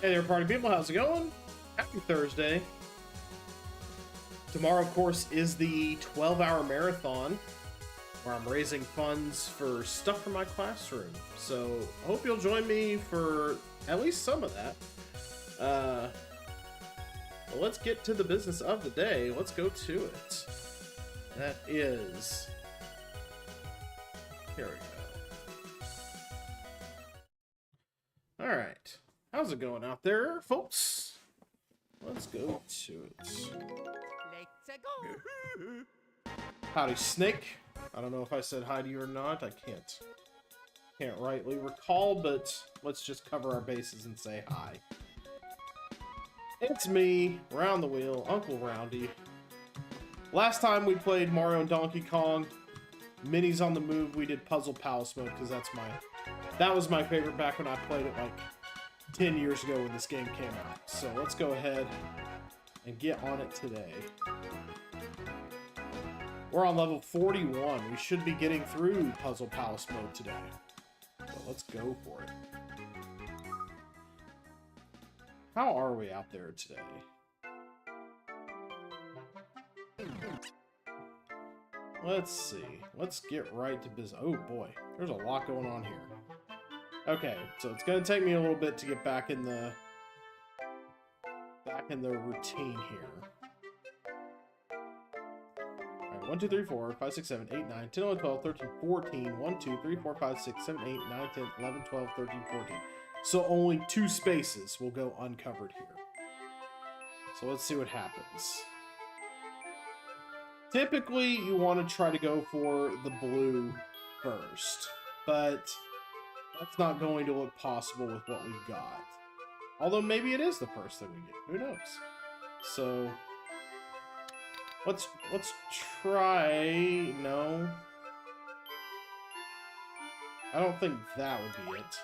Hey there, party people. How's it going? Happy Thursday. Tomorrow, of course, is the 12-hour marathon where I'm raising funds for stuff for my classroom. So I hope you'll join me for at least some of that. Well, let's get to the business of the day. Let's go to it. That is... Here we go. Alright. How's it going out there, folks? Let's go to it. Let's go. Howdy, Snake. I don't know if I said hi to you or not. I can't rightly recall, but let's just cover our bases and say hi. It's me, Round the Wheel, Uncle Roundy. Last time we played Mario and Donkey Kong, Minis on the Move, we did Puzzle Palace mode because that was my favorite back when I played it like 10 years ago when this game came out. So let's go ahead and get on it today. We're on level 41. We should be getting through Puzzle Palace mode today. So let's go for it. How are we out there today? Let's see. Let's get right to business. Oh boy, there's a lot going on here. Okay, so it's gonna take me a little bit to get back in the routine here. Alright, 1, 2, 3, 4, 5, 6, 7, 8, 9, 10, 11, 12, 13, 14, 1, 2, 3, 4, 5, 6, 7, 8, 9, 10, 11, 12, 13, 14. So only 2 spaces will go uncovered here. So let's see what happens. Typically, you want to try to go for the blue first, but that's not going to look possible with what we've got. Although maybe it is the first thing we get. Who knows? So let's try. No, I don't think that would be it.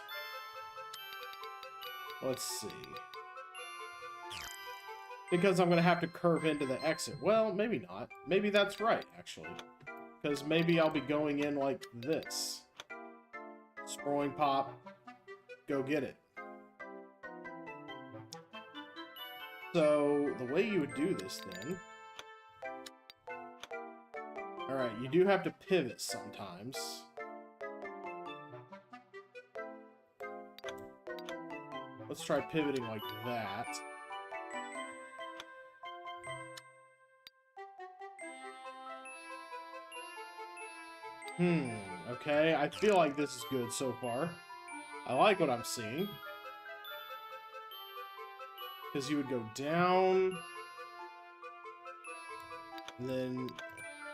Let's see. Because I'm going to have to curve into the exit. Well, maybe not. Maybe that's right, actually. Because maybe I'll be going in like this. Scrolling pop. Go get it. So, the way you would do this then... Alright, you do have to pivot sometimes. Let's try pivoting like that. Okay, I feel like this is good so far. I like what I'm seeing. Because you would go down. And then...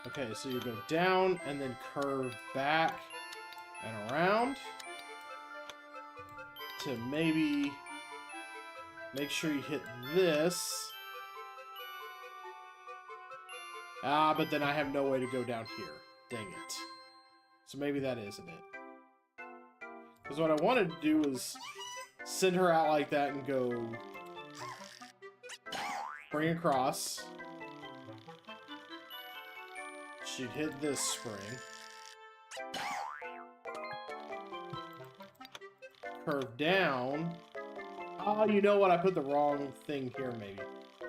Okay, so you go down and then curve back and around. To maybe... make sure you hit this. Ah, but then I have no way to go down here. Dang it. So maybe that isn't it. Because what I wanted to do was send her out like that and go spring across. She'd hit this spring. Curve down. Oh, you know what? I put the wrong thing here, maybe.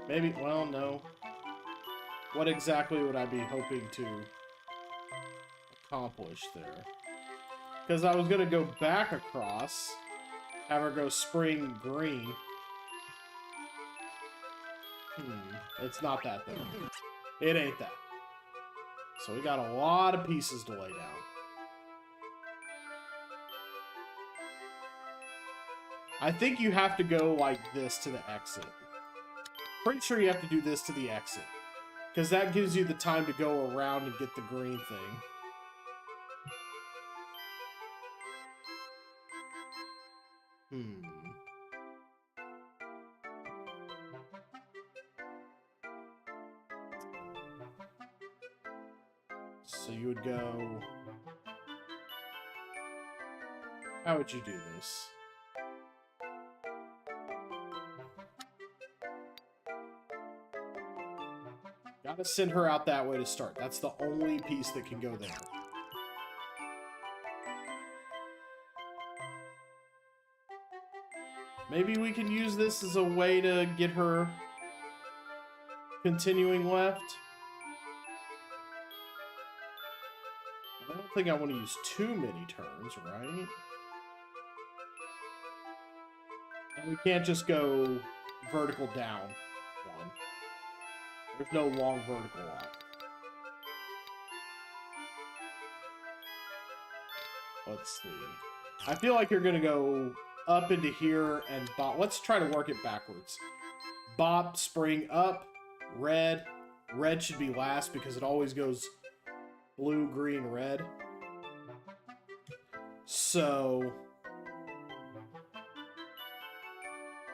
Maybe, well, no. What exactly would I be hoping to accomplish there? Because I was going to go back across, have her go spring green. It's not that though. It ain't that. So we got a lot of pieces to lay down. I think you have to go like this to the exit. Pretty sure you have to do this to the exit. Because that gives you the time to go around and get the green thing. So you would go... How would you do this? Gotta send her out that way to start. That's the only piece that can go there. Maybe we can use this as a way to get her continuing left. I don't think I want to use too many turns, right? And we can't just go vertical down one. There's no long vertical up. Let's see. I feel like you're gonna go up into here and bop. Let's try to work it backwards. Bop, spring up, red. Red should be last because it always goes blue, green, red. So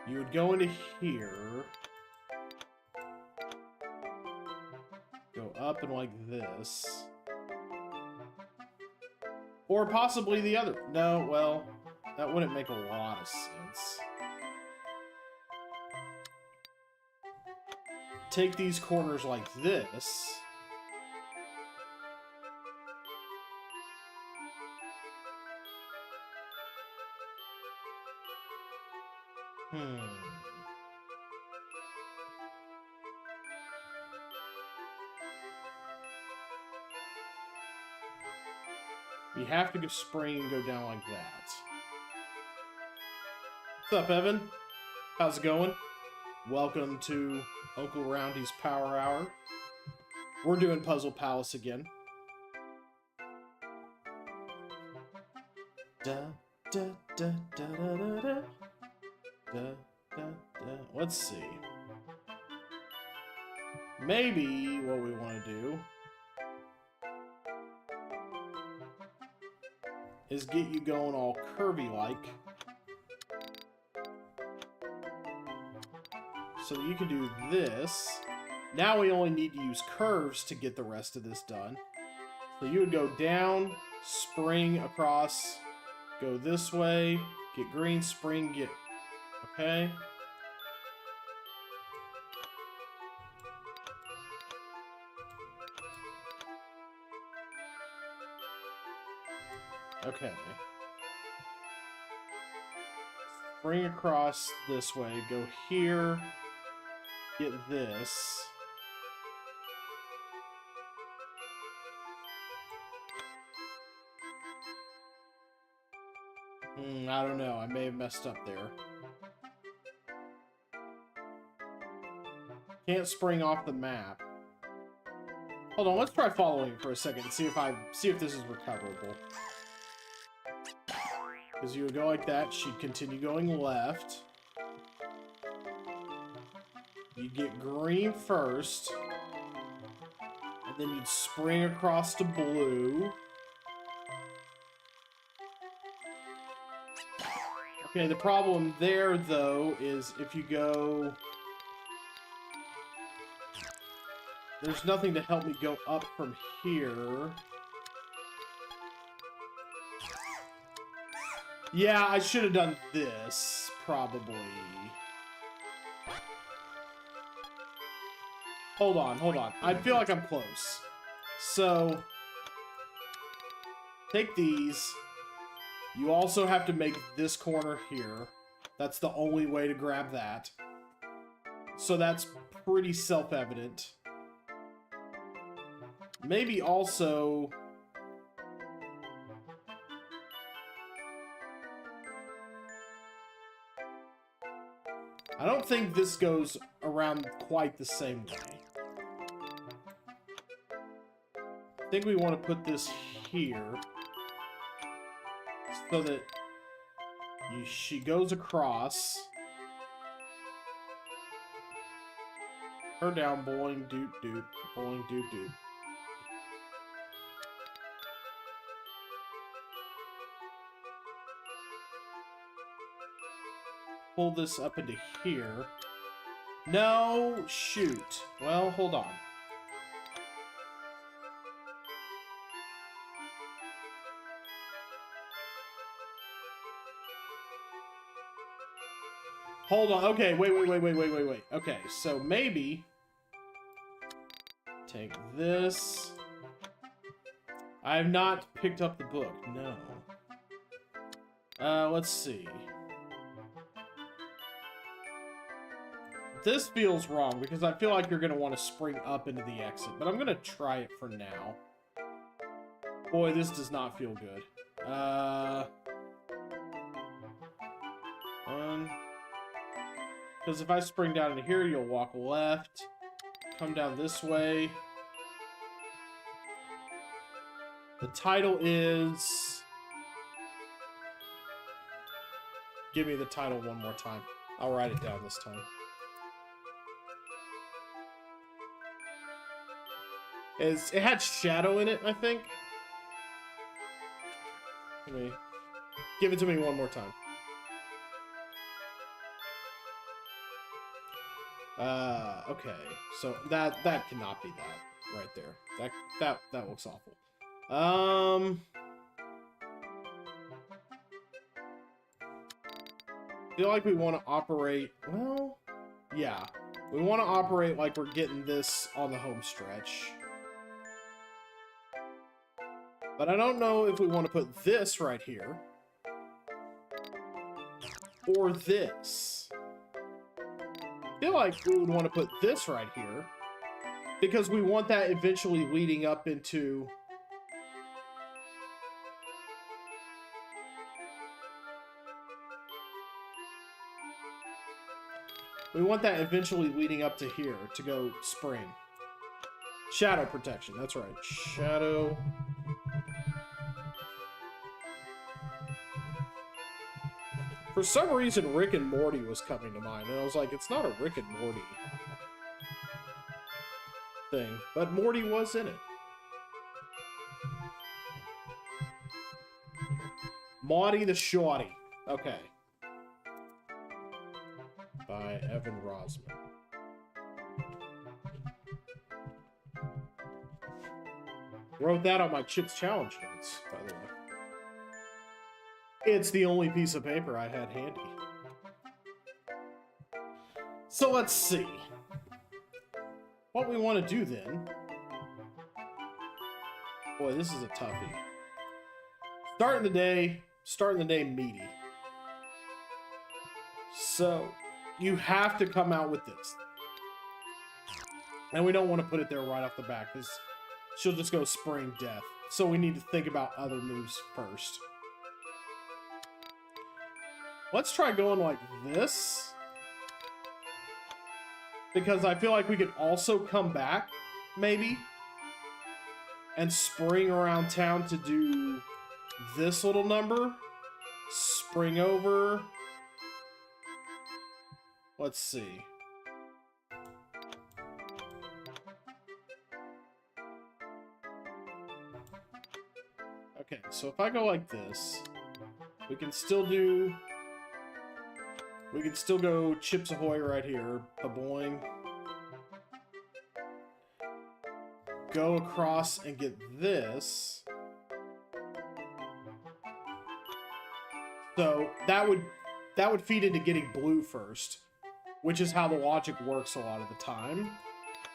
you would go into here, go up and like this. Or possibly the other. No, well, that wouldn't make a lot of sense. Take these corners like this. You have to go spring and go down like that. What's up, Evan? How's it going? Welcome to Uncle Roundy's Power Hour. We're doing Puzzle Palace again. Da, da, da, da, da, da, da. Da, da, da. Let's see. Maybe what we want to do is get you going all curvy-like. So that you can do this. Now we only need to use curves to get the rest of this done. So you would go down, spring across, go this way, get green, spring, get... Okay. Okay. Spring across this way, go here, get this. I don't know, I may have messed up there. Can't spring off the map. Hold on, let's try following for a second and see if this is recoverable. Because you would go like that, she'd continue going left. You'd get green first. And then you'd spring across to blue. Okay, the problem there, though, is if you go... There's nothing to help me go up from here. Yeah, I should have done this, probably. Hold on, hold on. I feel like I'm close. So, take these. You also have to make this corner here. That's the only way to grab that. So that's pretty self-evident. Maybe also... I don't think this goes around quite the same way. I think we want to put this here so that she goes across. Her down, boing, doot, doot, boing, doot, doot. Pull this up into here. No, shoot. Well, hold on. Hold on. Okay, wait. Okay, so maybe take this. I have not picked up the book. No. Let's see. This feels wrong because I feel like you're going to want to spring up into the exit, but I'm going to try it for now. Boy, this does not feel good. Because if I spring down into here, you'll walk left, come down this way. The title is... Give me the title one more time. I'll write it down this time. It had shadow in it, I think. Let me... Give it to me one more time. Okay. So that cannot be that right there. That looks awful. I feel like we want to operate, well, yeah. We want to operate like we're getting this on the home stretch. But I don't know if we want to put this right here. Or this. I feel like we would want to put this right here. Because we want that eventually leading up into... We want that eventually leading up to here to go spring. Shadow protection, that's right. Shadow. For some reason, Rick and Morty was coming to mind, and I was like, it's not a Rick and Morty thing, but Morty was in it. Maudie the Shawty. Okay. By Evan Rosman. Wrote that on my Chips Challenge notes, by the way. It's the only piece of paper I had handy. So let's see. What we want to do then... Boy, this is a toughie. Starting the day meaty. So... You have to come out with this. And we don't want to put it there right off the bat, because she'll just go spring death. So we need to think about other moves first. Let's try going like this. Because I feel like we could also come back, maybe. And spring around town to do this little number. Spring over... Let's see. Okay, so if I go like this, we can still do... We can still go Chips Ahoy right here. Ba-boing. Go across and get this. So that would feed into getting blue first. Which is how the logic works a lot of the time.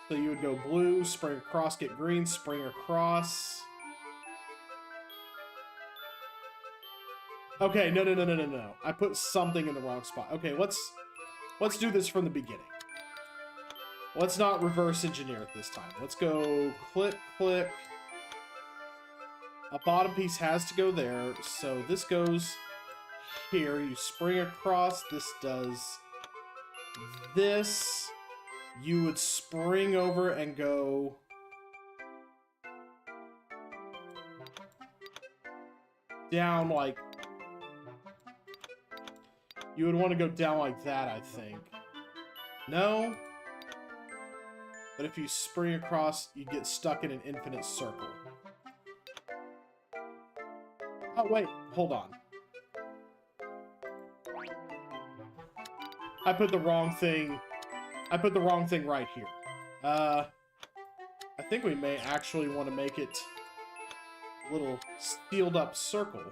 So you would go blue, spring across, get green, spring across. Okay, no. I put something in the wrong spot. Okay, let's do this from the beginning. Let's not reverse engineer it this time. Let's go click, click. A bottom piece has to go there, so this goes here. You spring across, this does... This, you would spring over and go down like, you would want to go down like that, I think. No? But if you spring across, you get stuck in an infinite circle. Oh, wait, hold on. I put the wrong thing. I put the wrong thing right here. I think we may actually want to make it a little sealed up circle.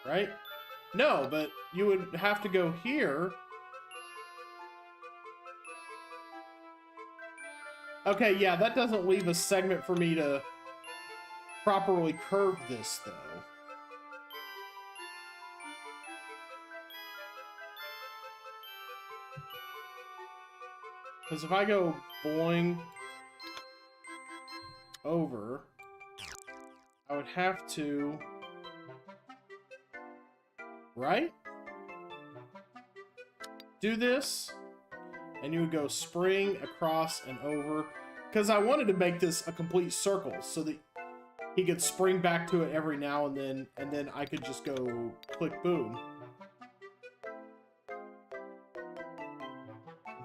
Right? No, but you would have to go here. Okay, yeah, that doesn't leave a segment for me to properly curve this, though. Because if I go boing over, I would have to... Right? Do this, and you would go spring, across, and over. Because I wanted to make this a complete circle, so that he could spring back to it every now and then I could just go click boom.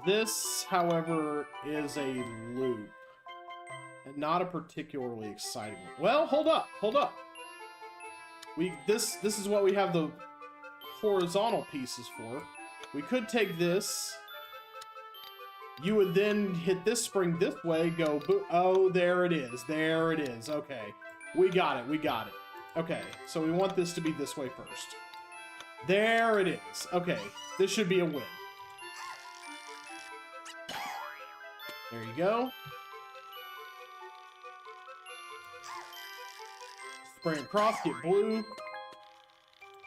This, however, is a loop, and not a particularly exciting one. Well, hold up. This is what we have the horizontal pieces for. We could take this. You would then hit this spring this way, go boom. Oh, there it is. Okay. We got it. Okay, so we want this to be this way first. There it is. Okay, this should be a win. There you go. Spring across, get blue.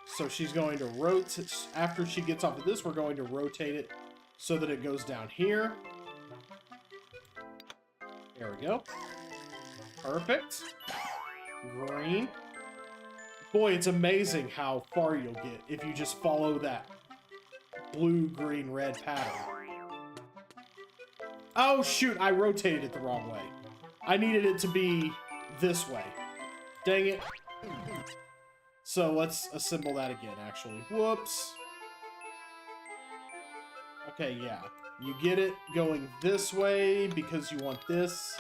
So she's going to rotate. After she gets off of this, we're going to rotate it so that it goes down here. There we go. Perfect. Green. Boy, it's amazing how far you'll get if you just follow that blue, green, red pattern. Oh, shoot, I rotated it the wrong way. I needed it to be this way. Dang it. So let's assemble that again, actually. Whoops. Okay, yeah. You get it going this way because you want this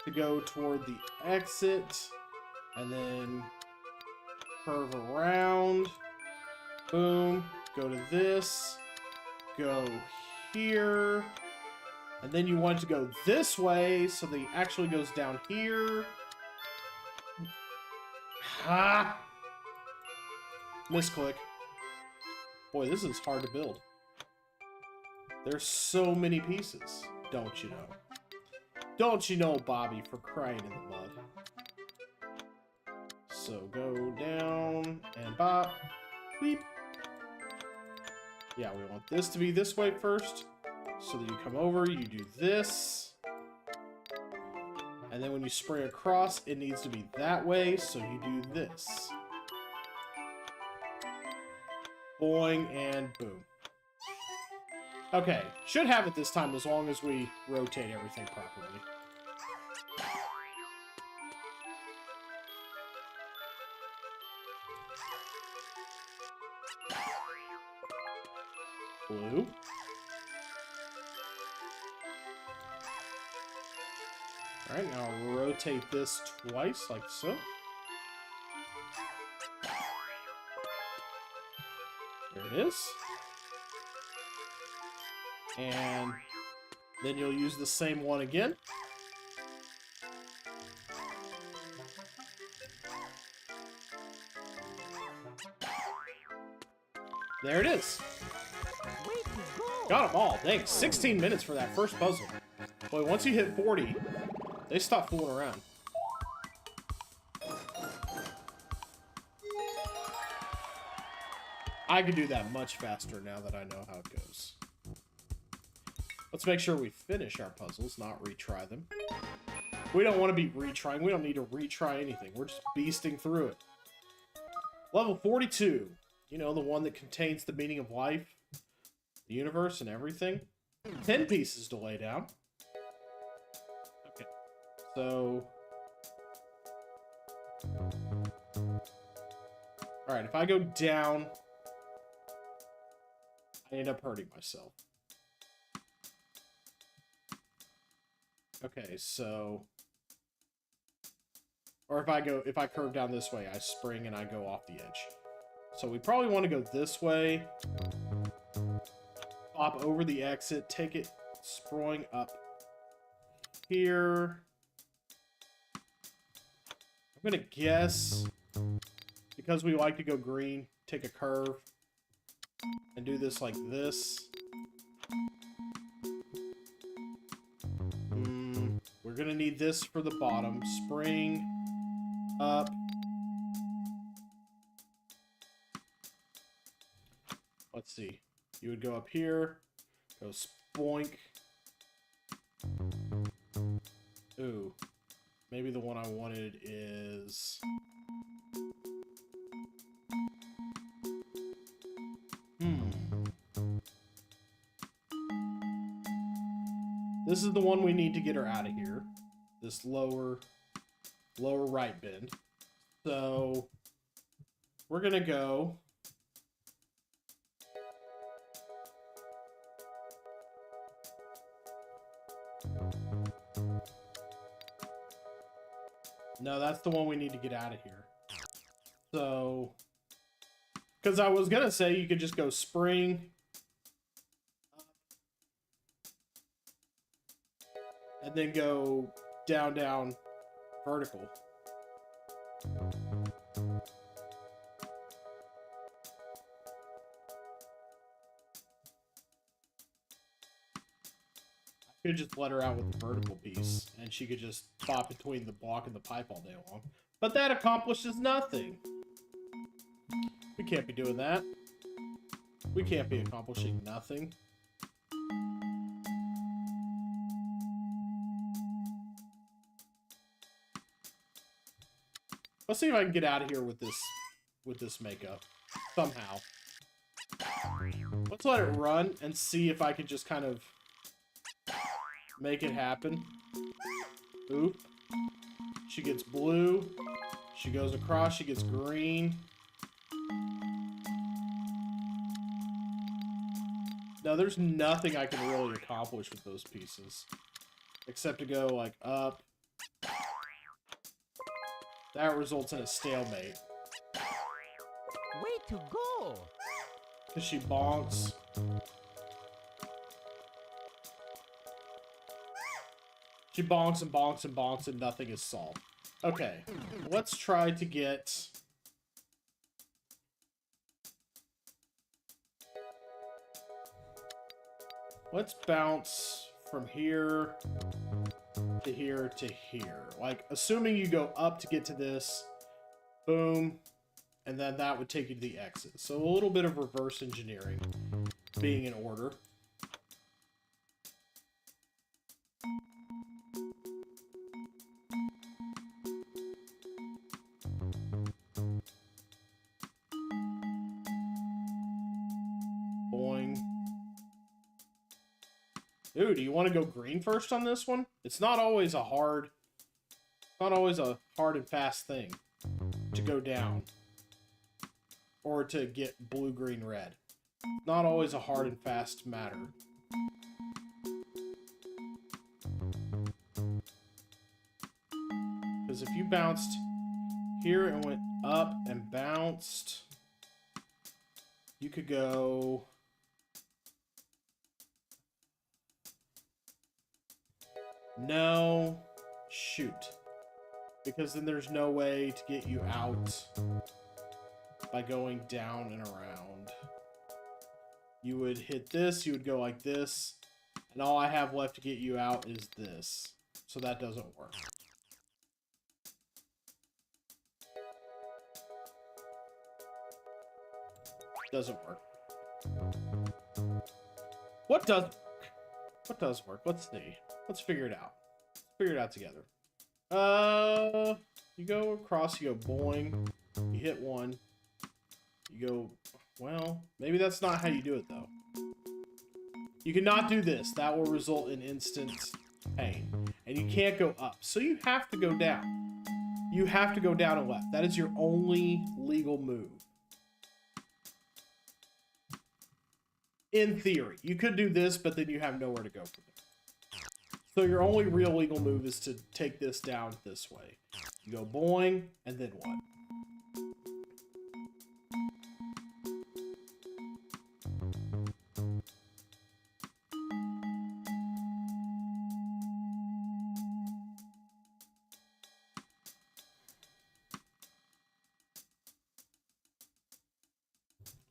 to go toward the exit. And then curve around. Boom. Go to this. Go here. And then you want it to go this way so that it actually goes down here. Ha! Misclick. Boy, this is hard to build. There's so many pieces, don't you know? Don't you know, Bobby, for crying in the mud. So go down and bop. Beep. Yeah, we want this to be this way first. So that you come over, you do this. And then when you spray across, it needs to be that way, so you do this. Boing and boom. Okay, should have it this time as long as we rotate everything properly. Blue. Alright, now I'll rotate this twice, like so. There it is. And then you'll use the same one again. There it is. Got them all. Dang, 16 minutes for that first puzzle. Boy, once you hit 40, they stop fooling around. I can do that much faster now that I know how it goes. Let's make sure we finish our puzzles, not retry them. We don't want to be retrying. We don't need to retry anything. We're just beasting through it. Level 42. You know, the one that contains the meaning of life, the universe, and everything. 10 pieces to lay down. Okay. So... Alright, if I go down, I end up hurting myself. Okay, so... Or if I curve down this way, I spring and I go off the edge. So we probably want to go this way. Pop over the exit, take it, sprawling up here. I'm gonna guess, because we like to go green, take a curve and do this like this. We're gonna need this for the bottom. Spring up. Let's see. You would go up here, go spoink, Ooh. Maybe the one I wanted is... This is the one we need to get her out of here. This lower right bend. So we're gonna go. No, that's the one we need to get out of here. So, because I was gonna say you could just go spring, and then go down, down, vertical. I could just let her out with the vertical piece, and she could just pop between the block and the pipe all day long. But that accomplishes nothing. We can't be doing that. We can't be accomplishing nothing. Let's see if I can get out of here with this makeup somehow. Let's let it run and see if I can just kind of make it happen. Oop. She gets blue. She goes across. She gets green. No, there's nothing I can really accomplish with those pieces. Except to go, like, up. That results in a stalemate. Way to go! Because she bonks. She bonks and bonks and bonks and nothing is solved. Okay, let's try to get... Let's bounce from here to here to here. Like, assuming you go up to get to this, boom, and then that would take you to the exit. So a little bit of reverse engineering being in order. Boing. Ooh, do you want to go green first on this one? It's not always a hard and fast thing to go down. Or to get blue, green, red. Not always a hard and fast matter. Because if you bounced here and went up and bounced, you could go... No. Shoot. Because then there's no way to get you out by going down and around. You would hit this, you would go like this, and all I have left to get you out is this. So that doesn't work. Doesn't work. What does work? What does work? Let's see. Let's figure it out. Let's figure it out together. You go across, you go boing, you hit one, you go, well, maybe that's not how you do it though. You cannot do this. That will result in instant pain. And you can't go up. So you have to go down. You have to go down and left. That is your only legal move. In theory. You could do this, but then you have nowhere to go from there. So your only real legal move is to take this down this way. You go boing, and then what?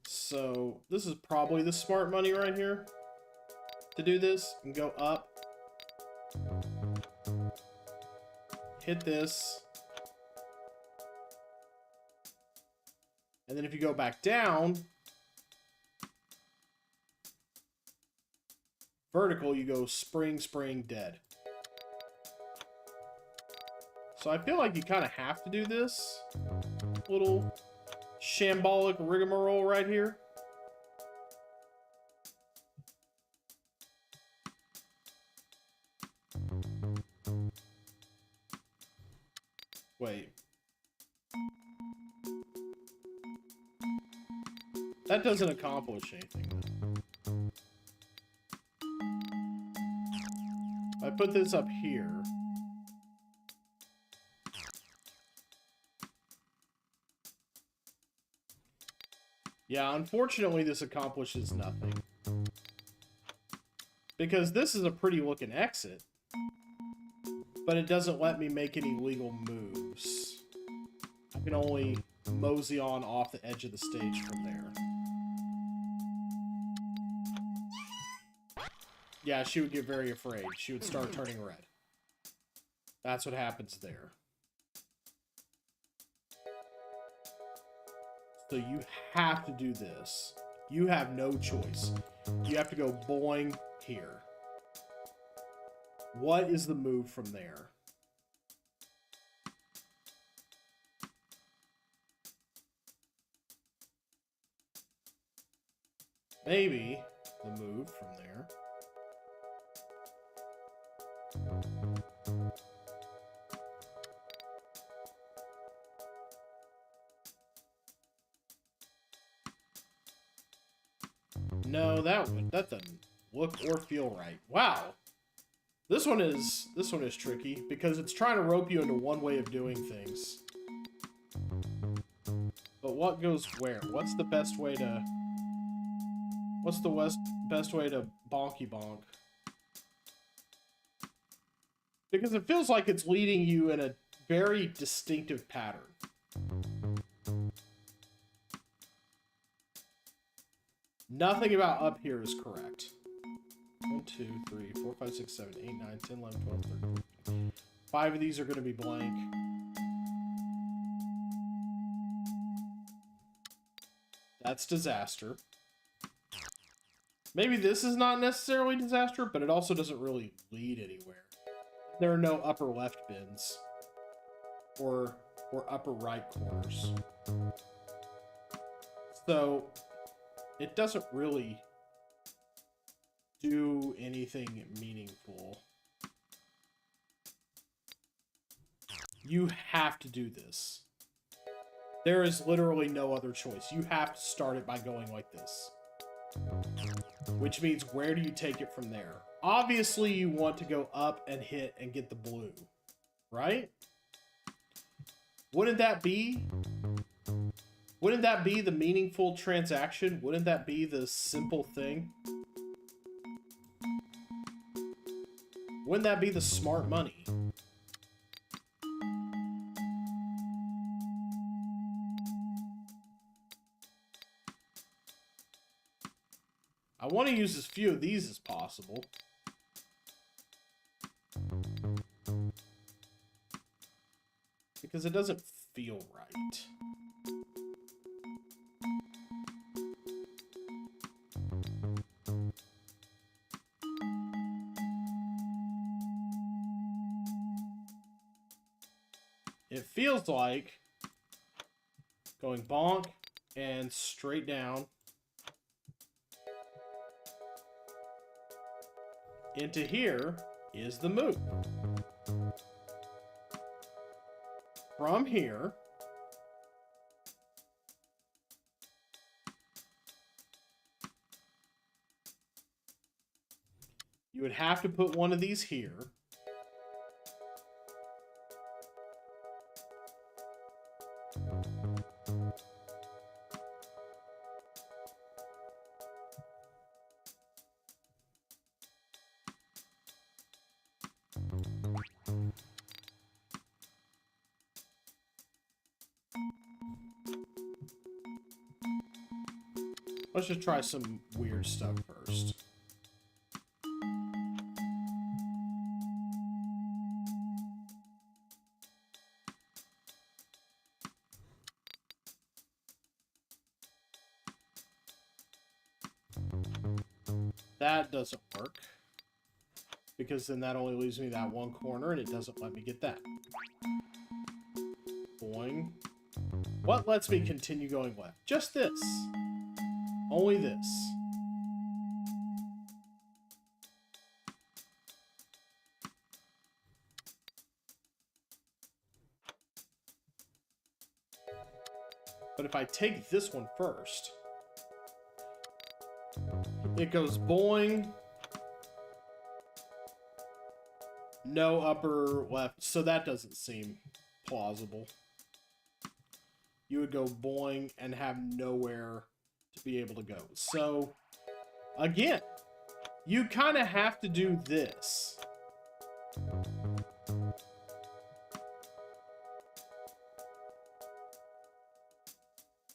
So this is probably the smart money right here to do this and go up. Hit this. And then if you go back down, vertical, you go spring, spring, dead. So I feel like you kind of have to do this little shambolic rigmarole right here. Wait. That doesn't accomplish anything. If I put this up here... Yeah, unfortunately this accomplishes nothing. Because this is a pretty looking exit. But it doesn't let me make any legal moves. I can only mosey on off the edge of the stage from there. Yeah, she would get very afraid. She would start turning red. That's what happens there. So you have to do this. You have no choice. You have to go boing here. What is the move from there? Maybe the move from there. No, that doesn't look or feel right. Wow. This one is tricky because it's trying to rope you into one way of doing things. But what goes where? What's the best way to best way to bonky bonk? Because it feels like it's leading you in a very distinctive pattern. Nothing about up here is correct. 1, 2, 3, 4, 5, 6, 7, 8, 9, 10, 11, 12, 13, 14. 5 of these are going to be blank. That's disaster. Maybe this is not necessarily disaster, but it also doesn't really lead anywhere. There are no upper left bins. Or upper right corners. So, it doesn't really do anything meaningful. You have to do this. There is literally no other choice. You have to start it by going like this. Which means, where do you take it from there? Obviously, you want to go up and hit and get the blue. Right? Wouldn't that be the meaningful transaction? Wouldn't that be the simple thing? Wouldn't that be the smart money? I want to use as few of these as possible. Because it doesn't feel right. It feels like going bonk and straight down into here is the move. From here, you would have to put one of these here. Let's just try some weird stuff first. That doesn't work. because then that only leaves me that one corner, and it doesn't let me get that. Boing. What lets me continue going left? Just this. Only this. But if I take this one first, it goes boing. No upper left, so that doesn't seem plausible. You would go boing and have nowhere to be able to go. So, again, you kind of have to do this.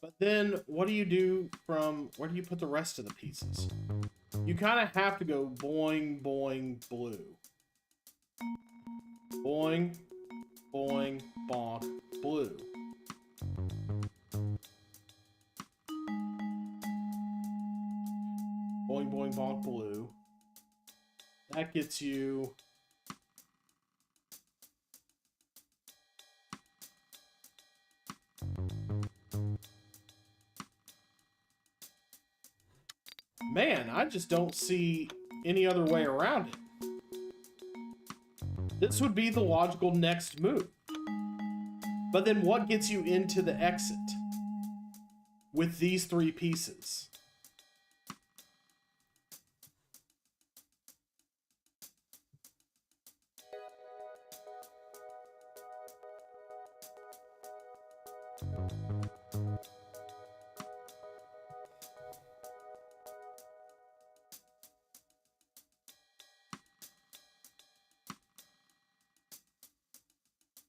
But then, what do you do from... Where do you put the rest of the pieces? You kind of have to go boing, boing, blue. Boing, boing, bonk, blue. Boing, boing, bonk, blue. That gets you... Man, I just don't see any other way around it. This would be the logical next move. But then what gets you into the exit with these three pieces?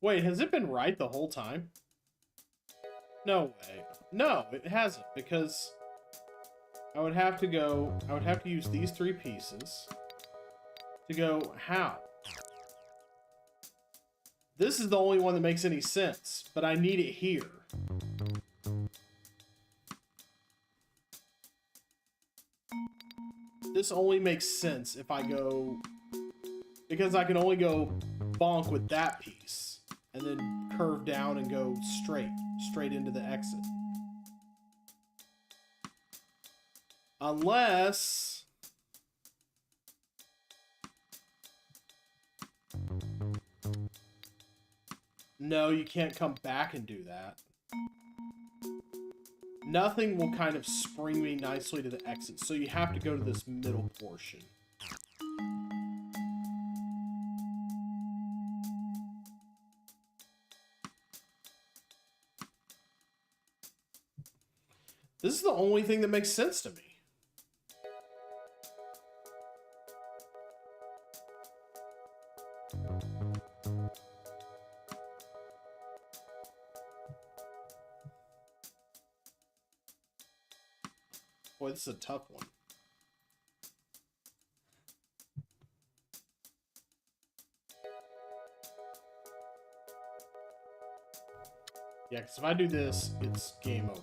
Wait, has it been right the whole time? No way. No, it hasn't, because I would have to use these three pieces to go how? This is the only one that makes any sense, but I need it here. This only makes sense if I go... Because I can only go bonk with that piece. And then curve down and go straight into the exit. Unless... No, you can't come back and do that. Nothing will kind of spring me nicely to the exit, so you have to go to this middle portion. This is the only thing that makes sense to me. Boy, this is a tough one. Yeah, because if I do this, it's game over.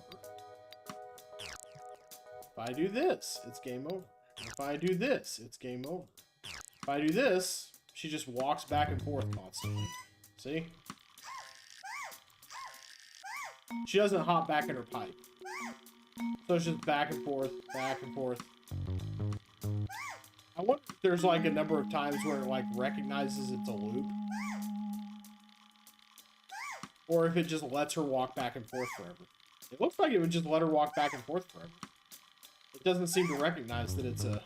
If I do this, it's game over. If I do this, it's game over. If I do this, she just walks back and forth constantly. See? She doesn't hop back in her pipe. So it's just back and forth, back and forth. I wonder if there's like a number of times where it like recognizes it's a loop. Or if it just lets her walk back and forth forever. It looks like it would just let her walk back and forth forever. It doesn't seem to recognize that it's a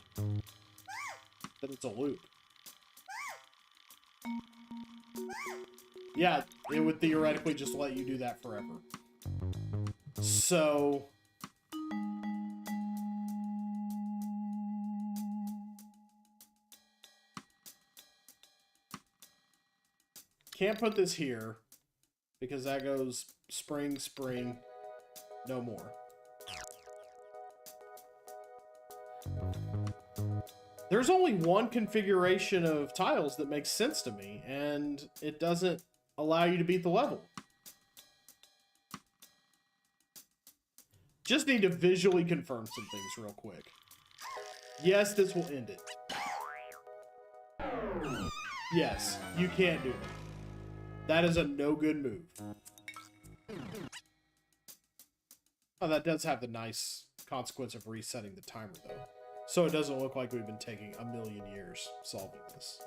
loop. Yeah, it would theoretically just let you do that forever. So can't put this here because that goes spring, spring, no more. There's only one configuration of tiles that makes sense to me, and it doesn't allow you to beat the level. Just need to visually confirm some things real quick. Yes, this will end it. Yes, you can't do that. That is a no good move. Oh, that does have the nice consequence of resetting the timer, though. So it doesn't look like we've been taking a million years solving this.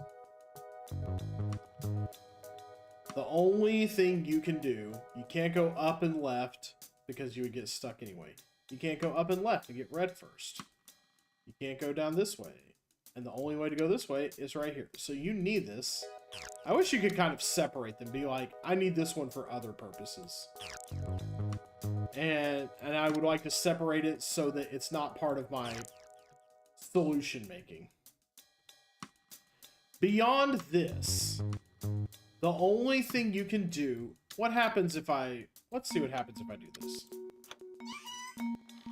The only thing you can do, you can't go up and left because you would get stuck anyway. You can't go up and left and get red first. You can't go down this way. And the only way to go this way is right here. So you need this. I wish you could kind of separate them. Be like, I need this one for other purposes. And I would like to separate it so that it's not part of my solution making. Beyond this, the only thing you can do... What happens if I... Let's see what happens if I do this.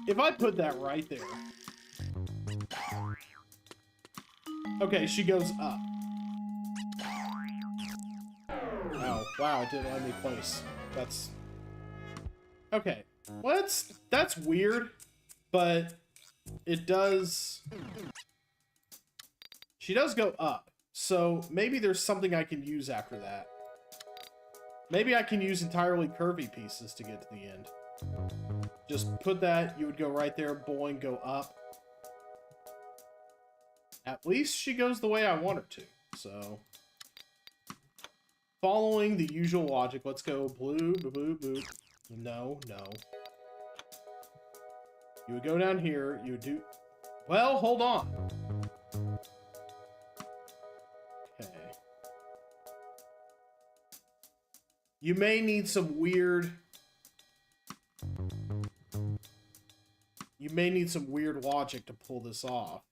If I put that right there... Okay, she goes up. Oh, wow, it didn't let me place. That's... Okay. Well, that's weird, but it does... She does go up, so maybe there's something I can use after that. Maybe I can use entirely curvy pieces to get to the end. Just put that, you would go right there, boing, go up. At least she goes the way I want her to, so... Following the usual logic, let's go blue, blue, blue. No, no. You would go down here, you would do... Well, hold on. Okay. You may need some weird... You may need some weird logic to pull this off.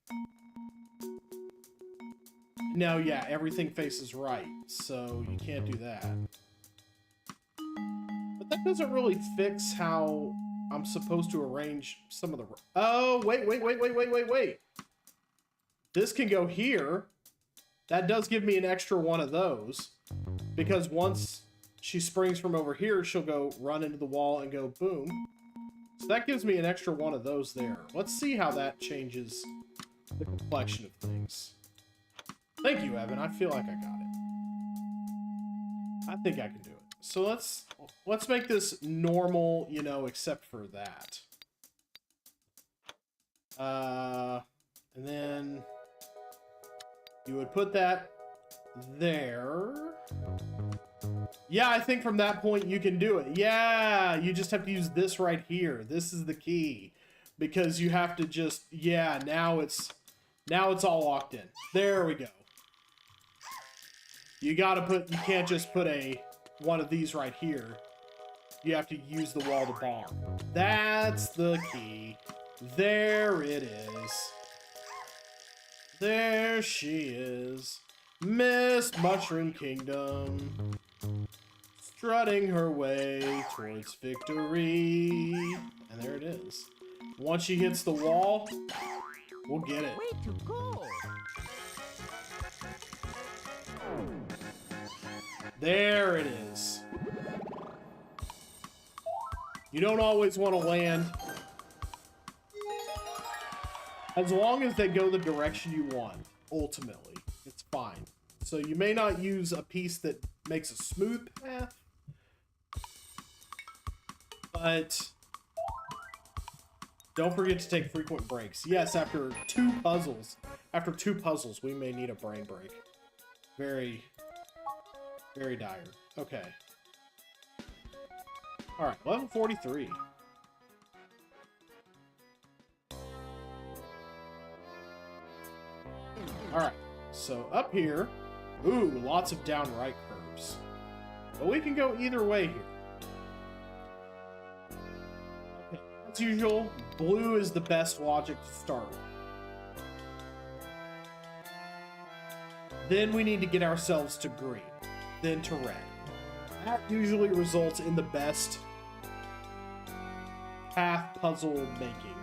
No, yeah, everything faces right, so you can't do that. But that doesn't really fix how I'm supposed to arrange some of the... Oh, wait. This can go here. That does give me an extra one of those. Because once she springs from over here, she'll go run into the wall and go boom. So that gives me an extra one of those there. Let's see how that changes the complexion of things. Thank you, Evan. I feel like I got it. I think I can do it. So let's make this normal, you know, except for that. And then you would put that there. Yeah, I think from that point you can do it. Yeah, you just have to use this right here. This is the key. Because you have to just, yeah, now it's all locked in. There we go. You can't just put one of these right here. You have to use the wall to bomb. That's the key. There it is. There she is. Miss Mushroom Kingdom. Strutting her way towards victory. And there it is. Once she hits the wall, we'll get it. Way to go! There it is. You don't always want to land. As long as they go the direction you want, ultimately, it's fine. So you may not use a piece that makes a smooth path, but don't forget to take frequent breaks. Yes, after two puzzles, we may need a brain break. Very, very dire. Okay. Alright, level 43. Alright, so up here, ooh, lots of down right curves. But we can go either way here. Okay, as usual, blue is the best logic to start with. Then we need to get ourselves to green, then to red. That usually results in the best path puzzle making.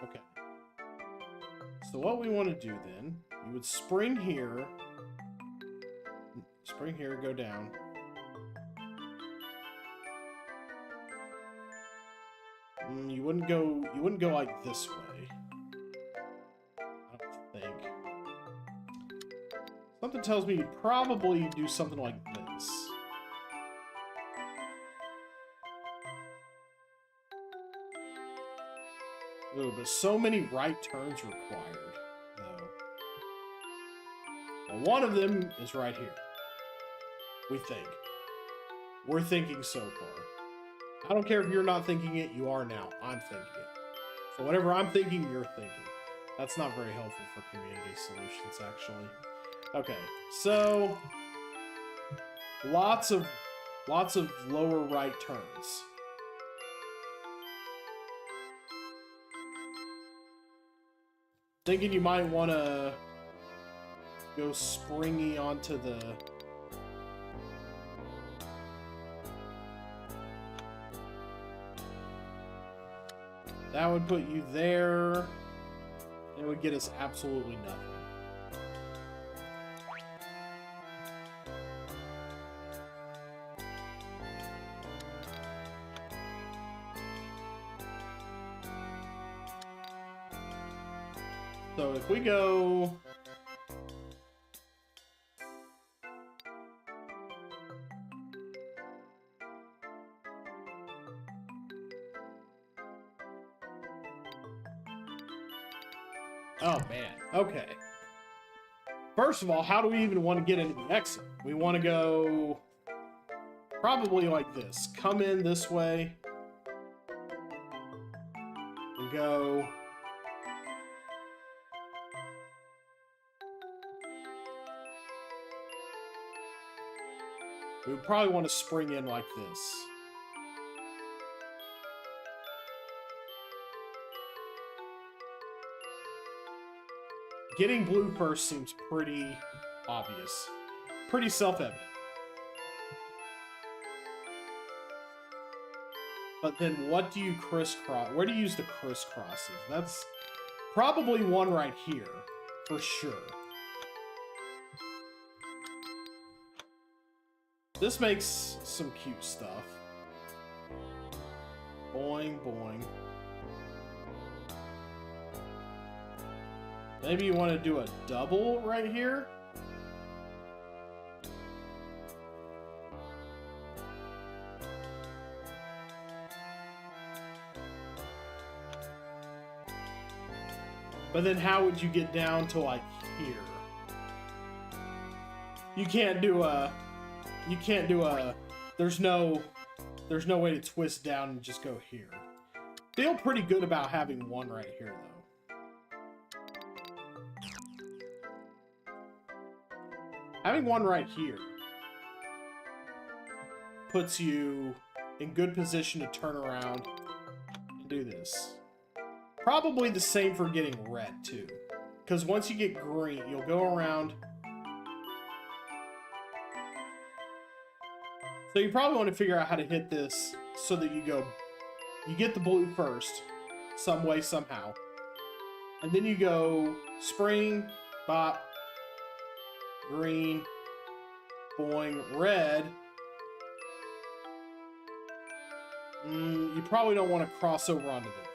Okay. So what we want to do then, you would spring here, go down. You wouldn't go like this way. Something tells me you'd probably do something like this. Ooh, but so many right turns required, though. Well, one of them is right here. We think. We're thinking so far. I don't care if you're not thinking it, you are now. I'm thinking it. So whatever I'm thinking, you're thinking. That's not very helpful for community solutions, actually. Okay, so lots of lower right turns. Thinking you might want to go springy onto the... That would put you there. It would get us absolutely nothing. So if we go... Oh, man. Okay. First of all, how do we even want to get into the exit? We want to go... probably like this. Come in this way. And go... We would probably want to spring in like this. Getting blue first seems pretty obvious. Pretty self-evident. But then what do you crisscross? Where do you use the crisscrosses? That's probably one right here, for sure. This makes some cute stuff. Boing, boing. Maybe you want to do a double right here? But then how would you get down to like here? You can't do a... There's no way to twist down and just go here. Feel pretty good about having one right here, though. Having one right here puts you in good position to turn around and do this. Probably the same for getting red, too. Because once you get green, you'll go around... So you probably want to figure out how to hit this so that you get the blue first, some way, somehow. And then you go spring, bop, green, boing, red. You probably don't want to cross over onto this.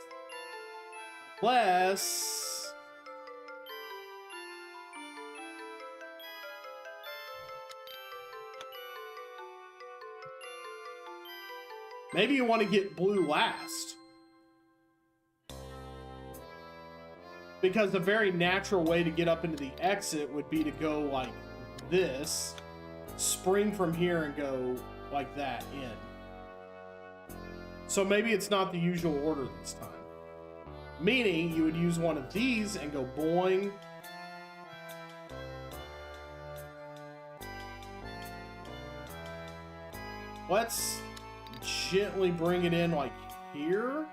Unless... maybe you want to get blue last. Because the very natural way to get up into the exit would be to go like this, spring from here and go like that in. So maybe it's not the usual order this time. Meaning you would use one of these and go boing. Let's gently bring it in like here.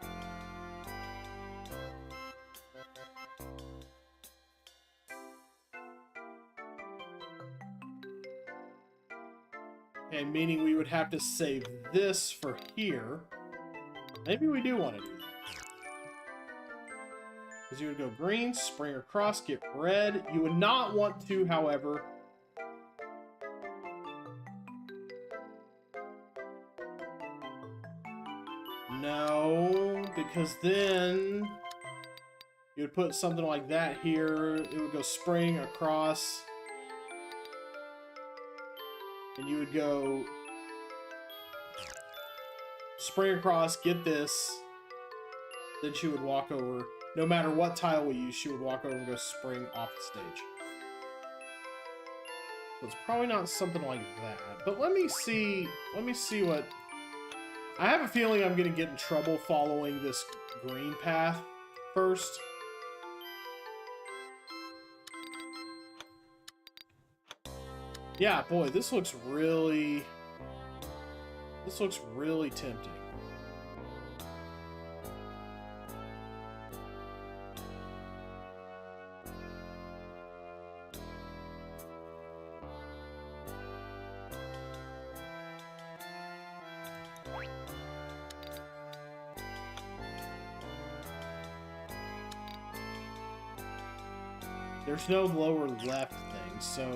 Okay, meaning we would have to save this for here. Maybe we do want to do that. Because you would go green, spring across, get red. You would not want to, however... no, because then you would put something like that here. It would go spring across, And you would go spring across, get this. Then she would walk over. No matter what tile we use, she would walk over and go spring off the stage. So it's probably not something like that. But let me see what... I have a feeling I'm going to get in trouble following this green path first. Yeah, boy, this looks really tempting. There's no lower left thing, so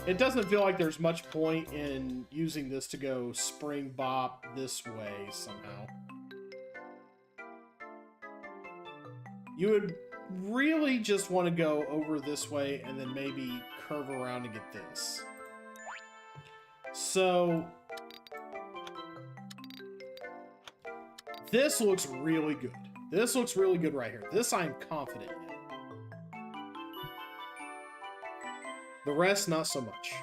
it doesn't feel like there's much point in using this to go spring bop this way somehow. You would really just want to go over this way and then maybe curve around and get this. So this looks really good. This looks really good right here. This I'm confident in. The rest, not so much.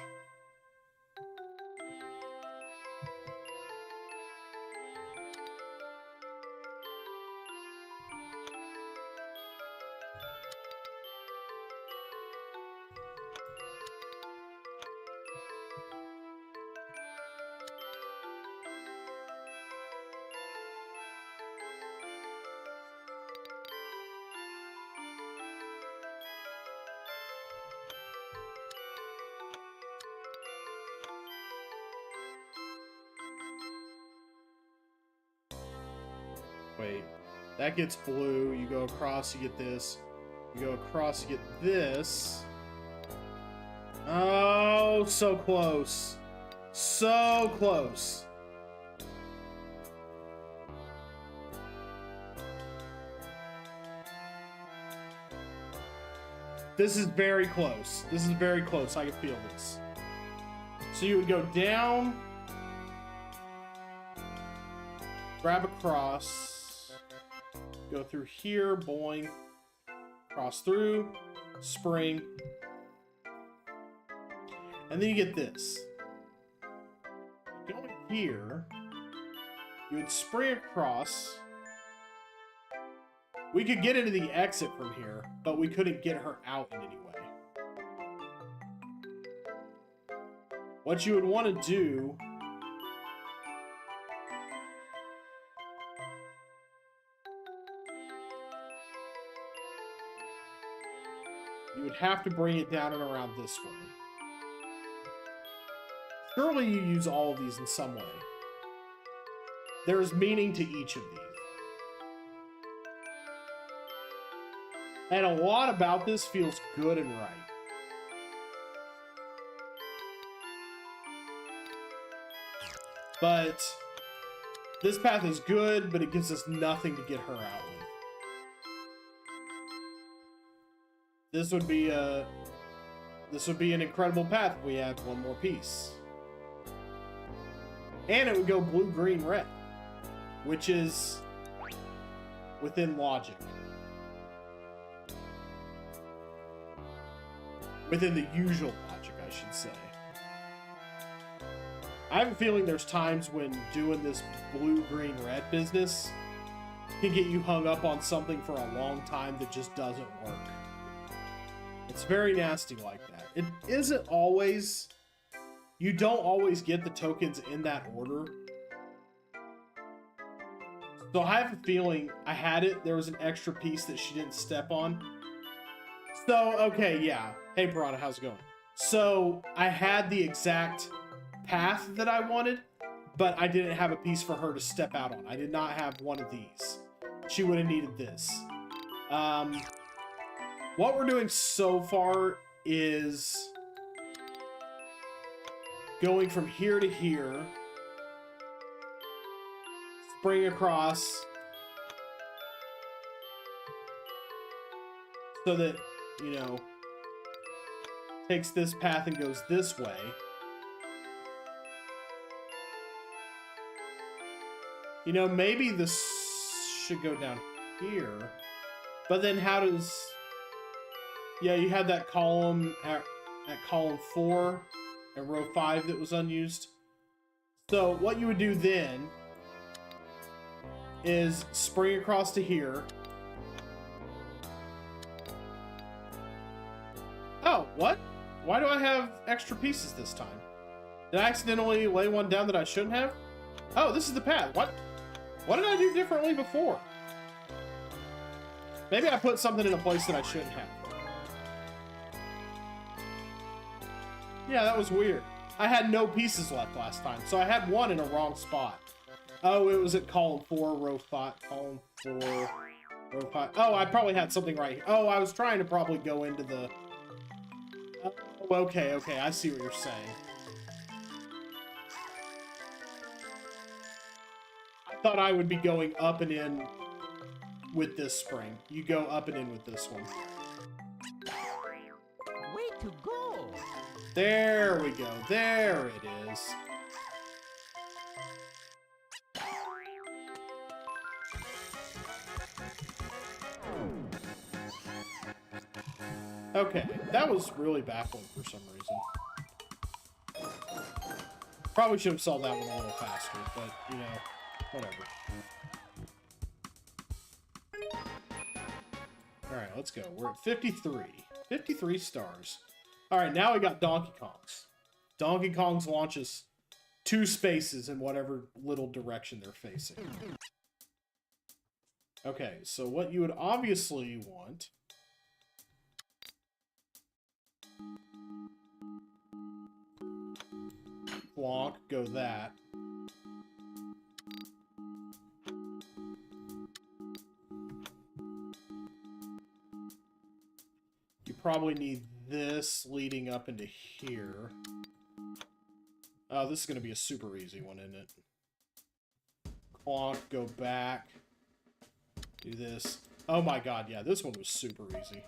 Wait, that gets blue. You go across, you get this. You go across, you get this. Oh, so close. So close. This is very close. This is very close. I can feel this. So you would go down, grab across, go through here, boing, cross through, spring, and then you get this. Going here, you would spring across. We could get into the exit from here, but we couldn't get her out in any way. What you would want to do you would have to bring it down and around this way. Surely you use all of these in some way. There's meaning to each of these. And a lot about this feels good and right. But this path is good, but it gives us nothing to get her out with. This would be an incredible path if we had one more piece. And it would go blue, green, red, which is within logic. Within the usual logic, I should say. I have a feeling there's times when doing this blue, green, red business can get you hung up on something for a long time that just doesn't work. It's very nasty like that. It isn't always... You don't always get the tokens in that order. So I have a feeling I had it. There was an extra piece that she didn't step on. So, okay, yeah. Hey, Piranha, how's it going? So, I had the exact path that I wanted, but I didn't have a piece for her to step out on. I did not have one of these. She would have needed this. What we're doing so far is going from here to here, spring across, so that, you know, takes this path and goes this way. You know, maybe this should go down here. But then how does... Yeah, you had that column at column 4 and row 5 that was unused. So what you would do then is spring across to here. Oh, what? Why do I have extra pieces this time? Did I accidentally lay one down that I shouldn't have? Oh, this is the path. What did I do differently before? Maybe I put something in a place that I shouldn't have. Yeah, that was weird. I had no pieces left last time, so I had one in a wrong spot. Oh, it was at column 4, row 5. Column 4, row 5. Oh, I probably had something right here. Oh, I was trying to probably go into the... Oh, okay, I see what you're saying. I thought I would be going up and in with this spring. You go up and in with this one. Way to go! There we go. There it is. Okay, that was really baffling for some reason. Probably should have solved that one a little faster, but, you know, whatever. Alright, let's go. We're at 53. 53 stars. Alright, now we got Donkey Kong's. Donkey Kong's launches 2 spaces in whatever little direction they're facing. Okay, so what you would obviously want... Flonk, go that. You probably need this leading up into here. Oh, this is going to be a super easy one, isn't it? Clonk, go back. Do this. Oh my god, yeah, this one was super easy.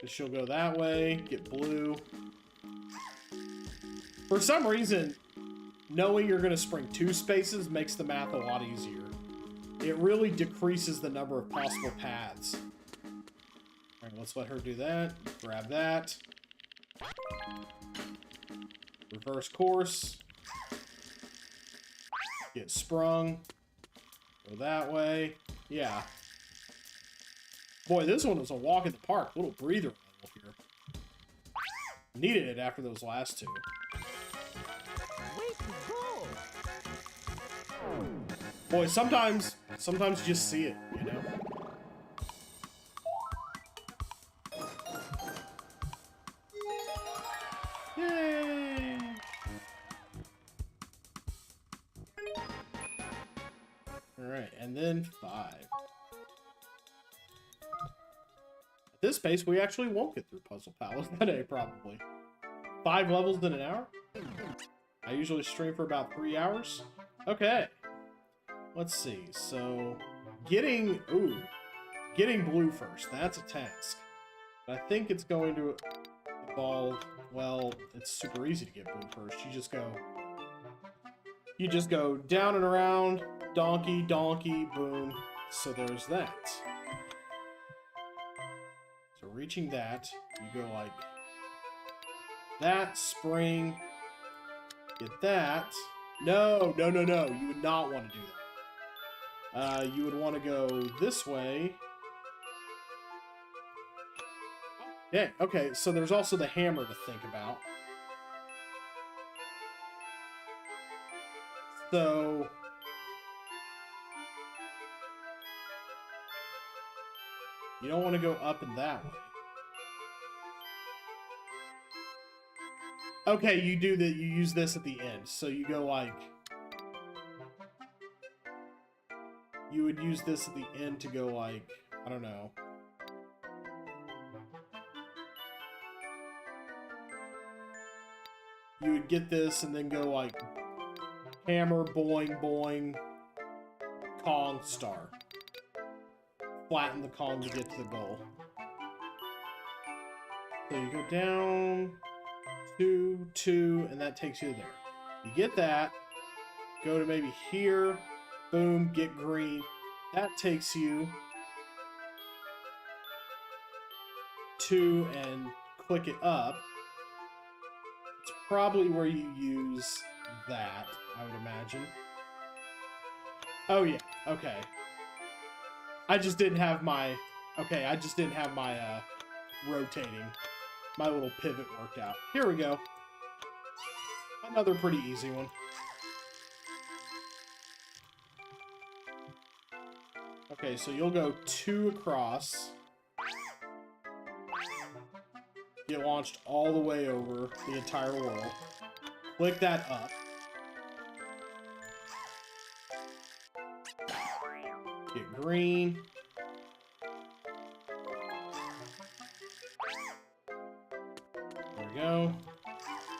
She'll go that way, get blue. For some reason, knowing you're going to spring 2 spaces makes the math a lot easier. It really decreases the number of possible paths. Alright, let's let her do that. Grab that. Reverse course. Get sprung. Go that way. Yeah. Boy, this one was a walk in the park. Little breather level here. Needed it after those last 2. Way to go! Boy, sometimes you just see it, you know? Yay! Alright, and then 5. At this pace, we actually won't get through Puzzle Palace today, probably. 5 levels in an hour? I usually stream for about 3 hours. Okay. Let's see, so... Getting blue first, that's a task. But I think it's going to involve... Well, it's super easy to get blue first. You just go down and around, donkey, donkey, boom. So there's that. So reaching that, you go like that, spring, get that. No, no, no, no, you would not want to do that. You would want to go this way. Yeah, okay, so there's also the hammer to think about. So... You don't want to go up and that way. Okay, you do that. You use this at the end. So you go like... You would use this at the end to go like... I don't know. You would get this and then go like... Hammer, boing, boing... Kong, star. Flatten the Kong to get to the goal. So you go down, 2, 2, and that takes you there. You get that, go to maybe here, boom, get green. That takes you to and click it up. It's probably where you use that, I would imagine. Oh yeah, okay. I just didn't have my rotating, my little pivot worked out. Here we go. Another pretty easy one. Okay, so you'll go 2 across. Get launched all the way over the entire world. Click that up. Get green. There we go.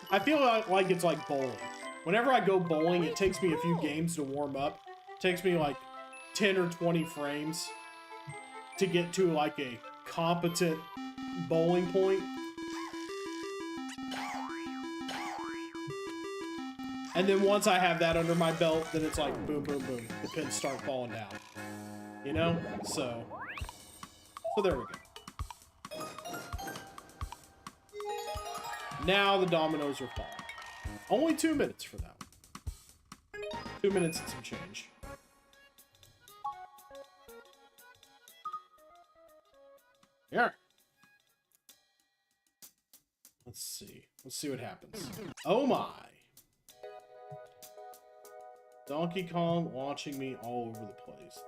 I feel like it's like bowling. Whenever I go bowling, it takes me a few games to warm up. It takes me like 10 or 20 frames to get to like a competent bowling point. And then once I have that under my belt, then it's like boom, boom, boom. The pins start falling down. You know? So there we go. Now the dominoes are falling. Only 2 minutes for that one. 2 minutes and some change. Yeah. Let's see. Let's see what happens. Oh my. Donkey Kong launching me all over the place.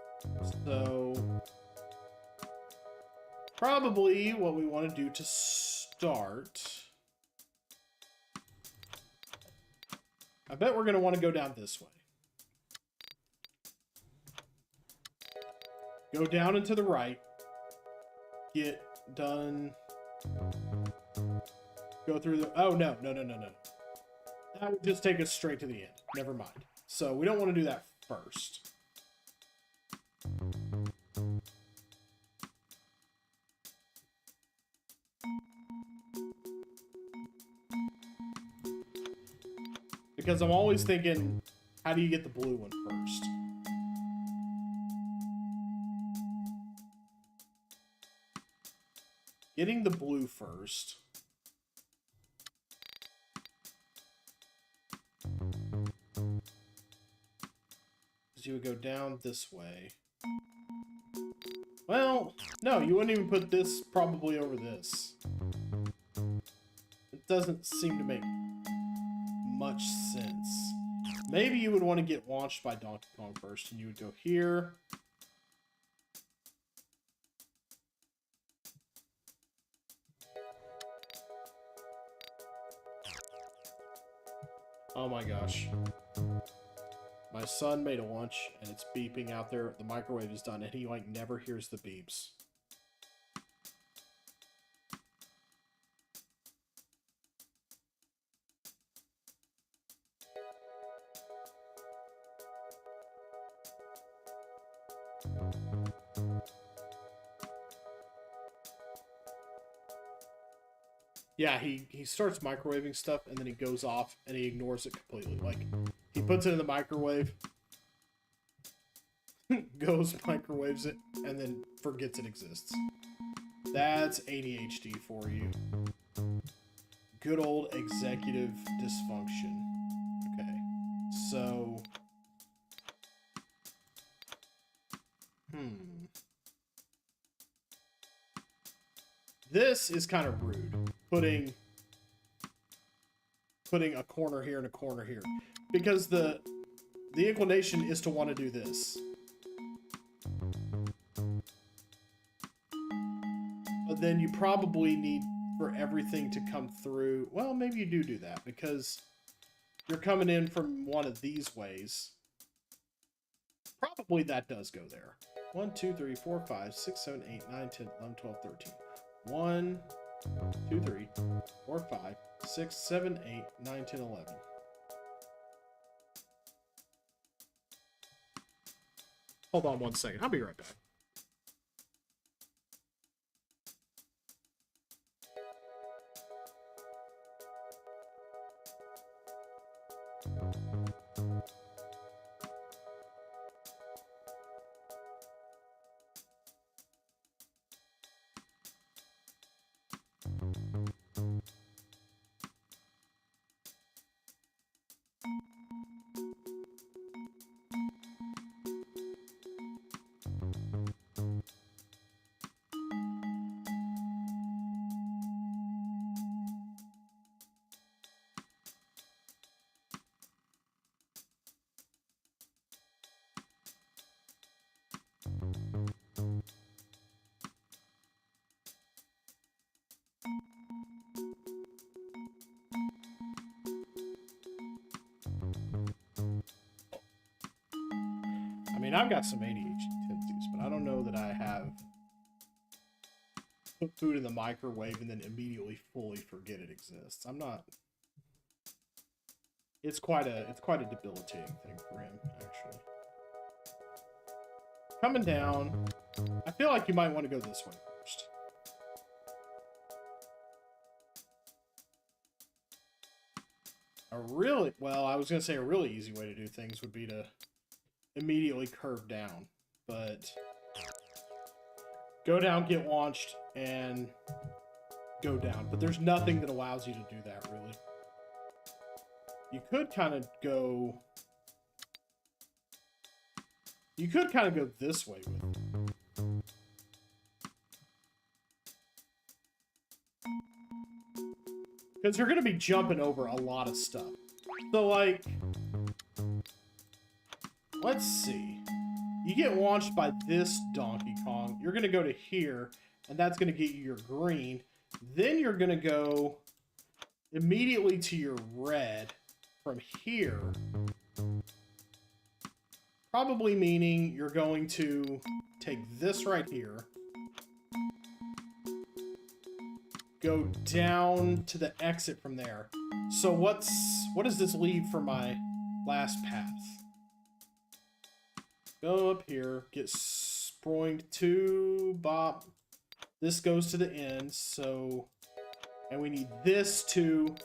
So, probably what we want to do to start. I bet we're going to want to go down this way. Go down and to the right. Get done. Go through the... Oh, no. That would just take us straight to the end. Never mind. So we don't want to do that first. Because I'm always thinking, how do you get the blue one first? Getting the blue first. You would go down this way. Well, no, you wouldn't even put this probably over this. It doesn't seem to make much sense. Maybe you would want to get launched by Donkey Kong first, and you would go here. Oh my gosh. My son made a lunch, and it's beeping out there. The microwave is done, and he, like, never hears the beeps. Yeah, he starts microwaving stuff, and then he goes off, and he ignores it completely. Like, he puts it in the microwave, goes, microwaves it, and then forgets it exists. That's ADHD for you. Good old executive dysfunction. Okay, so... This is kind of rude. Putting a corner here and a corner here. Because the inclination is to want to do this. But then you probably need for everything to come through. Well, maybe you do that because you're coming in from one of these ways. Probably that does go there. 1, 2, 3, 4, 5, 6, 7, 8, 9, 10, 11, 12, 13. 1, 2, 3, 4, 5, 6, 7, 8, 9, 10, 11. Hold on 1 second. I'll be right back. I mean, I've got some ADHD tendencies, but I don't know that I have put food in the microwave and then immediately fully forget it exists. I'm not. It's quite a debilitating thing for him, actually. Coming down. I feel like you might want to go this way first. I was gonna say a really easy way to do things would be to immediately curve down, but go down, get launched, and go down. But there's nothing that allows you to do that, really. You could kind of go... You could kind of go this way with it. Because you're going to be jumping over a lot of stuff. So, like... Let's see. You get launched by this Donkey Kong. You're going to go to here, and that's going to get you your green. Then you're going to go immediately to your red from here. Probably meaning you're going to take this right here. Go down to the exit from there. So what does this leave for my last path? Go up here, get sproinged to bop. This goes to the end, so... And we need this to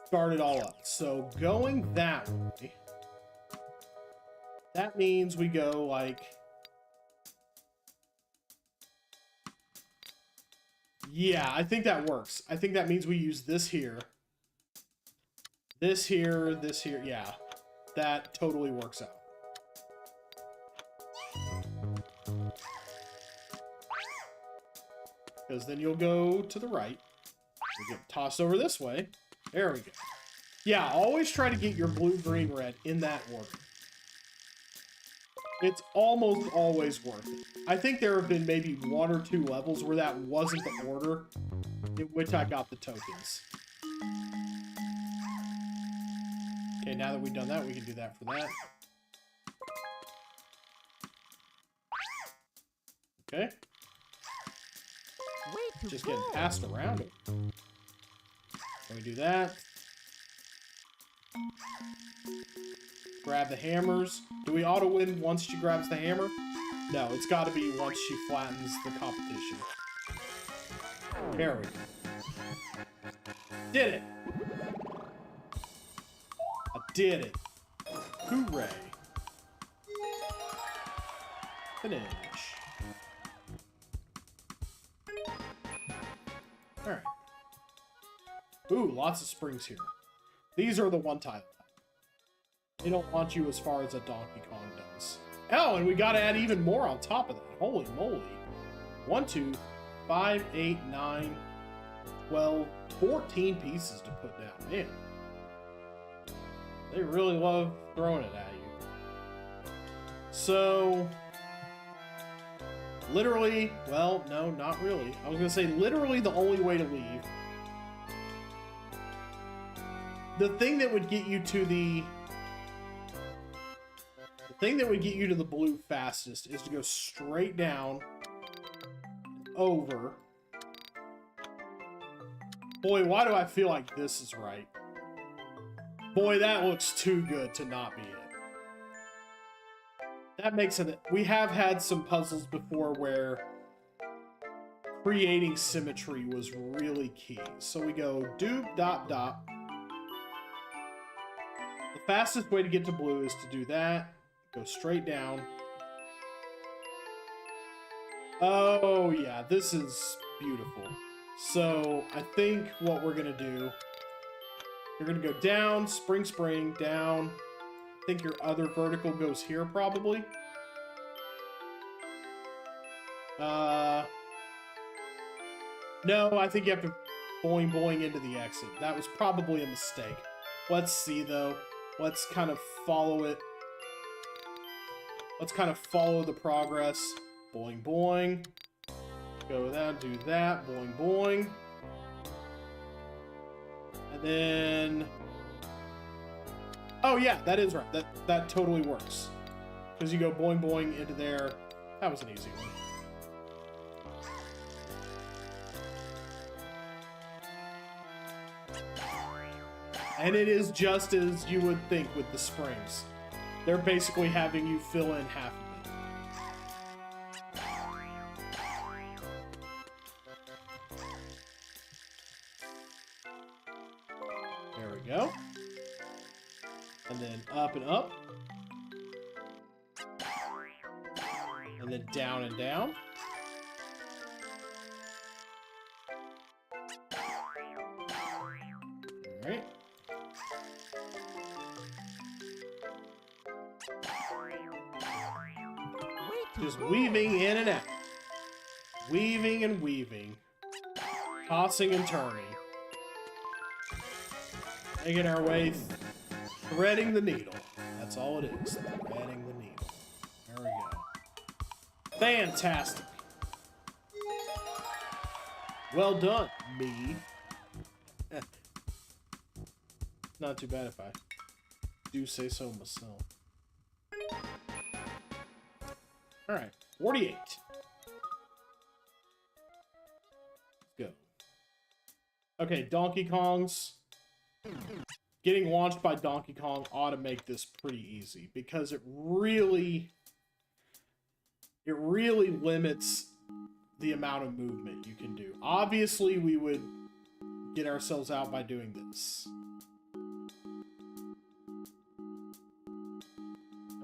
start it all up. So going that way, that means we go like... Yeah, I think that works. I think that means we use this here. This here, this here. Yeah, that totally works out. Because then you'll go to the right. You get tossed over this way. There we go. Yeah, always try to get your blue, green, red in that order. It's almost always worth it. I think there have been maybe 1 or 2 levels where that wasn't the order in which I got the tokens. Okay, now that we've done that, we can do that for that. Okay. Just getting passed around it. Let me do that. Grab the hammers. Do we auto win once she grabs the hammer? No, it's got to be once she flattens the competition. There we go. Did it! I did it. Hooray. Finish. Alright. Ooh, lots of springs here. These are the one-time. They don't launch you as far as a Donkey Kong does. Oh, and we gotta add even more on top of that. Holy moly. 1, 2, 5, 8, 9, 12, 14 pieces to put down. Man. They really love throwing it at you. So... Literally, well, no, not really. I was gonna say literally the only way to leave. The thing that would get you to the blue fastest is to go straight down, over. Boy, why do I feel like this is right? Boy, that looks too good to not be it. That makes it... We have had some puzzles before where creating symmetry was really key. So we go doop, dot, dot. The fastest way to get to blue is to do that. Go straight down. Oh, yeah, this is beautiful. So, I think what we're going to do, you're going to go down, spring, spring, down. I think your other vertical goes here, probably. No, I think you have to boing, boing into the exit. That was probably a mistake. Let's see, though. Let's kind of follow it. Let's kind of follow the progress. Boing, boing. Go down, do that. Boing, boing. And then... Oh, yeah, that is right. That totally works. Because you go boing, boing into there. That was an easy one. And it is just as you would think with the springs. They're basically having you fill in half of it. There we go. And then up and up. And then down and down. All right. Just weaving in and out. Weaving and weaving. Tossing and turning. Making our way, threading the needle. That's all it is. Threading the needle. There we go. Fantastic. Well done, me. Not too bad if I do say so myself. Alright, 48. Let's go. Okay, Donkey Kong's. Getting launched by Donkey Kong ought to make this pretty easy, because it really limits the amount of movement you can do. Obviously, we would get ourselves out by doing this.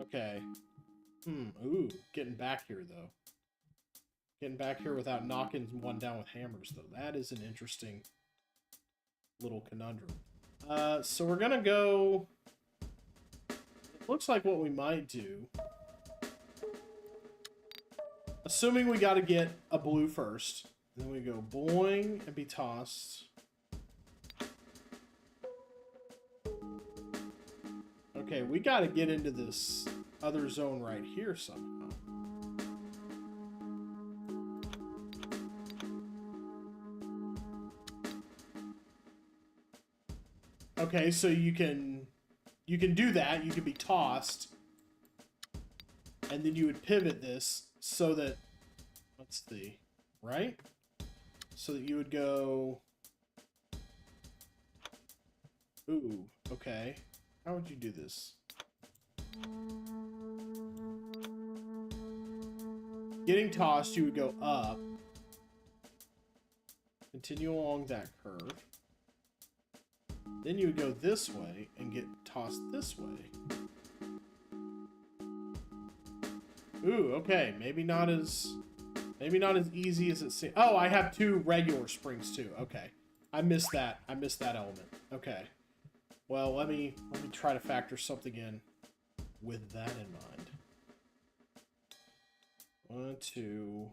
Okay. Ooh, getting back here, though. Getting back here without knocking one down with hammers, though. That is an interesting little conundrum. So we're gonna go... It looks like what we might do... Assuming we gotta get a blue first. Then we go boing and be tossed. Okay, we gotta get into this other zone right here somehow. Okay, so you can do that. You can be tossed, and then you would pivot this so that, what's the right? So that you would go. Ooh, okay. How would you do this? Getting tossed, you would go up. Continue along that curve. Then you would go this way and get tossed this way. Ooh, okay. Maybe not as easy as it seems. Oh, I have two regular springs too. Okay. I missed that. I missed that element. Okay. Well, let me try to factor something in with that in mind. 1, 2.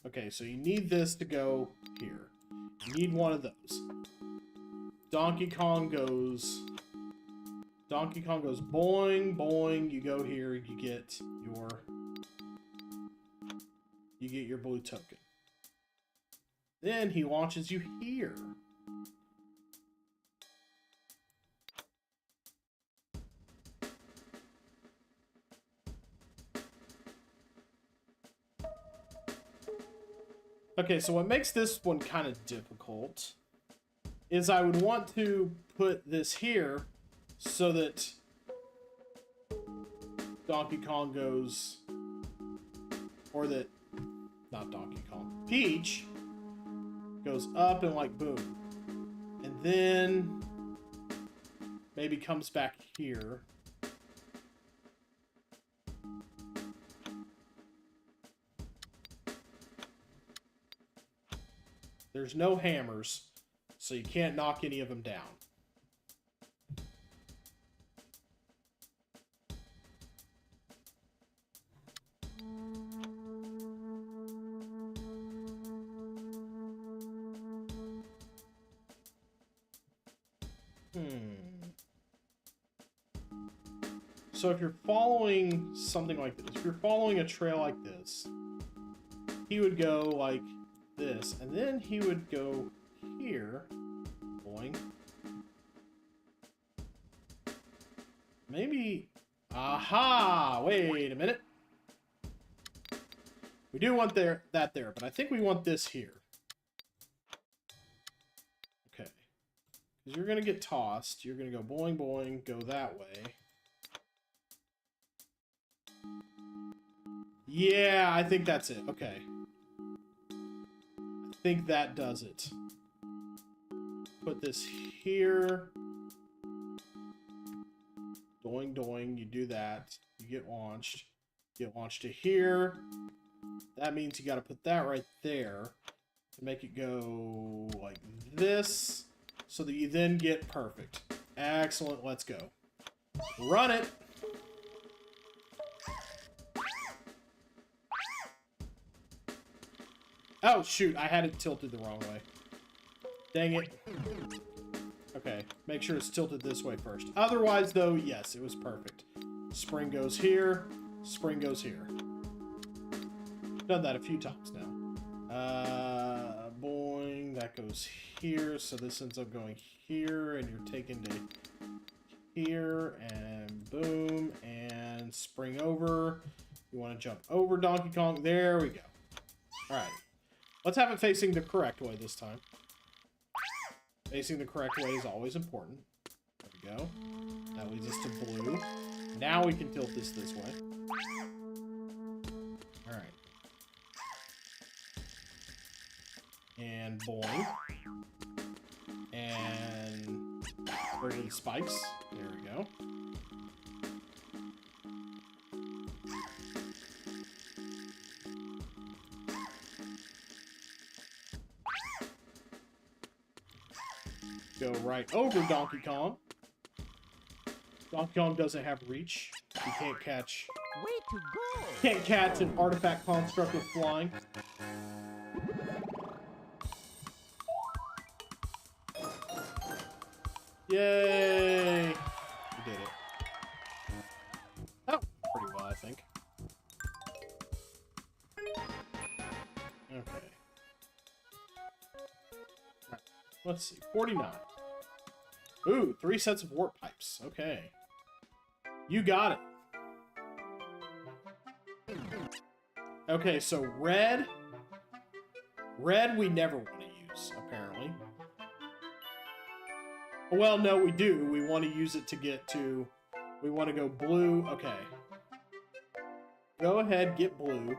Okay, so you need this to go here. You need one of those. Donkey Kong goes boing, boing, you go here, you get your blue token. Then he launches you here. Okay, so what makes this one kind of difficult is I would want to put this here so that Donkey Kong goes, or that, not Donkey Kong, Peach Goes up and like boom. And then maybe comes back here. There's no hammers, so you can't knock any of them down. So if you're following something like this, if you're following a trail like this, he would go like this, and then he would go here, boing. Maybe, aha, wait a minute. We do want that there, but I think we want this here. Okay. Because you're going to get tossed. You're going to go boing, boing, go that way. Yeah, I think that's it. Okay. I think that does it. Put this here. Doing, doing. You do that. You get launched. Get launched to here. That means you got to put that right there to make it go like this so that you then get perfect. Excellent. Let's go. Run it. Oh, shoot. I had it tilted the wrong way. Dang it. Okay. Make sure it's tilted this way first. Otherwise, though, yes, it was perfect. Spring goes here. Spring goes here. Done that a few times now. Boing. That goes here. So this ends up going here. And you're taken to here. And boom. And spring over. You want to jump over Donkey Kong. There we go. Alright. Let's have it facing the correct way this time. Facing the correct way is always important. There we go. That leads us to blue. Now we can tilt this way. Alright. And boing. And where are the spikes? There we go. Go right over Donkey Kong. Donkey Kong doesn't have reach. You can't catch. Way to go! Can't catch an artifact construct with flying. Yay! We did it. Oh, pretty well, I think. Okay. Right. Let's see. 49. Ooh, 3 sets of warp pipes. Okay. You got it. Okay, so red. Red we never want to use, apparently. Well, no, we do. We want to use it to get to... We want to go blue. Okay. Go ahead, get blue.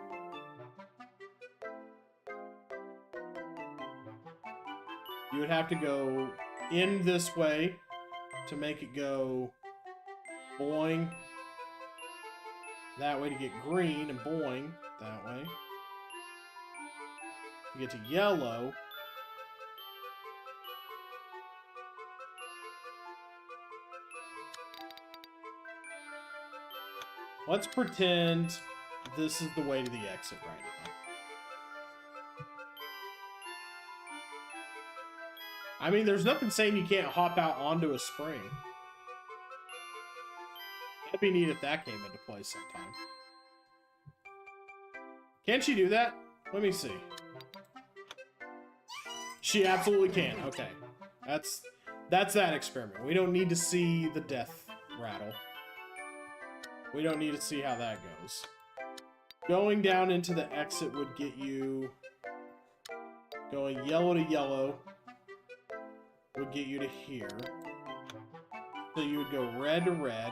You would have to go in this way to make it go boing. That way to get green, and boing that way. To get to yellow. Let's pretend this is the way to the exit right now. I mean, there's nothing saying you can't hop out onto a spring. That'd be neat if that came into play sometime. Can she do that? Let me see. She absolutely can. Okay. That's that experiment. We don't need to see the death rattle. We don't need to see how that goes. Going down into the exit would get you... Going yellow to yellow would get you to here. So you would go red to red.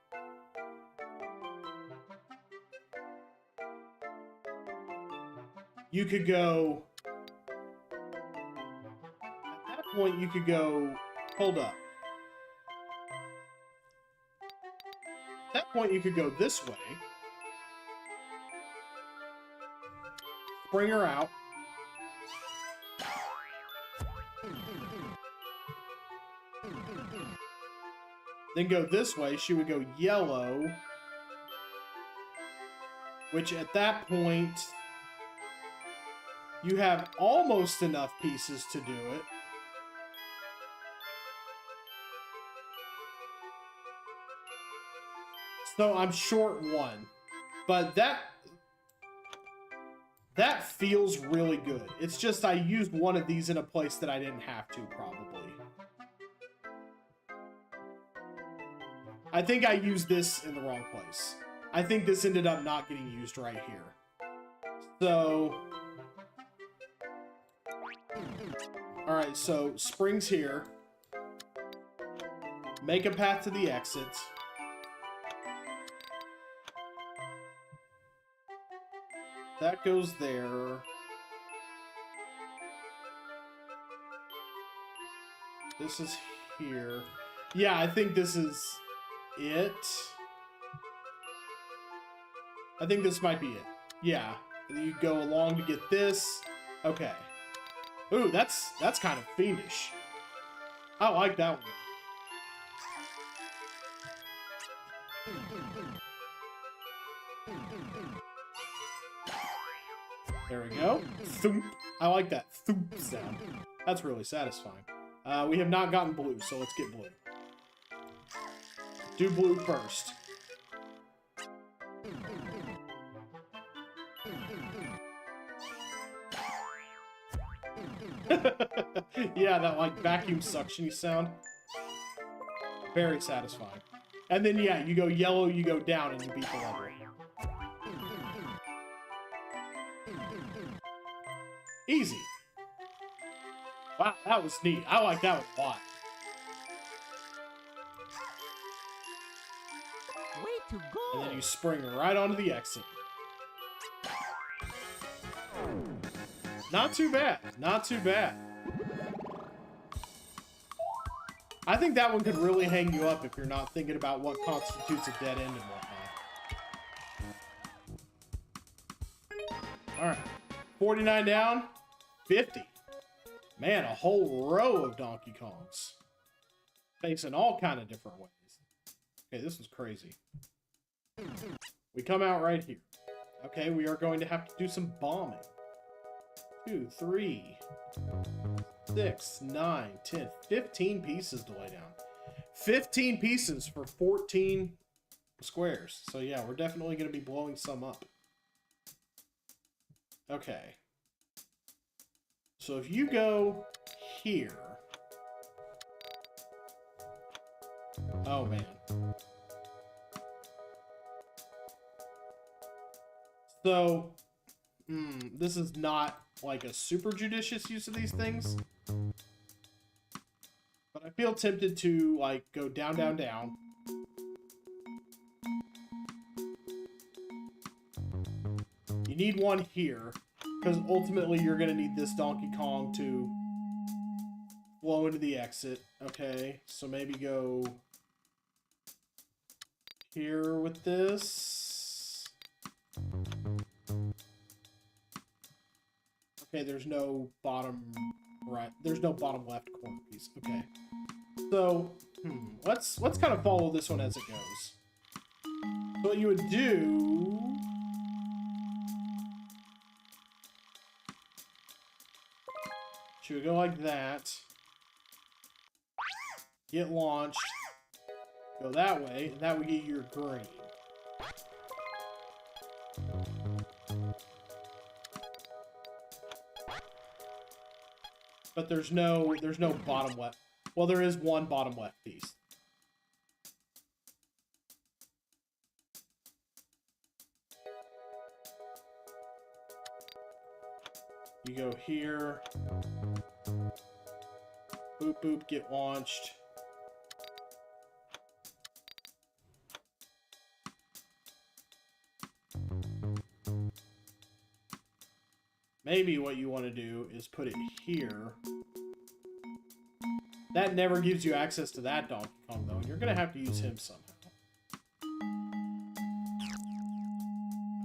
you could go... At that point, you could go... Hold up. At that point, you could go this way. Bring her out. Then go this way. She would go yellow. Which at that point, you have almost enough pieces to do it. So I'm short one. But that feels really good. It's just I used one of these in a place that I didn't have to, probably. I think I used this in the wrong place. I think this ended up not getting used right here. So... Alright, so Spring's here. Make a path to the exit. That goes there. This is here. Yeah, I think this is it. I think this might be it. Yeah. You go along to get this. Okay. Ooh, that's kind of fiendish. I like that one. There we go. Thump. I like that thump sound. That's really satisfying. We have not gotten blue, so let's get blue. Do blue first. Yeah, that like vacuum suction sound. Very satisfying. And then yeah, you go yellow, you go down, and you beat the level. Easy. Wow, that was neat. I like that one a lot. Way to go! And then you spring right onto the exit. Not too bad. Not too bad. I think that one could really hang you up if you're not thinking about what constitutes a dead end and whatnot. Alright. 49 down. 50. Man, a whole row of Donkey Kongs. Facing all kind of different ways. Okay, this was crazy. We come out right here. Okay, we are going to have to do some bombing. 2, 3, 6, 9, 10, 15 pieces to lay down. 15 pieces for 14 squares. So yeah, we're definitely going to be blowing some up. Okay. So if you go here... Oh, man. So, this is not like a super judicious use of these things. But I feel tempted to, like, go down, down, down. You need one here, because ultimately you're going to need this Donkey Kong to flow into the exit. Okay, so maybe go here with this. Okay, there's no bottom right. There's no bottom left corner piece. Okay. So, let's kind of follow this one as it goes. So what you would do... She would go like that. Get launched. Go that way, and that would get your green. But there's no bottom left. Well, there is one bottom left piece. You go here. Boop, boop, get launched. maybe what you want to do is put it here. That never gives you access to that Donkey Kong, though. You're going to have to use him somehow.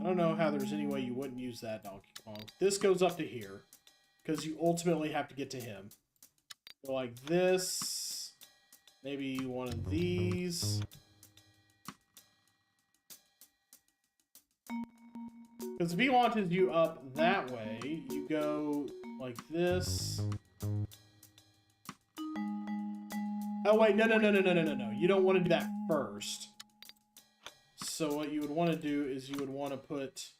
I don't know how there's any way you wouldn't use that Donkey Kong. This goes up to here, because you ultimately have to get to him. Go like this. Maybe one of these. Because if he launches you up that way, you go like this. Oh wait, no. You don't want to do that first. So what you would want to do is you would want to put...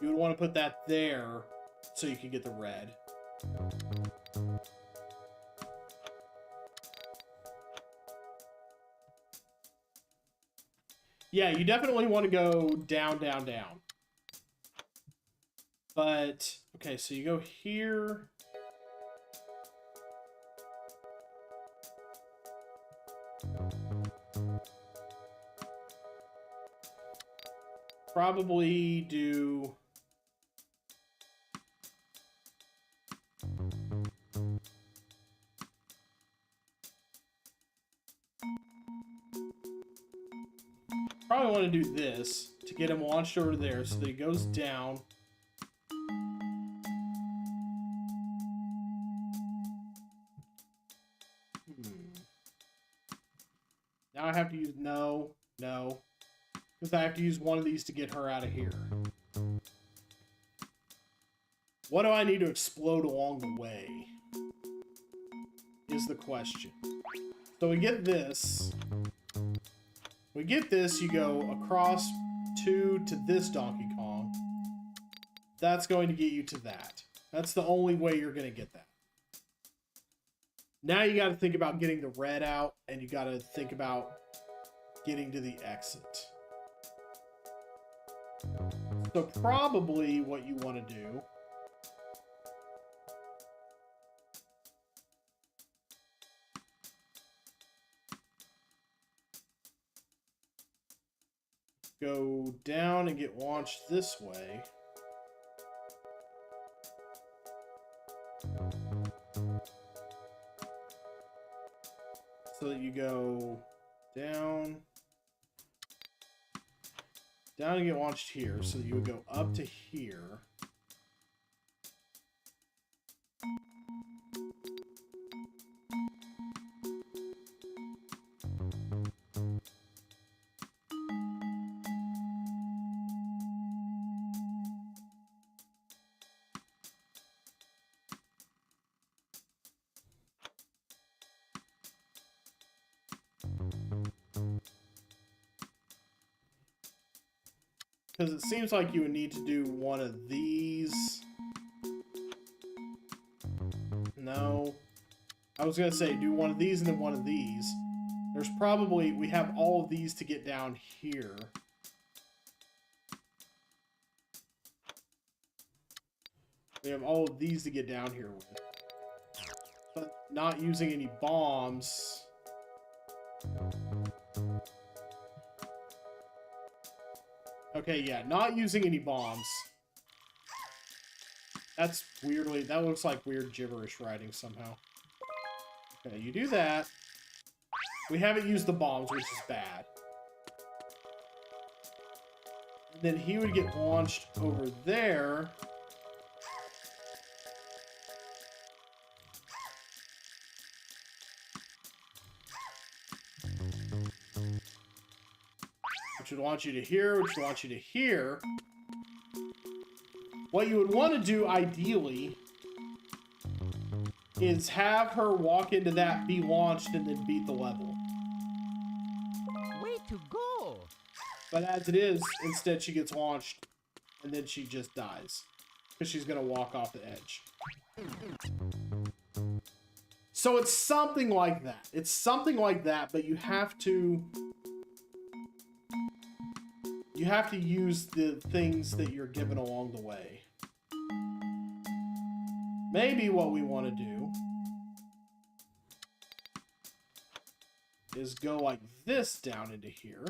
You would want to put that there so you can get the red. Yeah, you definitely want to go down. But, okay, so you go here. Probably do... Probably want to do this to get him launched over there so that he goes down. Now I have to use... No. Because I have to use one of these to get her out of here. What do I need to explode along the way? Is the question. So we get this. We get this, you go across 2 to this Donkey Kong. That's going to get you to that. That's the only way you're going to get that. Now you got to think about getting the red out, and you got to think about getting to the exit. So probably what you want to do go down and get launched this way. So that you go down and get launched here. So that you would go up to here. Because it seems like you would need to do one of these. No. I was going to say, do one of these and then one of these. There's probably... We have all of these to get down here. We have all of these to get down here with. But not using any bombs... Okay, yeah, not using any bombs. That's weirdly... That looks like weird gibberish writing somehow. Okay, you do that. We haven't used the bombs, which is bad. Then he would get launched over there. Which would launch you to here, which would launch you to here. What you would want to do, ideally, is have her walk into that, be launched, and then beat the level. Way to go! But as it is, instead she gets launched, and then she just dies. Because she's going to walk off the edge. So it's something like that. It's something like that, but you have to... You have to use the things that you're given along the way. Maybe what we want to do is go like this down into here.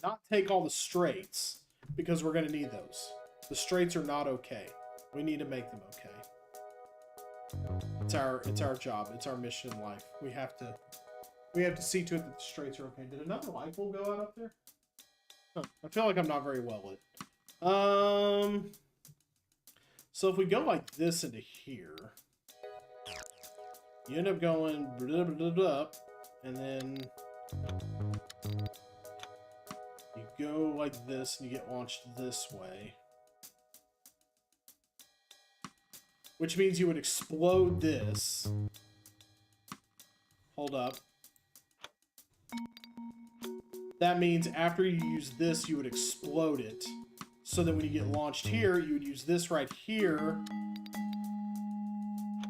not take all the straights, because we're going to need those. The straights are not okay. We need to make them okay. It's our job. It's our mission in life. We have to see to it that the straights are okay. Did another light bulb go out up there? Huh. I feel like I'm not very well lit. So if we go like this into here, you end up going blah, blah, blah, and then you go like this and you get launched this way. Which means you would explode this. Hold up. That means after you use this, you would explode it. So that when you get launched here, you would use this right here.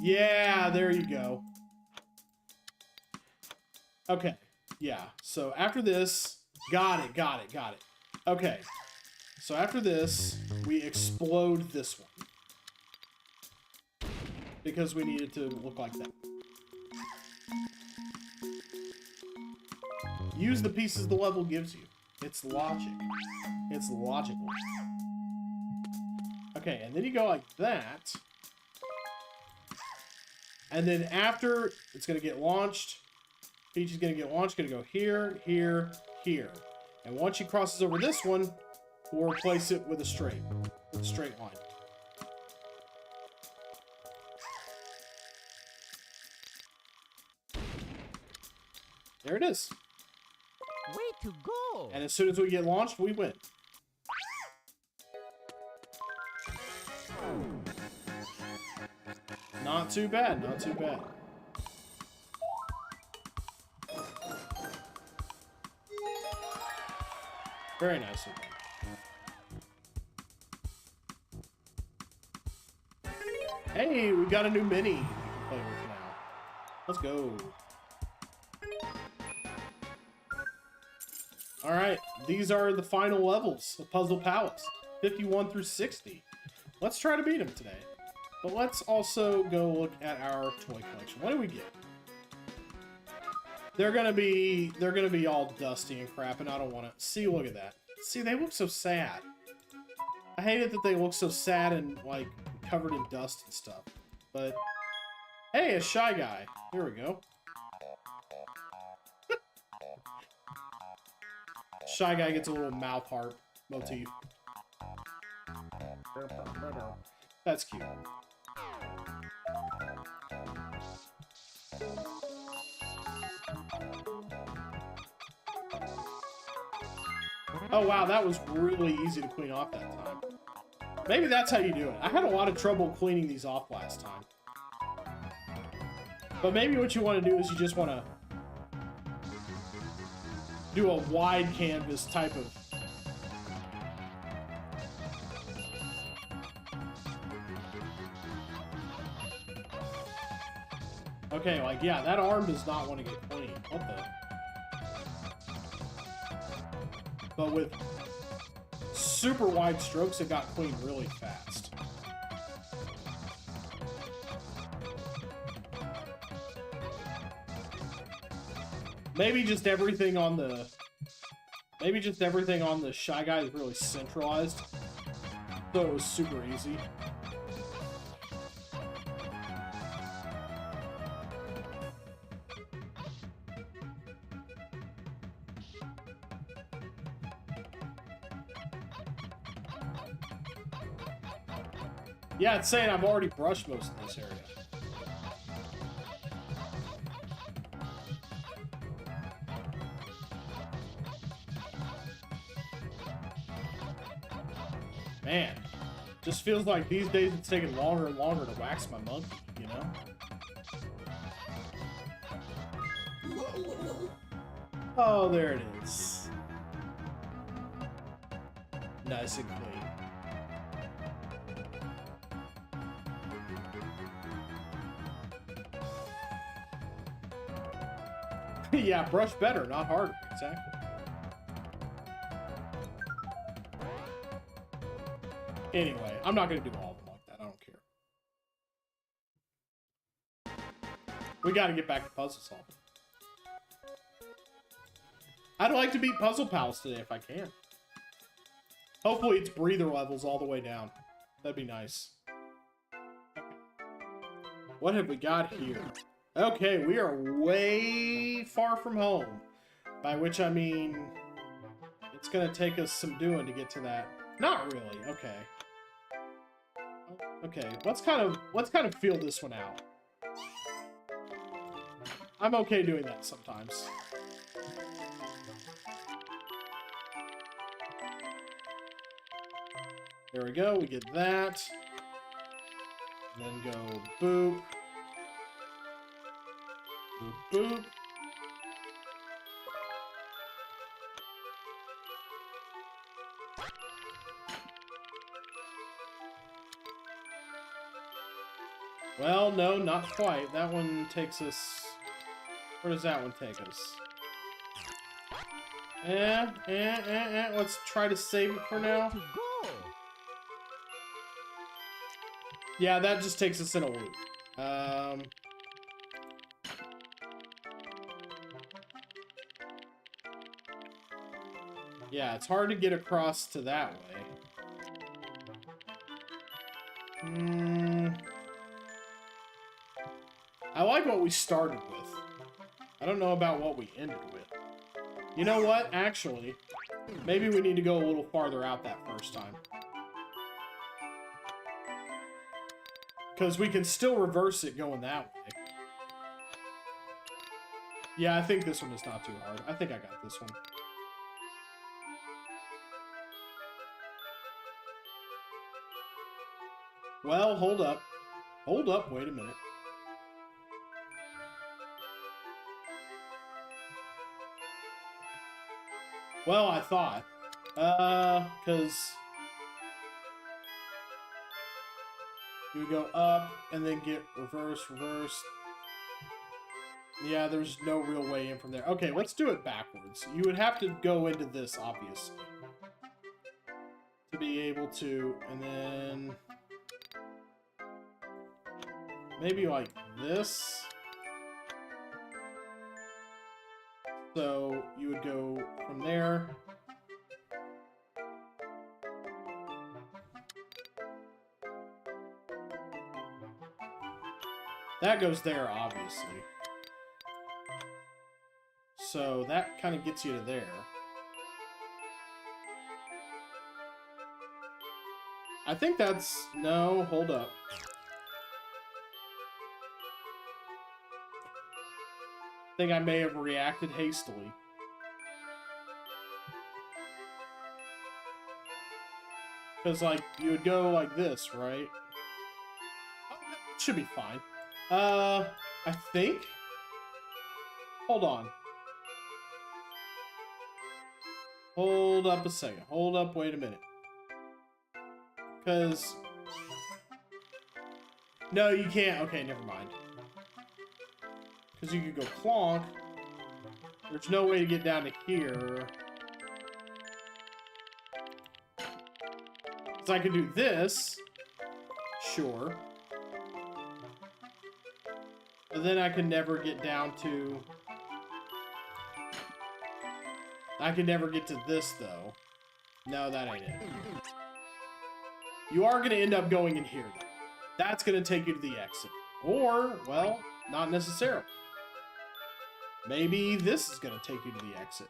Yeah, there you go. Okay, yeah. So after this, got it. Okay, so after this, we explode this one. Because we need it to look like that. Use the pieces the level gives you. It's logic. It's logical. Okay, and then you go like that. And then after it's going to get launched, Peach is going to get launched, going to go here, here, here. And once she crosses over this one, we'll replace it with a straight line. There it is. Way to go! And as soon as we get launched, we win. Not too bad, not too bad. Very nicely done. Hey, we got a new mini to play with now. Let's go. Alright, these are the final levels of Puzzle Palace. 51 through 60. Let's try to beat them today. But let's also go look at our toy collection. What do we get? They're gonna be all dusty and crap, and I don't want to. See, look at that. See, they look so sad. I hate it that they look so sad and like covered in dust and stuff. But hey, a Shy Guy. Here we go. Shy Guy gets a little mouth heart motif. That's cute. Oh wow, that was really easy to clean off that time. Maybe that's how you do it. I had a lot of trouble cleaning these off last time. But maybe what you want to do is you just want to do a wide canvas type of... Okay, like, yeah, that arm does not want to get clean. What the... But with super wide strokes, it got clean really fast. Maybe just everything on the... Maybe just everything on the Shy Guy is really centralized. So it was super easy. Yeah, it's saying I've already brushed most of this area. Man, just feels like these days it's taking longer and longer to wax my monkey, you know? Oh, there it is. Nice and clean. Yeah, brush better, not harder. Exactly. Anyway, I'm not going to do all of them like that. I don't care. We got to get back to puzzle solving. I'd like to beat Puzzle Palace today if I can. Hopefully it's breather levels all the way down. That'd be nice. What have we got here? Okay, we are way far from home. By which I mean, it's gonna take us some doing to get to that. Not really, okay. Okay, let's kind of feel this one out. I'm okay doing that sometimes. There we go, we get that. And then go boop. Boop, boop. Well, no, not quite. That one takes us... Where does that one take us? Let's try to save it for now. To go. Yeah, that just takes us in a loop. Yeah, it's hard to get across to that way. I like what we started with. I don't know about what we ended with. You know what? Actually, maybe we need to go a little farther out that first time. Because we can still reverse it going that way. Yeah, I think this one is not too hard. I think I got this one. Well, hold up. Hold up, wait a minute. Well, I thought. Because... you would go up, and then get reverse. Yeah, there's no real way in from there. Okay, let's do it backwards. You would have to go into this, obviously. To be able to, and then... maybe like this. So you would go from there. That goes there, obviously. So that kind of gets you to there. I think that's... no, hold up. I think I may have reacted hastily. Because, like, you would go like this, right? Should be fine. I think? Hold on. Hold up a second. Hold up, wait a minute. Because... no, you can't. Okay, never mind. Because you could go clonk. There's no way to get down to here. So I could do this. Sure. But then I can never get down to... I can never get to this, though. No, that ain't it. You are going to end up going in here, though. That's going to take you to the exit. Or, well, not necessarily. Maybe this is going to take you to the exit.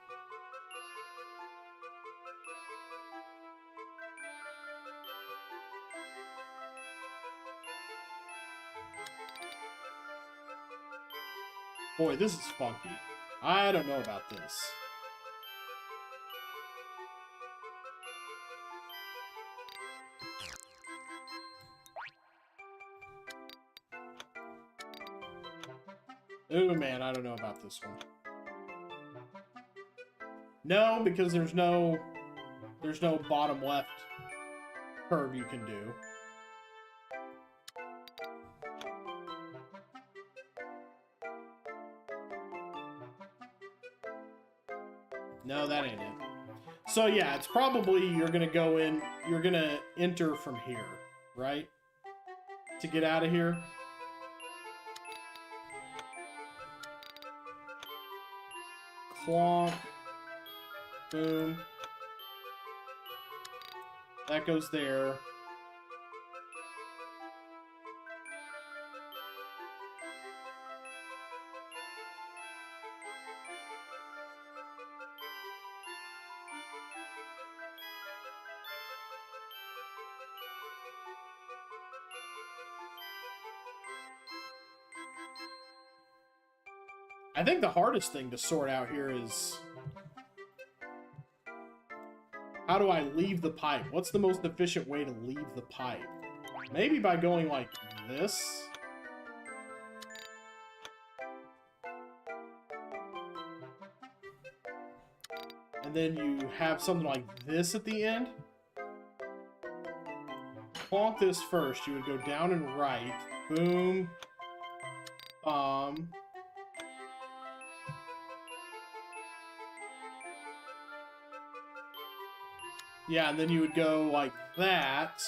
Boy, this is funky. I don't know about this. Ooh, man, I don't know about this one. No, because there's no bottom left curve you can do. No, that ain't it. So yeah, it's probably you're gonna go in, you're gonna enter from here, right? To get out of here. Clonk. Boom. That goes there. I think the hardest thing to sort out here is how do I leave the pipe? What's the most efficient way to leave the pipe? Maybe by going like this. And then you have something like this at the end. Plonk this first. You would go down and right. Boom. Yeah, and then you would go like that.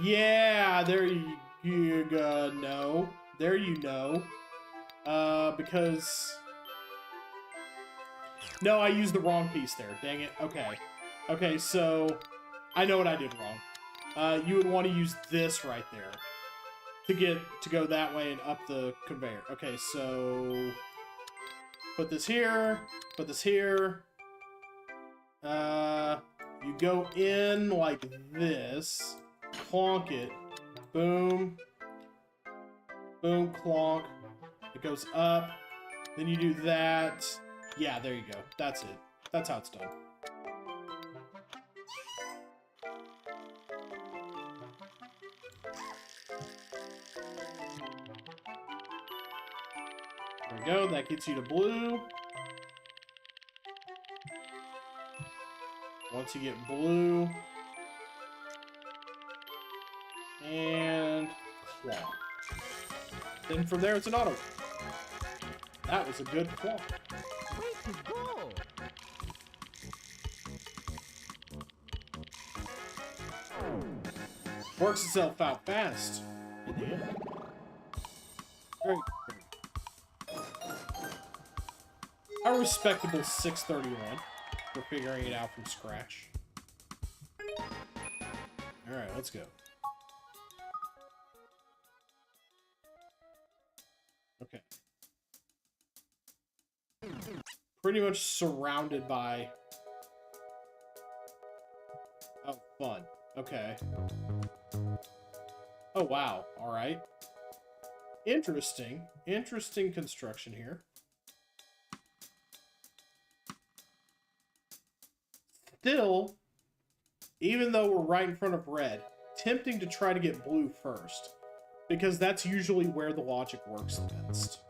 Yeah, there you go. No. There you know. Because... No, I used the wrong piece there. Dang it. Okay. Okay, so... I know what I did wrong. You would want to use this right there. To go that way and up the conveyor. Okay, so... Put this here. Put this here. You go in like this. Clonk it. Boom. Boom, clonk. It goes up. Then you do that. Yeah, there you go. That's it. That's how it's done. There we go. That gets you to blue. Once you get blue. And claw. Then from there, it's an auto. That was a good claw. Way to go! Works itself out fast. In the end. Very good. A respectable 631 for figuring it out from scratch. Alright, let's go. Okay. Pretty much surrounded by... Oh, fun. Okay. Oh, wow. Alright. Interesting. Interesting construction here. Still, even though we're right in front of red, tempting to try to get blue first. Because that's usually where the logic works the best.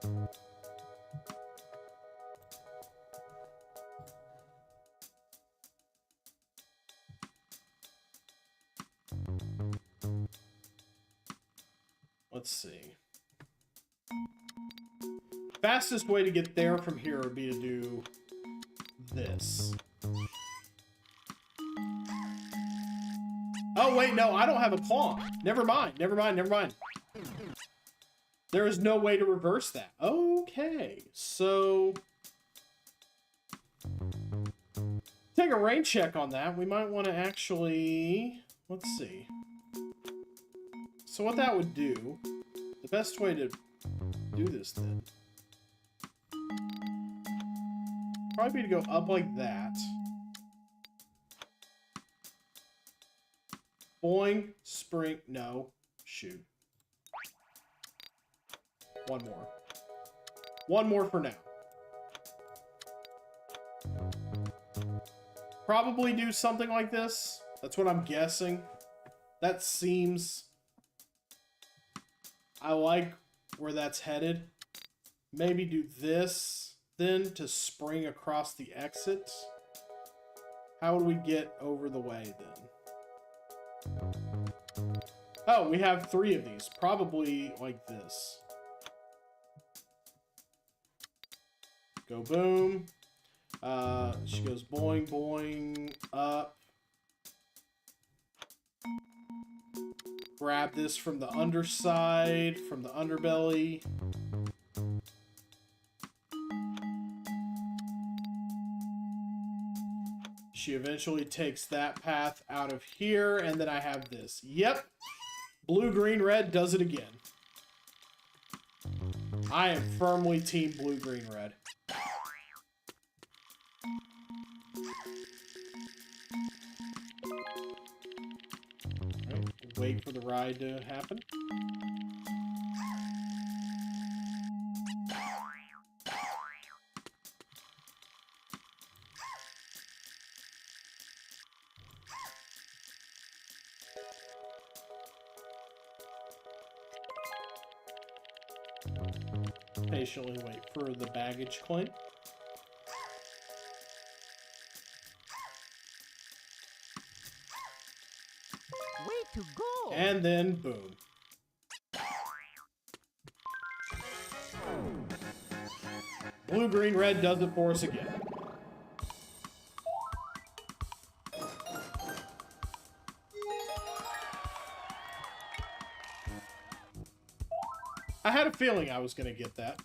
Let's see. Fastest way to get there from here would be to do this. Oh, wait, no, I don't have a claw. Never mind, never mind, never mind. There is no way to reverse that. Okay, so... Take a rain check on that. We might want to actually... Let's see. So what that would do... The best way to do this, then... Probably be to go up like that. Boing, spring, no, shoot. One more. One more for now. Probably do something like this. That's what I'm guessing. That seems... I like where that's headed. Maybe do this, then, to spring across the exit. How would we get over the way, then? Oh, we have 3 of these. Probably like this. Go boom. She goes boing, boing, up. Grab this from the underside, from the underbelly. She eventually takes that path out of here, and then I have this. Yep. Blue, green, red does it again. I am firmly team blue, green, red. Right, wait for the ride to happen. Patiently wait for the baggage claim. Way to go! And then boom. Blue, green, red does it for us again. I had a feeling I was going to get that.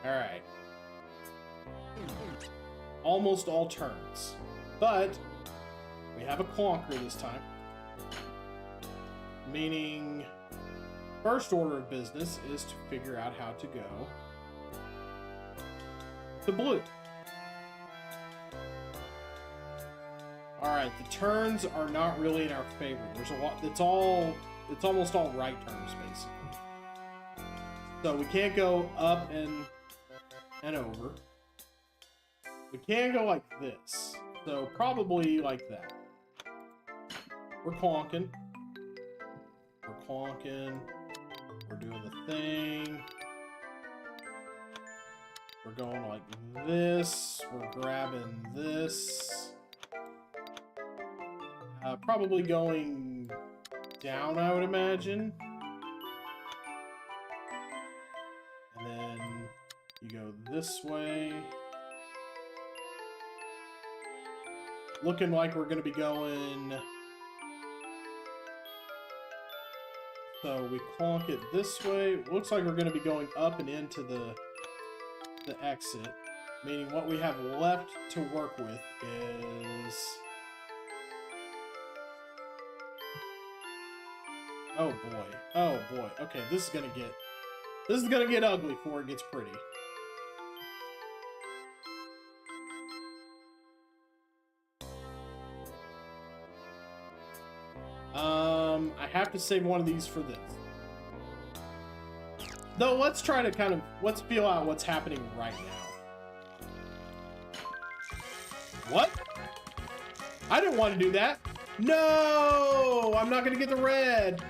Alright. Almost all turns. But we have a conquer this time. Meaning, first order of business is to figure out how to go to blue. Alright, the turns are not really in our favor. There's a lot, it's almost all right turns, basically. So we can't go up and over. We can go like this. So probably like that. We're clonking. We're clonking. We're doing the thing. We're going like this. We're grabbing this. Probably going down, I would imagine. And then you go this way. Looking like we're going to be going... So we clonk it this way. Looks like we're going to be going up and into the exit. Meaning what we have left to work with is... Oh boy. Oh boy. Okay, this is gonna get ugly before it gets pretty. I have to save one of these for this. Though, let's try to let's feel out what's happening right now. What? I didn't want to do that. No! I'm not gonna get the red.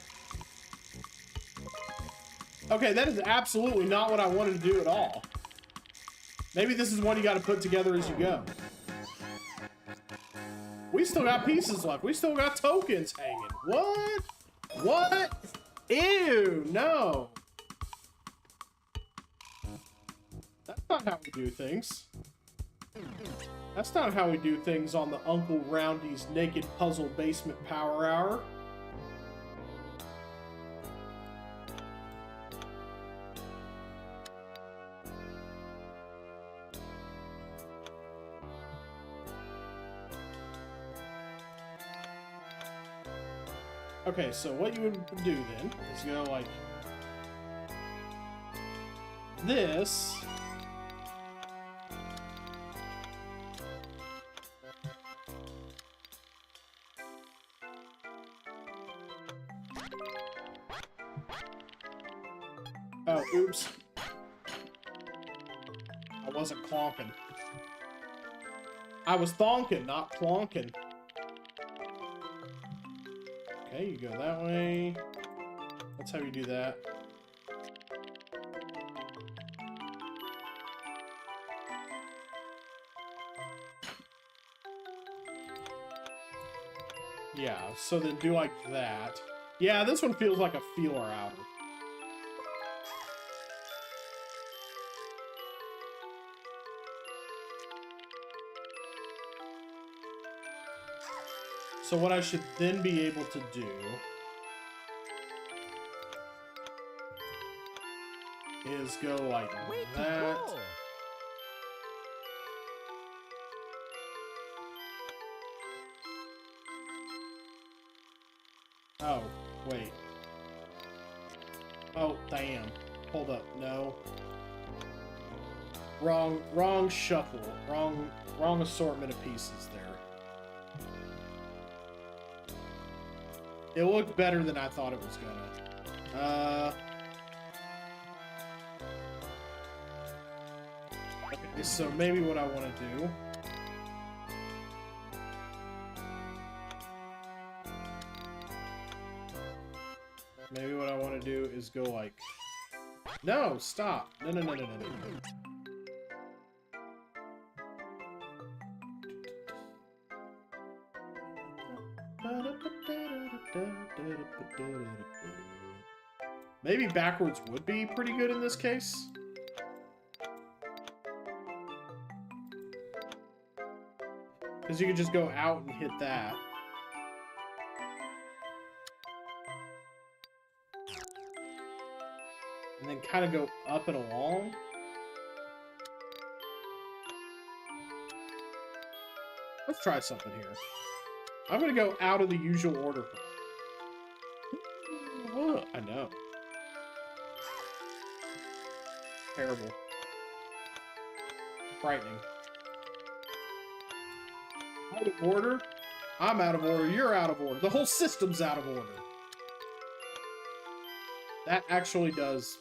Okay, that is absolutely not what I wanted to do at all. Maybe this is one you gotta put together as you go. We still got pieces left. We still got tokens hanging. What? What? Ew, no. That's not how we do things. That's not how we do things on the Uncle Roundy's Naked Puzzle Basement Power Hour. Okay, so what you would do then is go like this. Oh, oops. I wasn't clonking. I was thonking, not clonking. Okay, you go that way. That's how you do that. Yeah, so then do like that. Yeah, this one feels like a feeler outer. So what I should then be able to do is go like Way that. to go! Oh, wait. Oh, damn. Hold up, no. Wrong shuffle. Wrong assortment of pieces there. It looked better than I thought it was gonna. Okay, so maybe what I want to do. Maybe what I want to do is go like... No, stop. No. Maybe backwards would be pretty good in this case. Because you could just go out and hit that. And then kind of go up and along. Let's try something here. I'm going to go out of the usual order. Oh, I know. Terrible. Frightening. Out of order? I'm out of order. You're out of order. The whole system's out of order. That actually does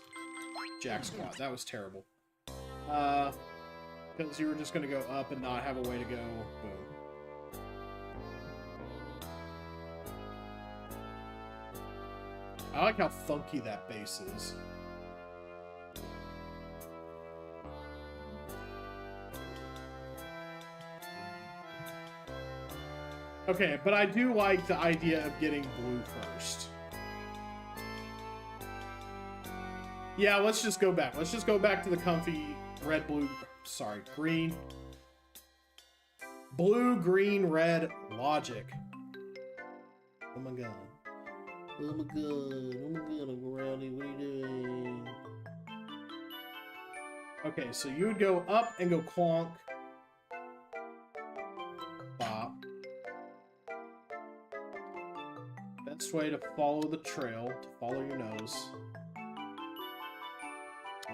jack squat. That was terrible. Because you were just going to go up and not have a way to go. Boom. I like how funky that bass is. Okay, but I do like the idea of getting blue first. Yeah, let's just go back. Let's just go back to the comfy red, blue, sorry, green. Blue, green, red logic. Oh my god. Oh my god. Oh my god, Uncle Rowdy, what are you doing? Okay, so you would go up and go clonk. Bop. Best way to follow the trail, to follow your nose,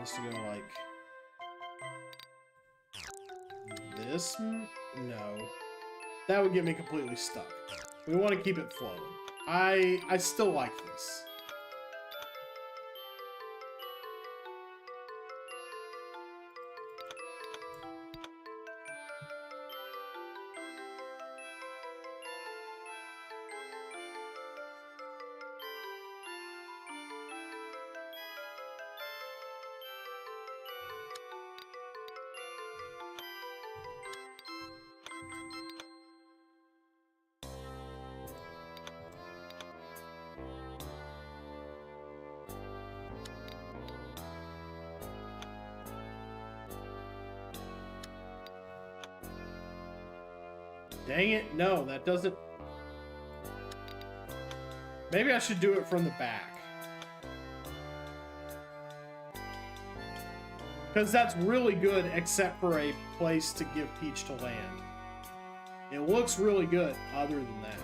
is to go like this. No, that would get me completely stuck. We want to keep it flowing. I still like this. Dang it, no, that doesn't... Maybe I should do it from the back. Because that's really good, except for a place to give Peach to land. It looks really good, other than that.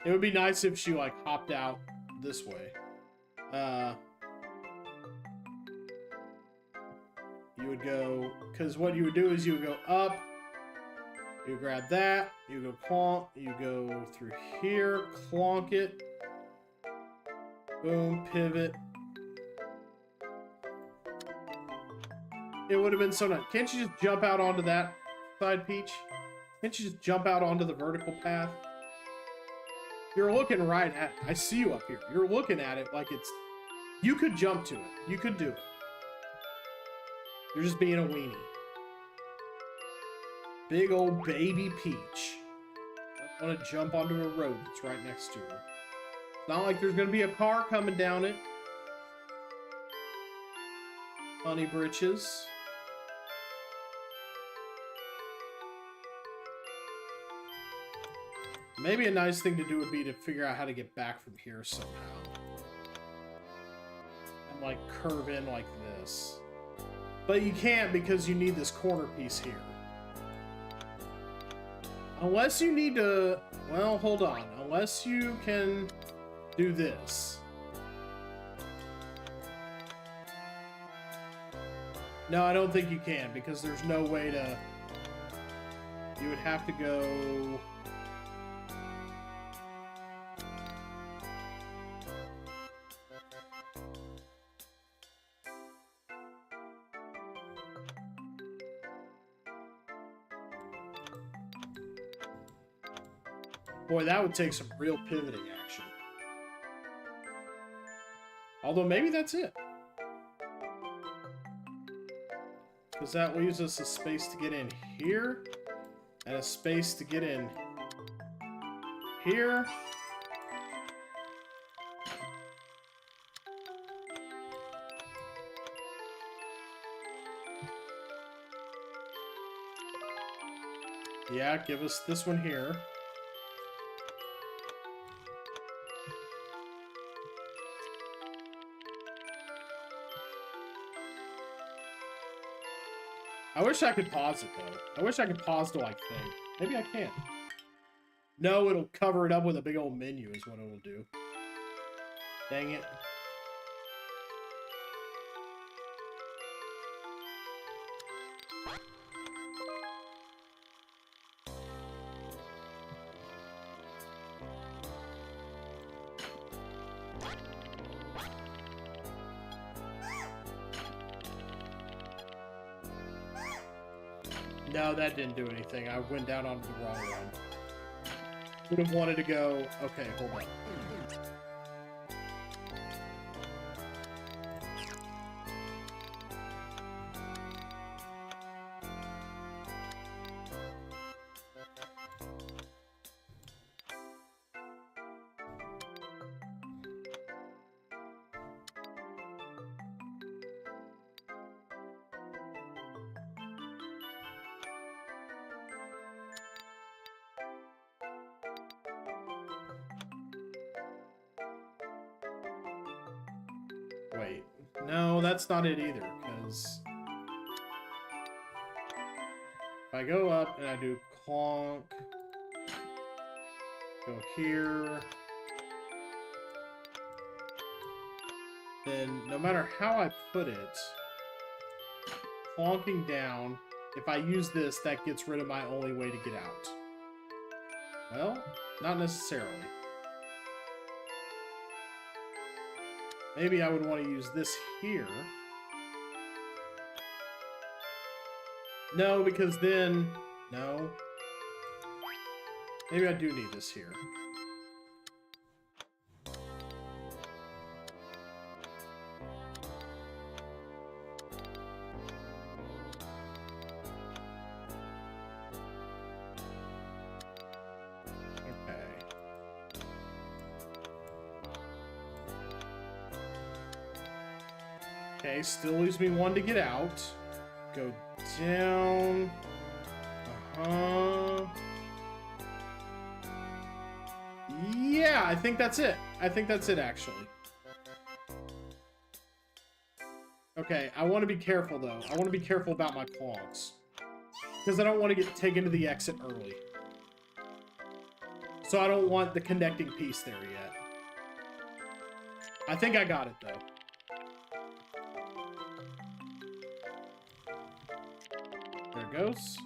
It would be nice if she, like, hopped out this way. You would go, because what you would do is you would go up, you grab that, you go clonk, you go through here, clonk it, boom, pivot. It would have been so nice. Can't you just jump out onto that side, Peach? Can't you just jump out onto the vertical path? You're looking right at it. I see you up here. You're looking at it like it's... You could jump to it. You could do it. You're just being a weenie. Big old baby Peach. I want to jump onto a road that's right next to her. It's not like there's going to be a car coming down it. Honey britches. Maybe a nice thing to do would be to figure out how to get back from here somehow. like curve in like this. But you can't because you need this corner piece here. Unless you need to... Well, hold on. Unless you can do this. No, I don't think you can, because there's no way to... You would have to go... Boy, that would take some real pivoting action. Although maybe that's it. Because that leaves us a space to get in here, and a space to get in here. Yeah, give us this one here. I wish I could pause it, though. I wish I could pause to, like, think. Maybe I can't. No, it'll cover it up with a big old menu is what it'll do. Dang it. No, that didn't do anything. I went down onto the wrong one. Would have wanted to go... Okay, hold on. Wait. No, that's not it either, because... If I go up and I do clonk... Go here... Then, no matter how I put it... Clonking down... If I use this, that gets rid of my only way to get out. Well, not necessarily. Maybe I would want to use this here. No, because then... No. Maybe I do need this here. Okay, still leaves me one to get out. Go down. Yeah, I think that's it. I think that's it, actually. Okay, I want to be careful, though. I want to be careful about my clogs. Because I don't want to get taken to the exit early. So I don't want the connecting piece there yet. I think I got it, though. There it goes.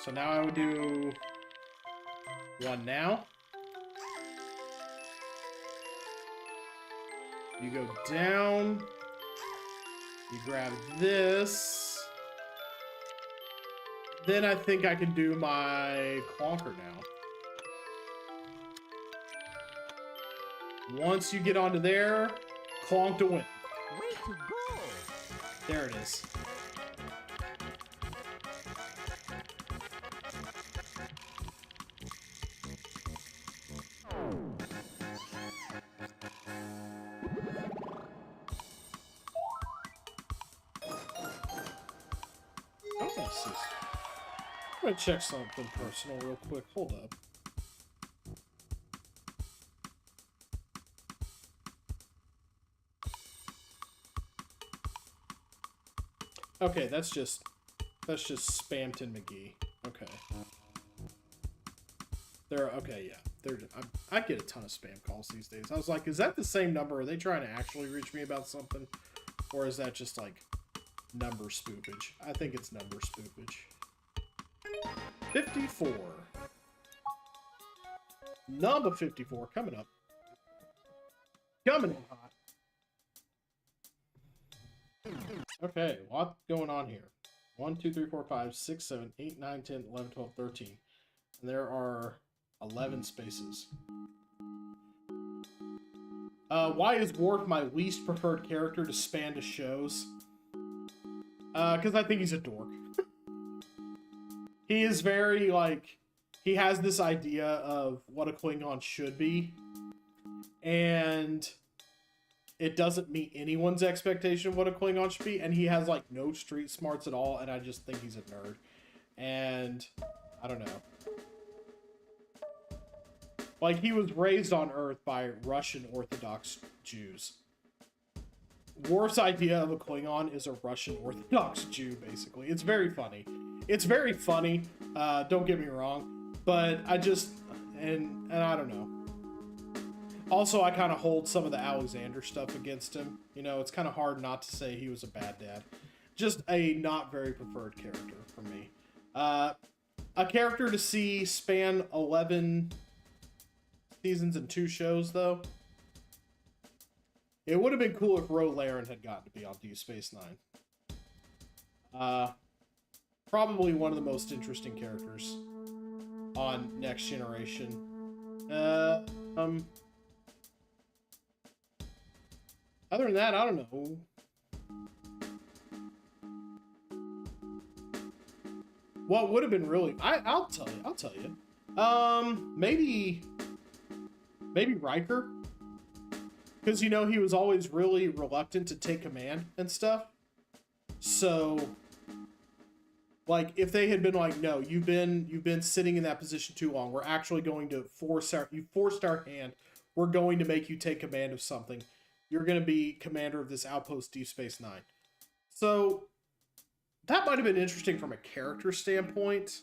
So now I would do one now. You go down. You grab this. Then I think I can do my clonker now. Once you get onto there, clonk to win. Way to go! There it is. I'm gonna check something personal real quick. Hold up. Okay, that's just Spamton McGee. Okay. Okay, yeah. I get a ton of spam calls these days. I was like, is that the same number? Are they trying to actually reach me about something? Or is that just like number spoofage? I think it's number spoofage. 54. Number 54 coming up. Coming in hot. Okay, what's going on here? 1, 2, 3, 4, 5, 6, 7, 8, 9, 10, 11, 12, 13. And there are 11 spaces. Why is Worf my least preferred character to span to shows? Because I think he's a dork. He is very, like, he has this idea of what a Klingon should be, and it doesn't meet anyone's expectation of what a Klingon should be, and he has, like, no street smarts at all, and I just think he's a nerd. And, I don't know. Like, he was raised on Earth by Russian Orthodox Jews. Worf's idea of a Klingon is a Russian Orthodox Jew, basically. It's very funny. It's very funny, don't get me wrong, but I just, and I don't know. Also, I kind of hold some of the Alexander stuff against him. You know, it's kind of hard not to say he was a bad dad. Just a not very preferred character for me. A character to see span 11 seasons and 2 shows, though. It would have been cool if Ro Laren had gotten to be on Deep Space Nine. Probably one of the most interesting characters on Next Generation. Other than that, I don't know. What would have been really... I'll tell you. Maybe Riker. Because, you know, he was always really reluctant to take command and stuff. So, like, if they had been like, no, you've been sitting in that position too long. We're actually going to forced our hand. We're going to make you take command of something. You're going to be commander of this outpost Deep Space Nine. So, that might have been interesting from a character standpoint.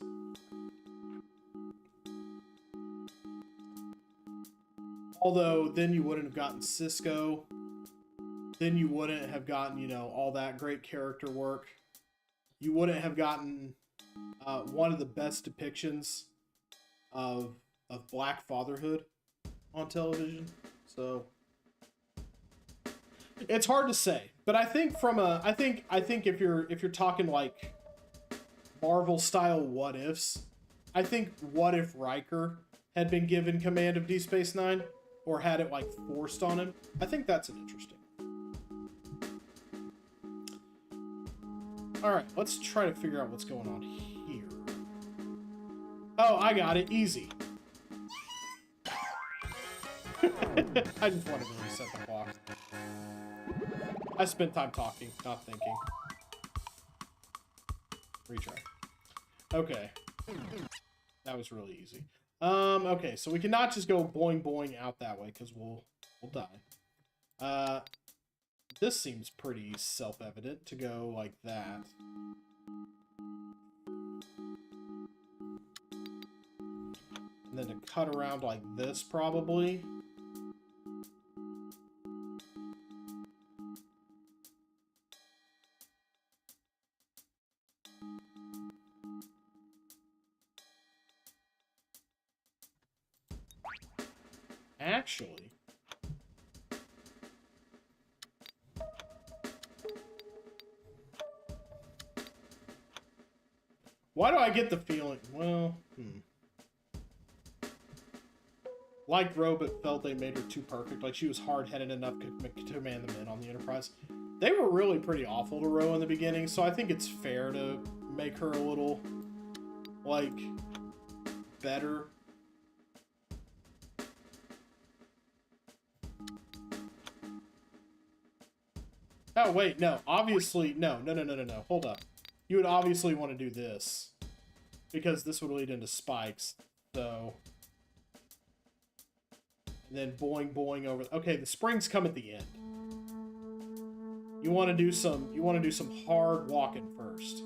Although, then you wouldn't have gotten Cisco. Then you wouldn't have gotten, you know, all that great character work. You wouldn't have gotten one of the best depictions of Black fatherhood on television. So, it's hard to say. But I think I think if you're talking like Marvel style what ifs, I think what if Riker had been given command of Deep Space Nine? Or had it, like, forced on him. I think that's an interesting. Alright, let's try to figure out what's going on here. Oh, I got it. Easy. I just wanted to reset the clock. I spent time talking, not thinking. Retry. Okay. That was really easy. Okay, so we cannot just go boing boing out that way, because we'll die. This seems pretty self-evident to go like that. And then to cut around like this, probably. Actually, why do I get the feeling? Well, like Robot felt they made her too perfect. Like she was hard-headed enough to command the men on the Enterprise. They were really pretty awful to Ro in the beginning, so I think it's fair to make her a little, like, better. Oh, wait, no. Obviously, no. Hold up. You would obviously want to do this. Because this would lead into spikes. So. And then boing over. Okay, the springs come at the end. You want to do some hard walking first.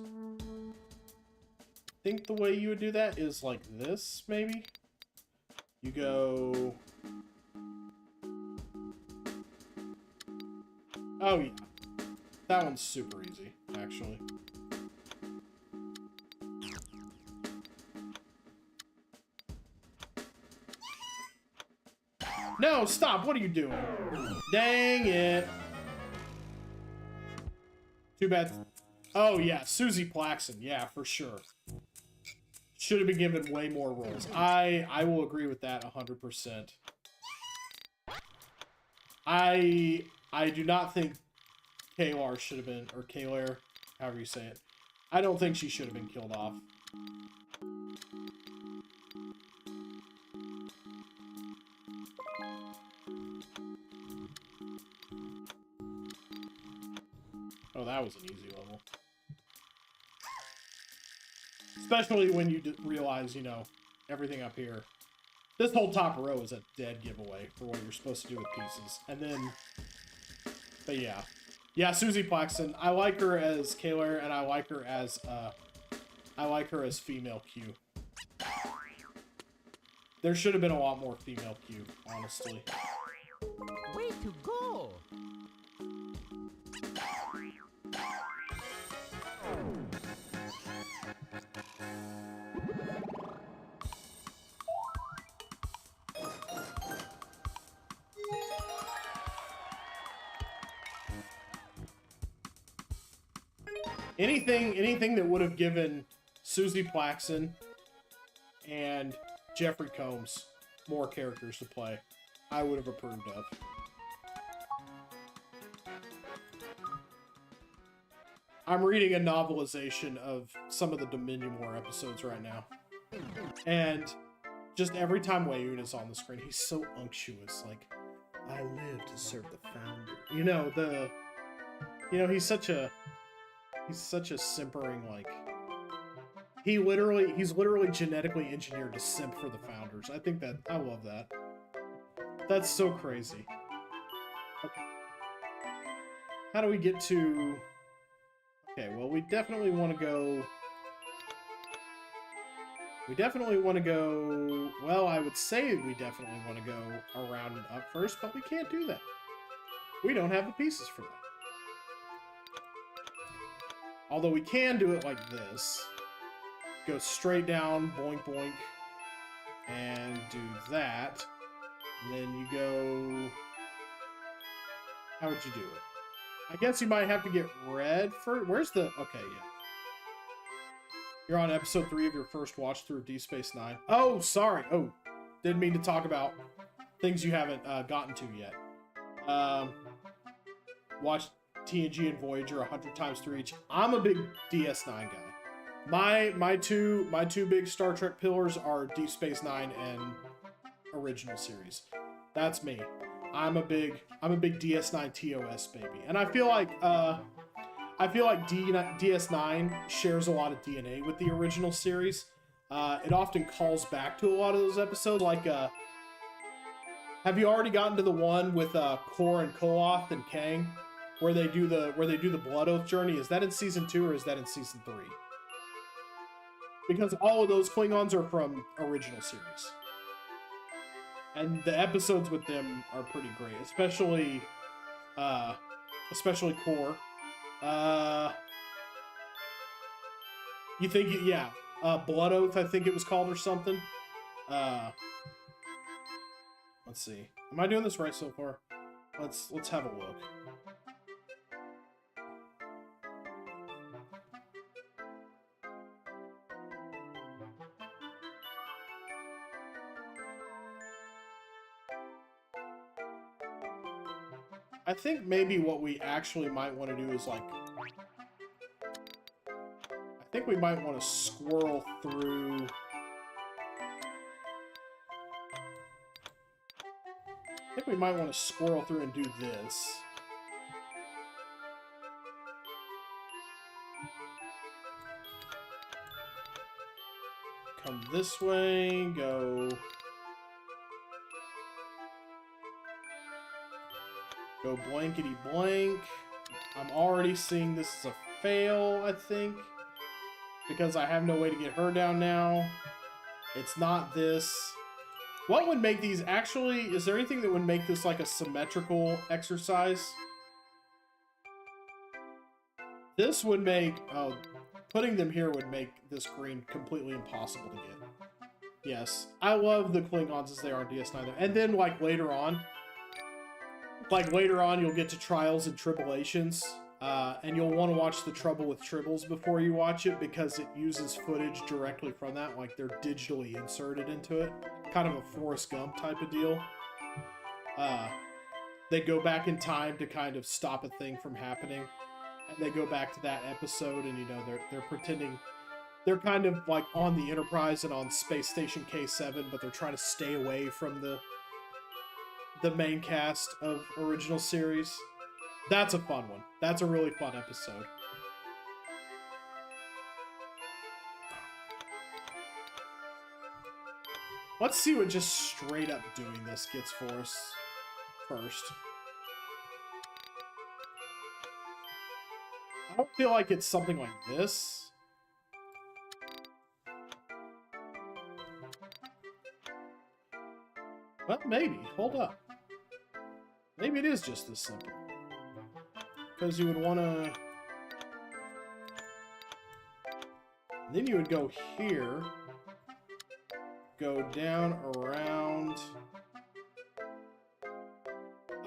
I think the way you would do that is like this, maybe. You go. Oh yeah, that one's super easy, actually. No, stop! What are you doing? Dang it! Too bad. Oh yeah, Susie Plaxton. Yeah, for sure. Should have been given way more roles. I will agree with that 100%. I do not think Kalar should have been, or Kalar, however you say it. I don't think she should have been killed off. Oh, that was an easy level. Especially when you realize, you know, everything up here. This whole top row is a dead giveaway for what you're supposed to do with pieces. And then, but yeah. Yeah, Susie Plaxton. I like her as Kalar, and I like her as female Q. There should have been a lot more female Q, honestly. Way to go! Anything that would have given Susie Plaxton and Jeffrey Combs more characters to play, I would have approved of. I'm reading a novelization of some of the Dominion War episodes right now. And just every time Wayoon is on the screen, he's so unctuous. Like, I live to serve the founder. You know, he's such a simpering, like, he's literally genetically engineered to simp for the founders. I love that. That's so crazy. Okay. How do we get to... Okay, well, we definitely want to go... Well, I would say we definitely want to go around and up first, but we can't do that. We don't have the pieces for that. Although we can do it like this. Go straight down, boink, boink, and do that. And then you go... How would you do it? I guess you might have to get red first. Where's the... Okay, yeah. You're on episode 3 of your first watch through of Deep Space Nine. Oh, sorry. Oh, didn't mean to talk about things you haven't gotten to yet. Watch TNG and Voyager 100 times through each. I'm a big DS9 guy. My two big Star Trek pillars are Deep Space Nine and original series. That's me. I'm a big DS9 TOS baby, and I feel like DS9 shares a lot of DNA with the original series. It often calls back to a lot of those episodes. Like, have you already gotten to the one with Kor and Koloth and Kang, where they do the Blood Oath journey? Is that in season 2 or is that in season 3? Because all of those Klingons are from original series. And the episodes with them are pretty great, especially Kor. You think, yeah, Blood Oath, I think it was called, or something. Let's see. Am I doing this right so far? Let's have a look. I think maybe what we actually might want to do is, like... I think we might want to squirrel through... I think we might want to squirrel through and do this. Come this way, go... Go blankety blank. I'm already seeing this as a fail, I think. Because I have no way to get her down now. It's not this. What would make these actually... Is there anything that would make this like a symmetrical exercise? This would make... Oh, putting them here would make this green completely impossible to get. Yes. I love the Klingons as they are in DS9. And then, like, later on... you'll get to Trials and Tribulations. And you'll want to watch the Trouble with Tribbles before you watch it because it uses footage directly from that. Like, they're digitally inserted into it. Kind of a Forrest Gump type of deal. They go back in time to kind of stop a thing from happening. And they go back to that episode and, you know, they're pretending... They're kind of, like, on the Enterprise and on Space Station K7, but they're trying to stay away from the main cast of original series. That's a fun one. That's a really fun episode. Let's see what just straight up doing this gets for us first. I don't feel like it's something like this. Well, maybe. Hold up. Maybe it is just this simple. Because you would want to... Then you would go here. Go down, around...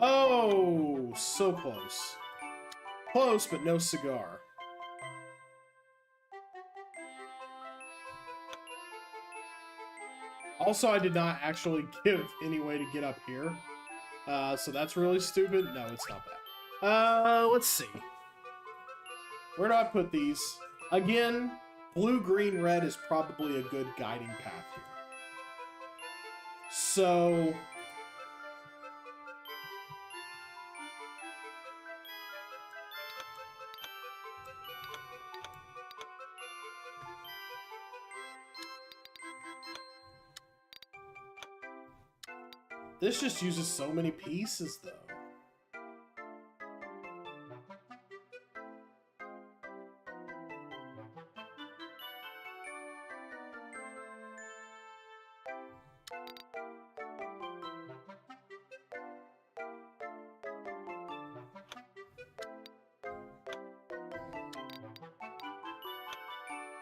Oh! So close. Close, but no cigar. Also, I did not actually give any way to get up here. So that's really stupid. No, it's not bad. Let's see. Where do I put these? Again, blue, green, red is probably a good guiding path here. So... This just uses so many pieces, though.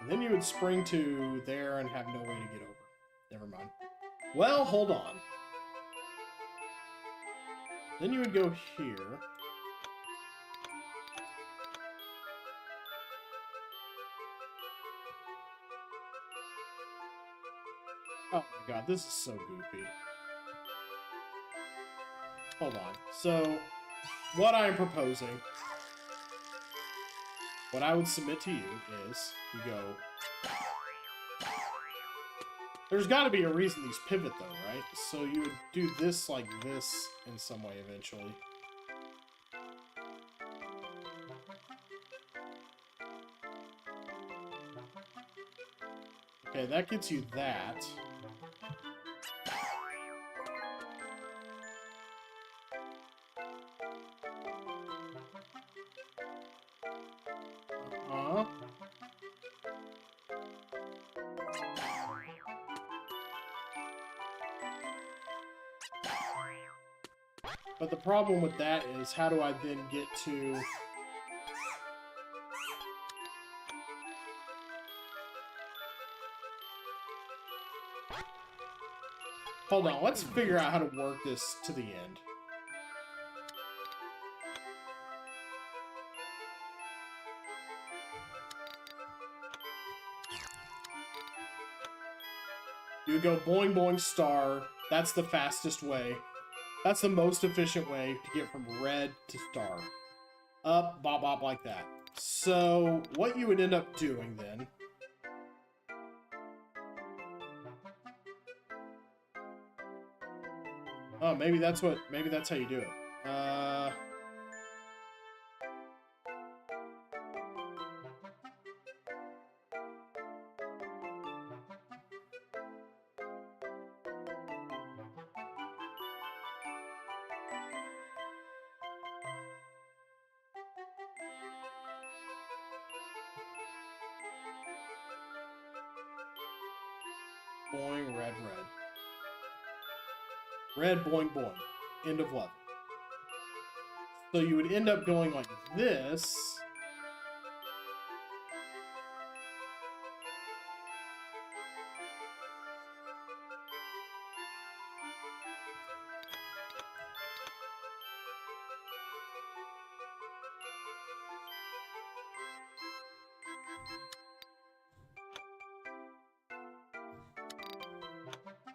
And then you would spring to there and have no way to get over. Never mind. Well, hold on. Then you would go here. Oh my god, this is so goofy. Hold on. So, what I am proposing, what I would submit to you is, you go... There's got to be a reason these pivot, though, right? So you would do this like this in some way eventually. Okay, that gets you that. Uh-huh. But the problem with that is, how do I then get to... Hold on, let's figure out how to work this to the end. You would go boing boing star. That's the fastest way. That's the most efficient way to get from red to star. Up, bop, bop, like that. So, what you would end up doing then... Oh, maybe that's how you do it. boing, red, red. Red, boing, boing. End of level. So you would end up going like this.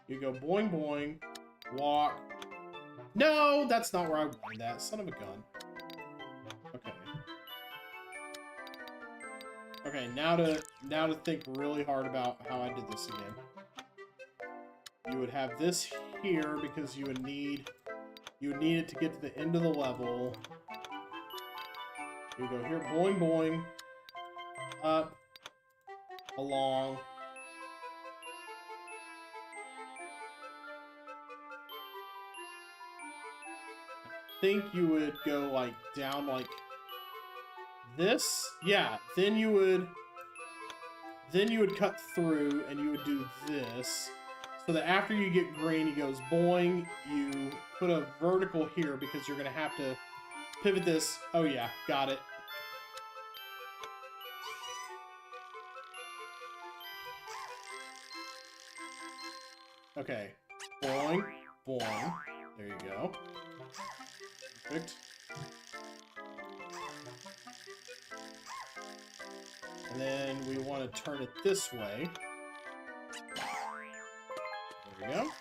You go boing, boing, walk. No, that's not where I wanted that. Son of a gun. Okay. Okay, now to think really hard about how I did this again. You would have this here because you would need it to get to the end of the level. You go here, boing, boing, up, along. I think you would go like down like this. Yeah, then you would cut through and you would do this. So that after you get green, he goes boing, you put a vertical here because you're gonna have to pivot this. Oh yeah, got it. Okay, boing, boing. There you go. Perfect. And then we want to turn it this way. There we go.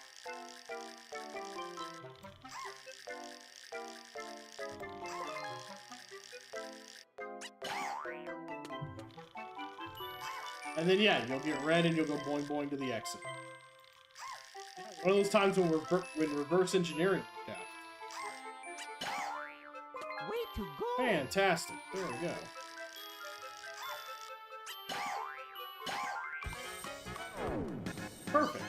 And then, yeah, you'll get red and you'll go boing boing to the exit. One of those times when reverse engineering worked out. Way to go! Fantastic. There we go. Perfect.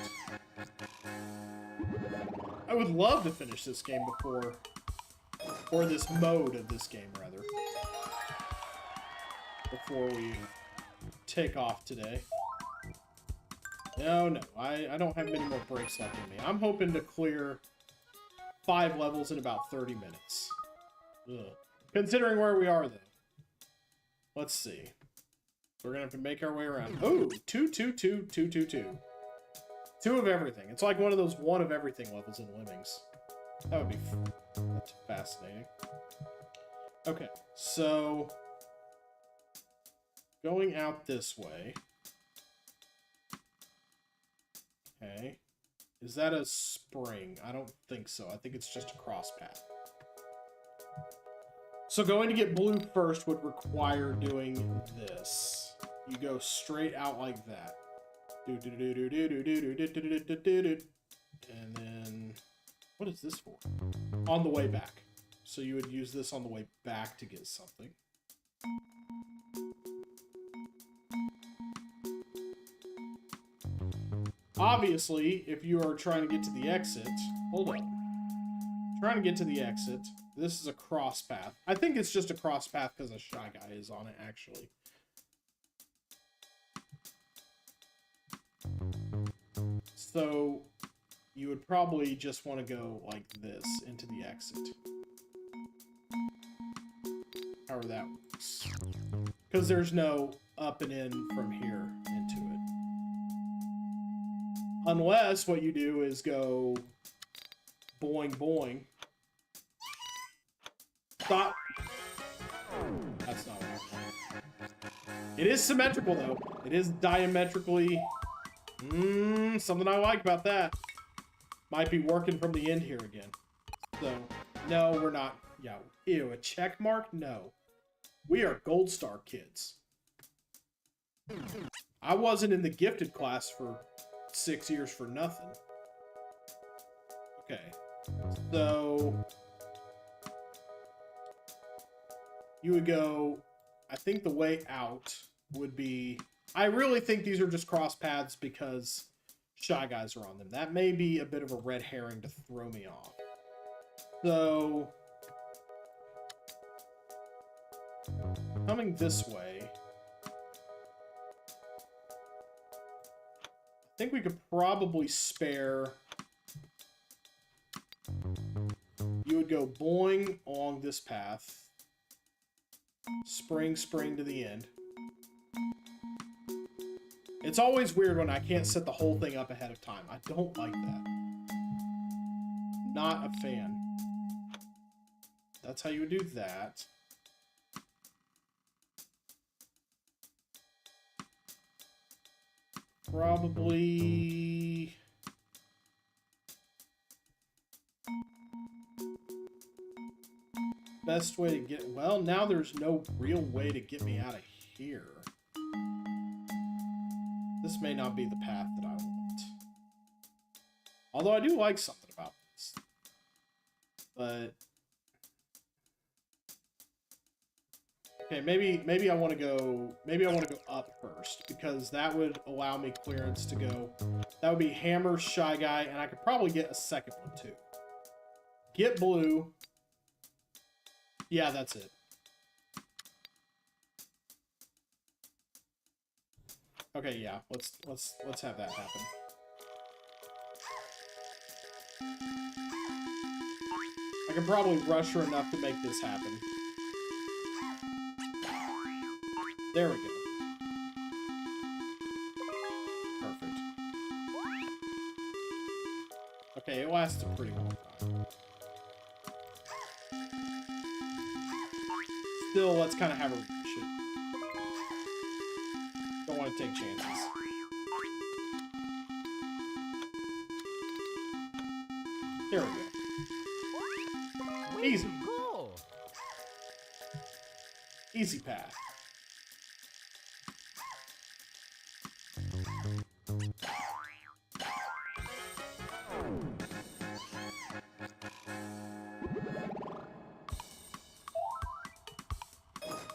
I would love to finish this game before... or this mode of this game, rather. Before we take off today. No, I don't have many more breaks left in me. I'm hoping to clear 5 levels in about 30 minutes. Ugh. Considering where we are, though. Let's see. We're gonna have to make our way around. Oh, 2, 2, 2, 2, 2, 2. 2 of everything. It's like one of those 1 of everything levels in Lemmings. That would be that's fascinating. Okay, so going out this way. Okay. Is that a spring? I don't think so. I think it's just a cross path. So going to get blue first would require doing this. You go straight out like that. And then, what is this for? On the way back. So you would use this on the way back to get something. Obviously, if you are trying to get to the exit, hold on. Trying to get to the exit, this is a cross path. I think it's just a cross path because a Shy Guy is on it, actually. So, you would probably just want to go like this into the exit. However that works. Because there's no up and in from here into it. Unless what you do is go boing boing. Stop. That's not what I want. It is symmetrical though. It is diametrically something I like about that. Might be working from the end here again. So no, we're not. Yeah. Ew, a check mark? No. We are gold star kids. I wasn't in the gifted class for 6 years for nothing. Okay. So you would go, I think the way out would be, I really think these are just cross paths because Shy Guys are on them. That may be a bit of a red herring to throw me off. So coming this way, I think we could probably spare... You would go boing along this path. Spring to the end. It's always weird when I can't set the whole thing up ahead of time. I don't like that. Not a fan. That's how you would do that. Probably... Best way to get... Well, now there's no real way to get me out of here. This may not be the path that I want. Although I do like something about this. But... Okay, maybe I want to go... Maybe I want to go up first, because that would allow me clearance to go... That would be Hammer, Shy Guy, and I could probably get a second one, too. Get blue... Yeah, that's it. Okay, yeah. Let's have that happen. I can probably rush her enough to make this happen. There we go. Perfect. Okay, it lasts a pretty long time. Still, let's kind of have her shoot. Don't want to take chances. There we go. Easy. Easy path.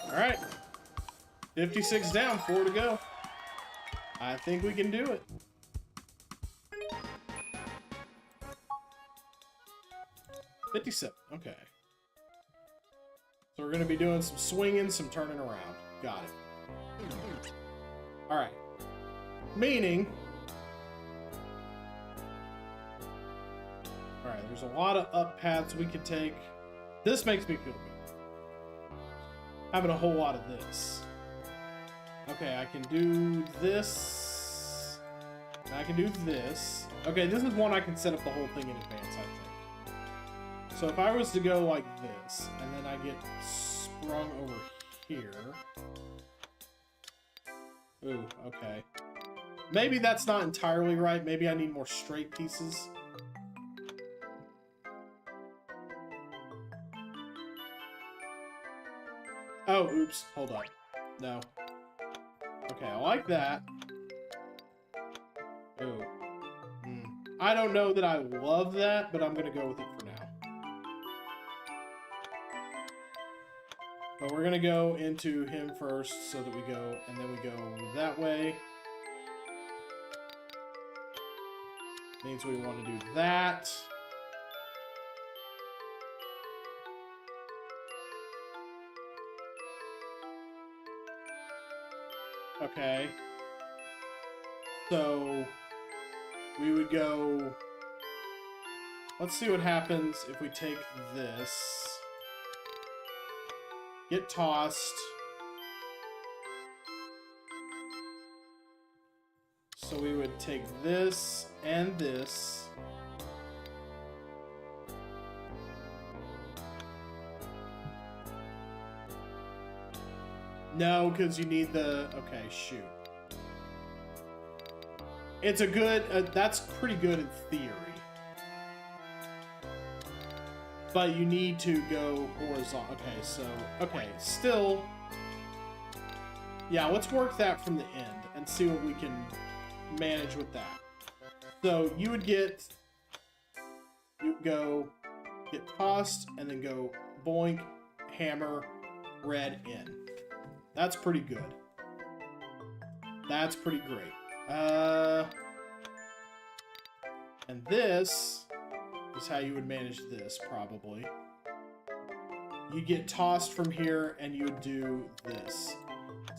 Alright. 56 down, 4 to go. I think we can do it. $57. Okay. So we're going to be doing some swinging, some turning around. Got it. Alright. Meaning... Alright, there's a lot of up paths we could take. This makes me feel good. Having a whole lot of this. Okay, I can do this. And I can do this. Okay, this is one I can set up the whole thing in advance, I think. So if I was to go like this, and then I get sprung over here. Ooh, okay. Maybe that's not entirely right. Maybe I need more straight pieces. Oh, oops. Hold on. No. Okay, I like that. Ooh. I don't know that I love that, but I'm going to go with it for now. But we're going to go into him first so that we go, and then we go that way. Means we want to do that. Okay. So, we would go... Let's see what happens if we take this. Get tossed. So we would take this and this. No, because you need the... Okay, shoot. It's a good... that's pretty good in theory. But you need to go horizontal. Okay, so... Okay, still... Yeah, let's work that from the end and see what we can manage with that. So, you would get... You go... Get tossed, and then go boink, hammer, red, in. That's pretty good. That's pretty great. And this is how you would manage this, probably. You get tossed from here, and you would do this.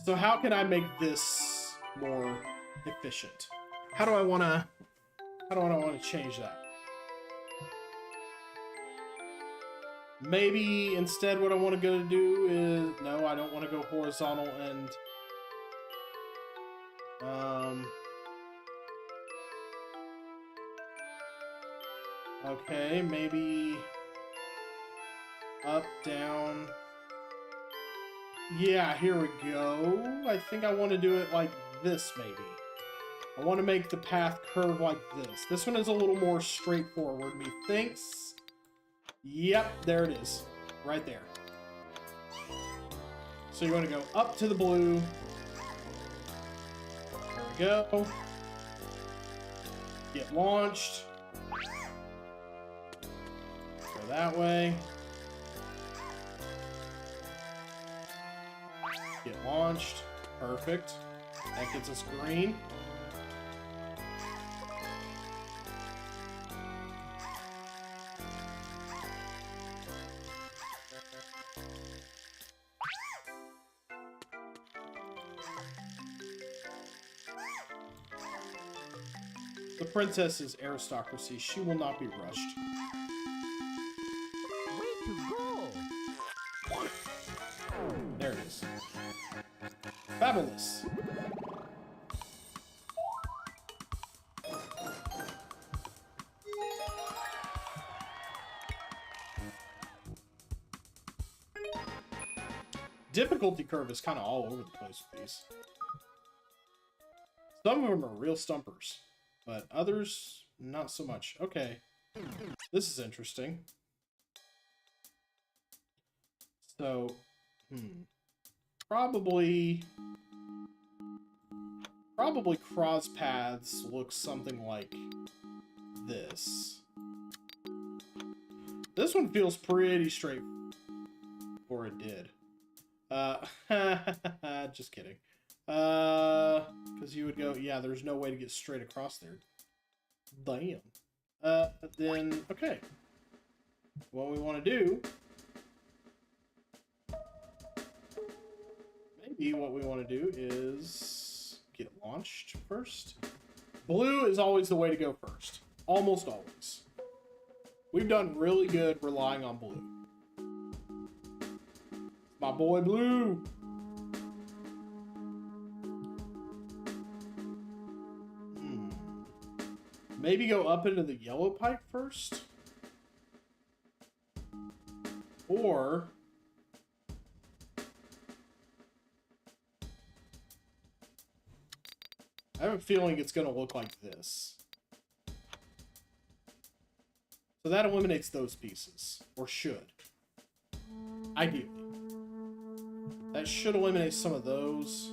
So how can I make this more efficient? How do I want to change that? Maybe instead what I want to go do is... No, I don't want to go horizontal and... Okay, maybe... Up, down... Yeah, here we go. I think I want to do it like this, maybe. I want to make the path curve like this. This one is a little more straightforward, methinks. Yep, there it is. Right there. So you're going to go up to the blue. There we go. Get launched. Go that way. Get launched. Perfect. That gets us green. The princess's aristocracy. She will not be rushed. Way to go! There it is. Fabulous. Difficulty curve is kind of all over the place with these. Some of them are real stumpers, but others, not so much. Okay. This is interesting. So, Probably cross paths look something like this. This one feels pretty straight, or it did. Just kidding. Because you would go, yeah, there's no way to get straight across there. Damn. Then, okay. What we want to do... Maybe what we want to do is get launched first. Blue is always the way to go first. Almost always. We've done really good relying on blue. My boy Blue! Maybe go up into the yellow pipe first? Or... I have a feeling it's going to look like this. So that eliminates those pieces. Or should. Ideally. That should eliminate some of those.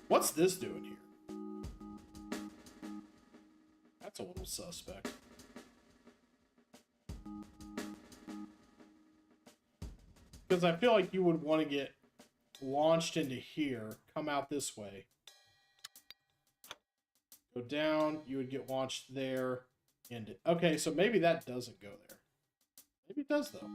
What's this doing here? That's a little suspect. Because I feel like you would want to get launched into here, come out this way. Go down, you would get launched there. And okay, so maybe that doesn't go there. Maybe it does, though.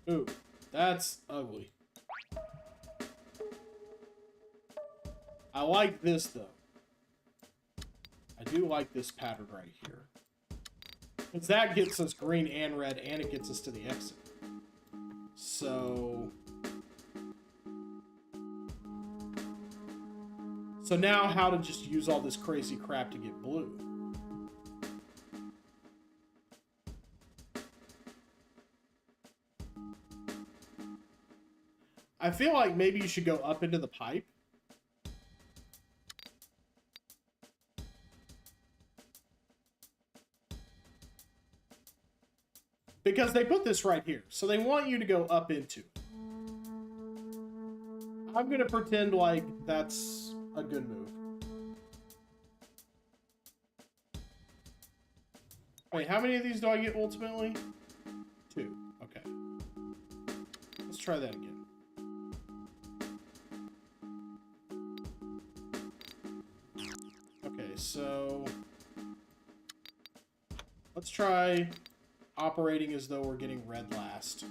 Ooh, that's ugly. I like this, though. I do like this pattern right here. Because that gets us green and red, and it gets us to the exit. So... So now how to just use all this crazy crap to get blue. I feel like maybe you should go up into the pipe. Because they put this right here. So they want you to go up into it. I'm going to pretend like that's a good move. Wait, how many of these do I get ultimately? 2. Okay. Let's try that again. Okay, so let's try operating as though we're getting red last.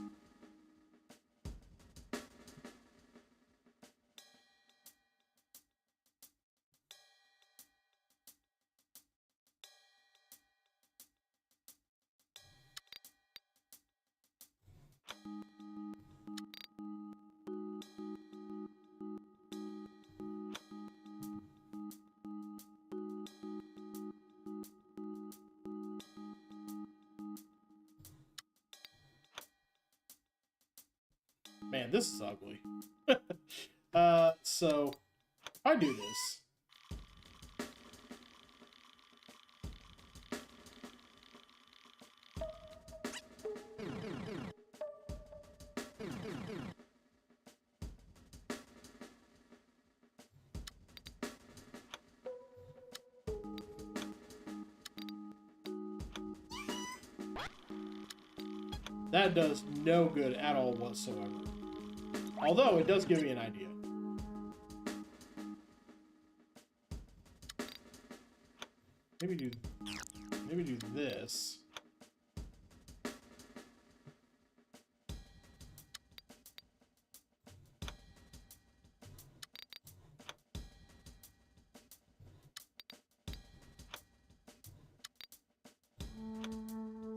Man, this is ugly. So if I do this, that does no good at all whatsoever. Although it does give me an idea. Maybe do this.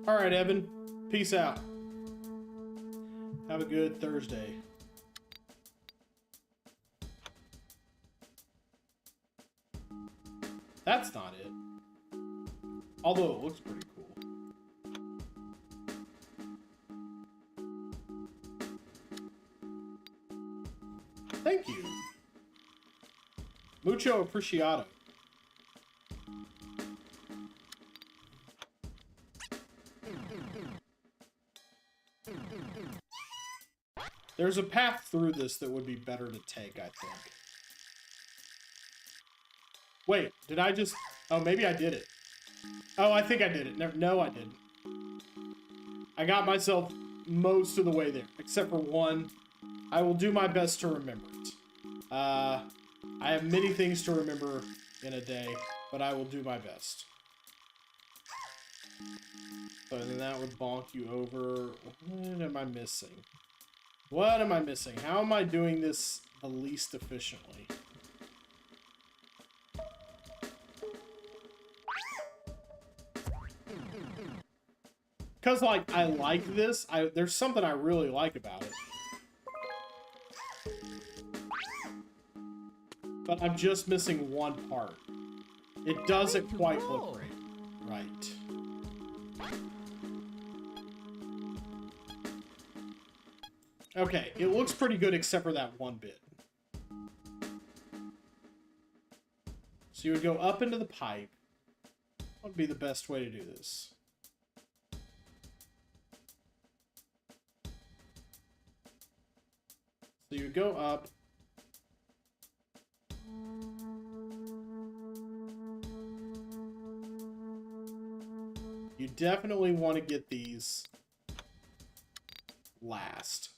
All right, Evan. Peace out. Have a good Thursday. That's not it. Although it looks pretty cool. Thank you. Mucho apreciado. There's a path through this that would be better to take, I think. Wait, did I just... Oh, maybe I did it. Oh, I think I did it. No, I didn't. I got myself most of the way there, except for one. I will do my best to remember it. I have many things to remember in a day, but I will do my best. So then that would bonk you over. What am I missing? What am I missing? How am I doing this the least efficiently? Because, like, I like this. There's something I really like about it. But I'm just missing one part. It doesn't quite look right. Okay, it looks pretty good except for that one bit. So you would go up into the pipe. What would be the best way to do this? So you would go up. You definitely want to get these last.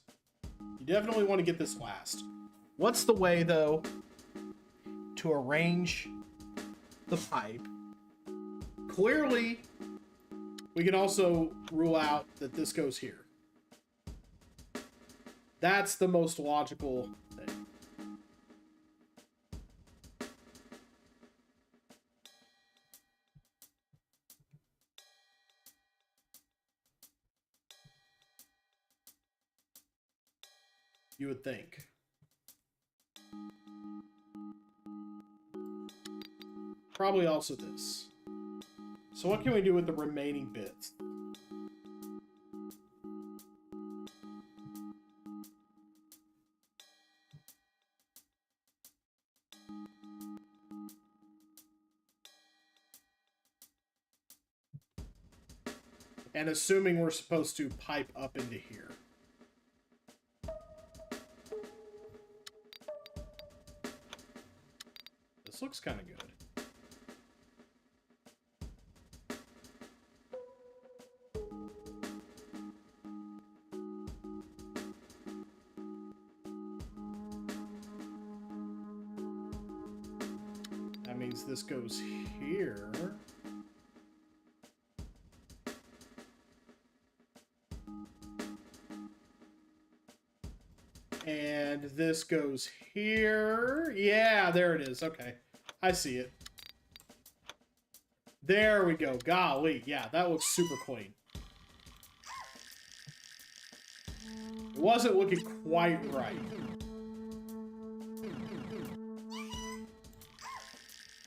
You definitely want to get this last. What's the way, though, to arrange the pipe? Clearly, we can also rule out that this goes here. That's the most logical thing. You would think. Probably also this. So what can we do with the remaining bits? And assuming we're supposed to pipe up into here. This looks kind of good. That means this goes here. And this goes here. Yeah, there it is. Okay. I see it. There we go. Golly. Yeah, that looks super clean. It wasn't looking quite right.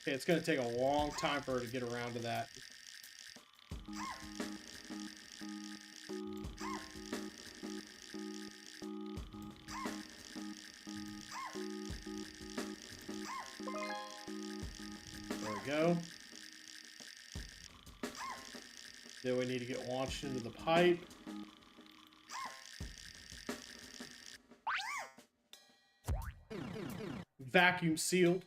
Okay, it's going to take a long time for her to get around to that. There we go. Then we need to get launched into the pipe. Vacuum sealed.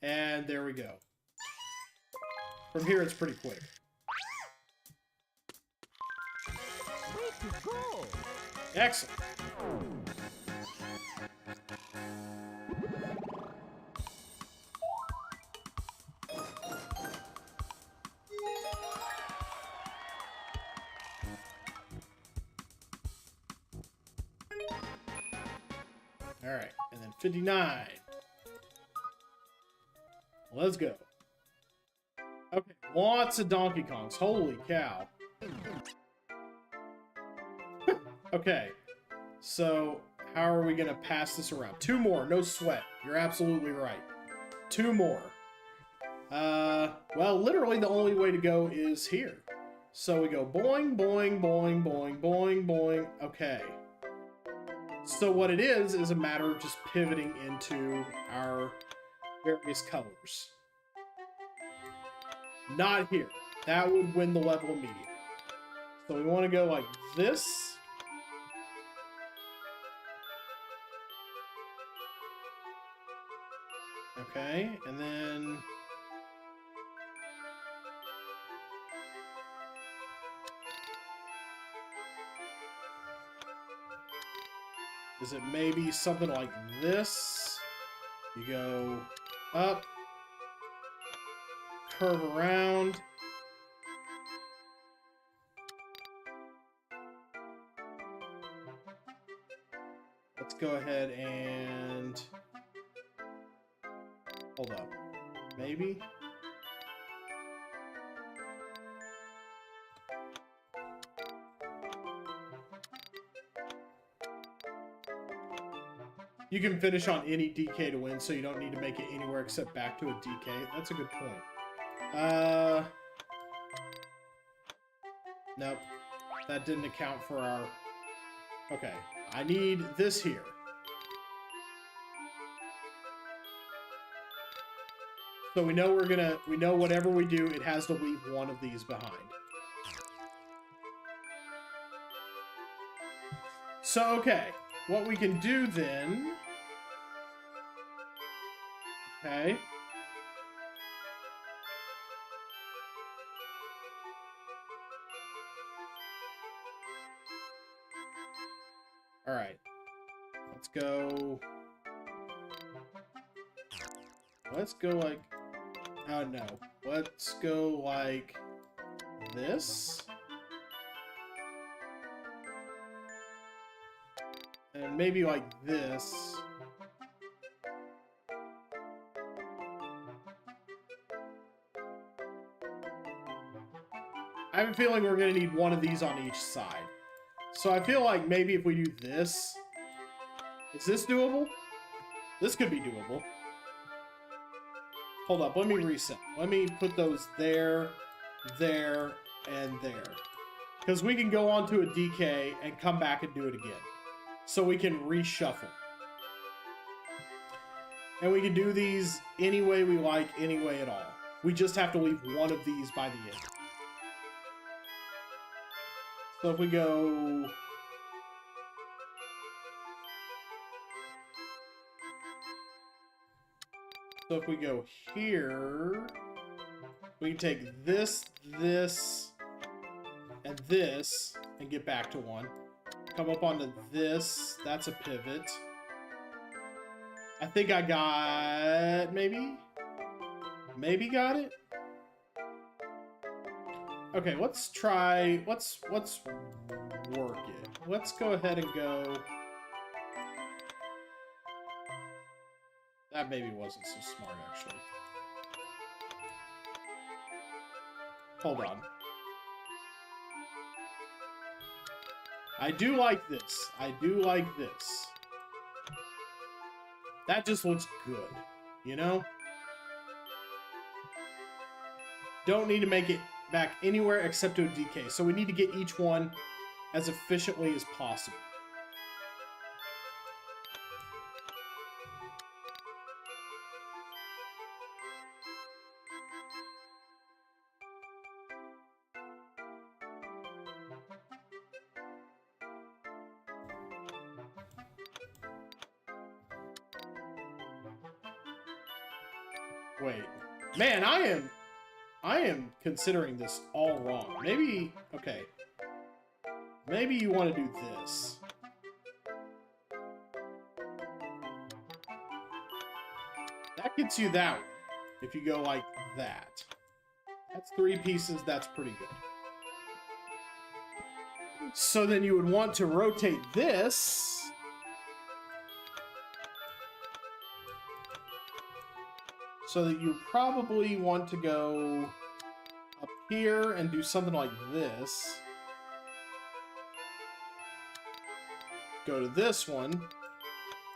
And there we go. From here, it's pretty quick. Way to go! Excellent. All right, and then 59. Let's go. Okay, lots of Donkey Kongs. Holy cow. Okay, so how are we going to pass this around? 2 more, no sweat. You're absolutely right. 2 more. Well, literally the only way to go is here. So we go boing, boing, boing, boing, boing, boing. Okay. So what it is a matter of just pivoting into our various colors. Not here. That would win the level immediately. So we want to go like this. Okay, and then... is it maybe something like this? You go up, curve around. Let's go ahead and... hold up. Maybe? You can finish on any DK to win, so you don't need to make it anywhere except back to a DK. That's a good point. Nope. That didn't account for our... okay. I need this here. So we know we know whatever we do, it has to leave one of these behind. So, okay. What we can do then... okay. Alright. Let's go... let's go like... oh, no. Let's go like... this? And maybe like this. I have a feeling we're going to need one of these on each side. So I feel like maybe if we do this... is this doable? This could be doable. Hold up, let me reset. Let me put those there, there, and there. Because we can go onto a DK and come back and do it again. So we can reshuffle. And we can do these any way we like, any way at all. We just have to leave one of these by the end. So if we go... So if we go here, we can take this, this, and this, and get back to 1. Come up onto this. That's a pivot. I think I got... maybe? Maybe got it? Okay, let's try... Let's work it. Let's go ahead and go... That maybe wasn't so smart, actually. Hold on. I do like this. I do like this. That just looks good, you know? Don't need to make it back anywhere except to a DK. So we need to get each one as efficiently as possible. Wait. Man, I am considering this all wrong. Maybe, okay. Maybe you want to do this. That gets you that one. If you go like that. That's 3 pieces, that's pretty good. So then you would want to rotate this. So that you probably want to go up here and do something like this. Go to this one.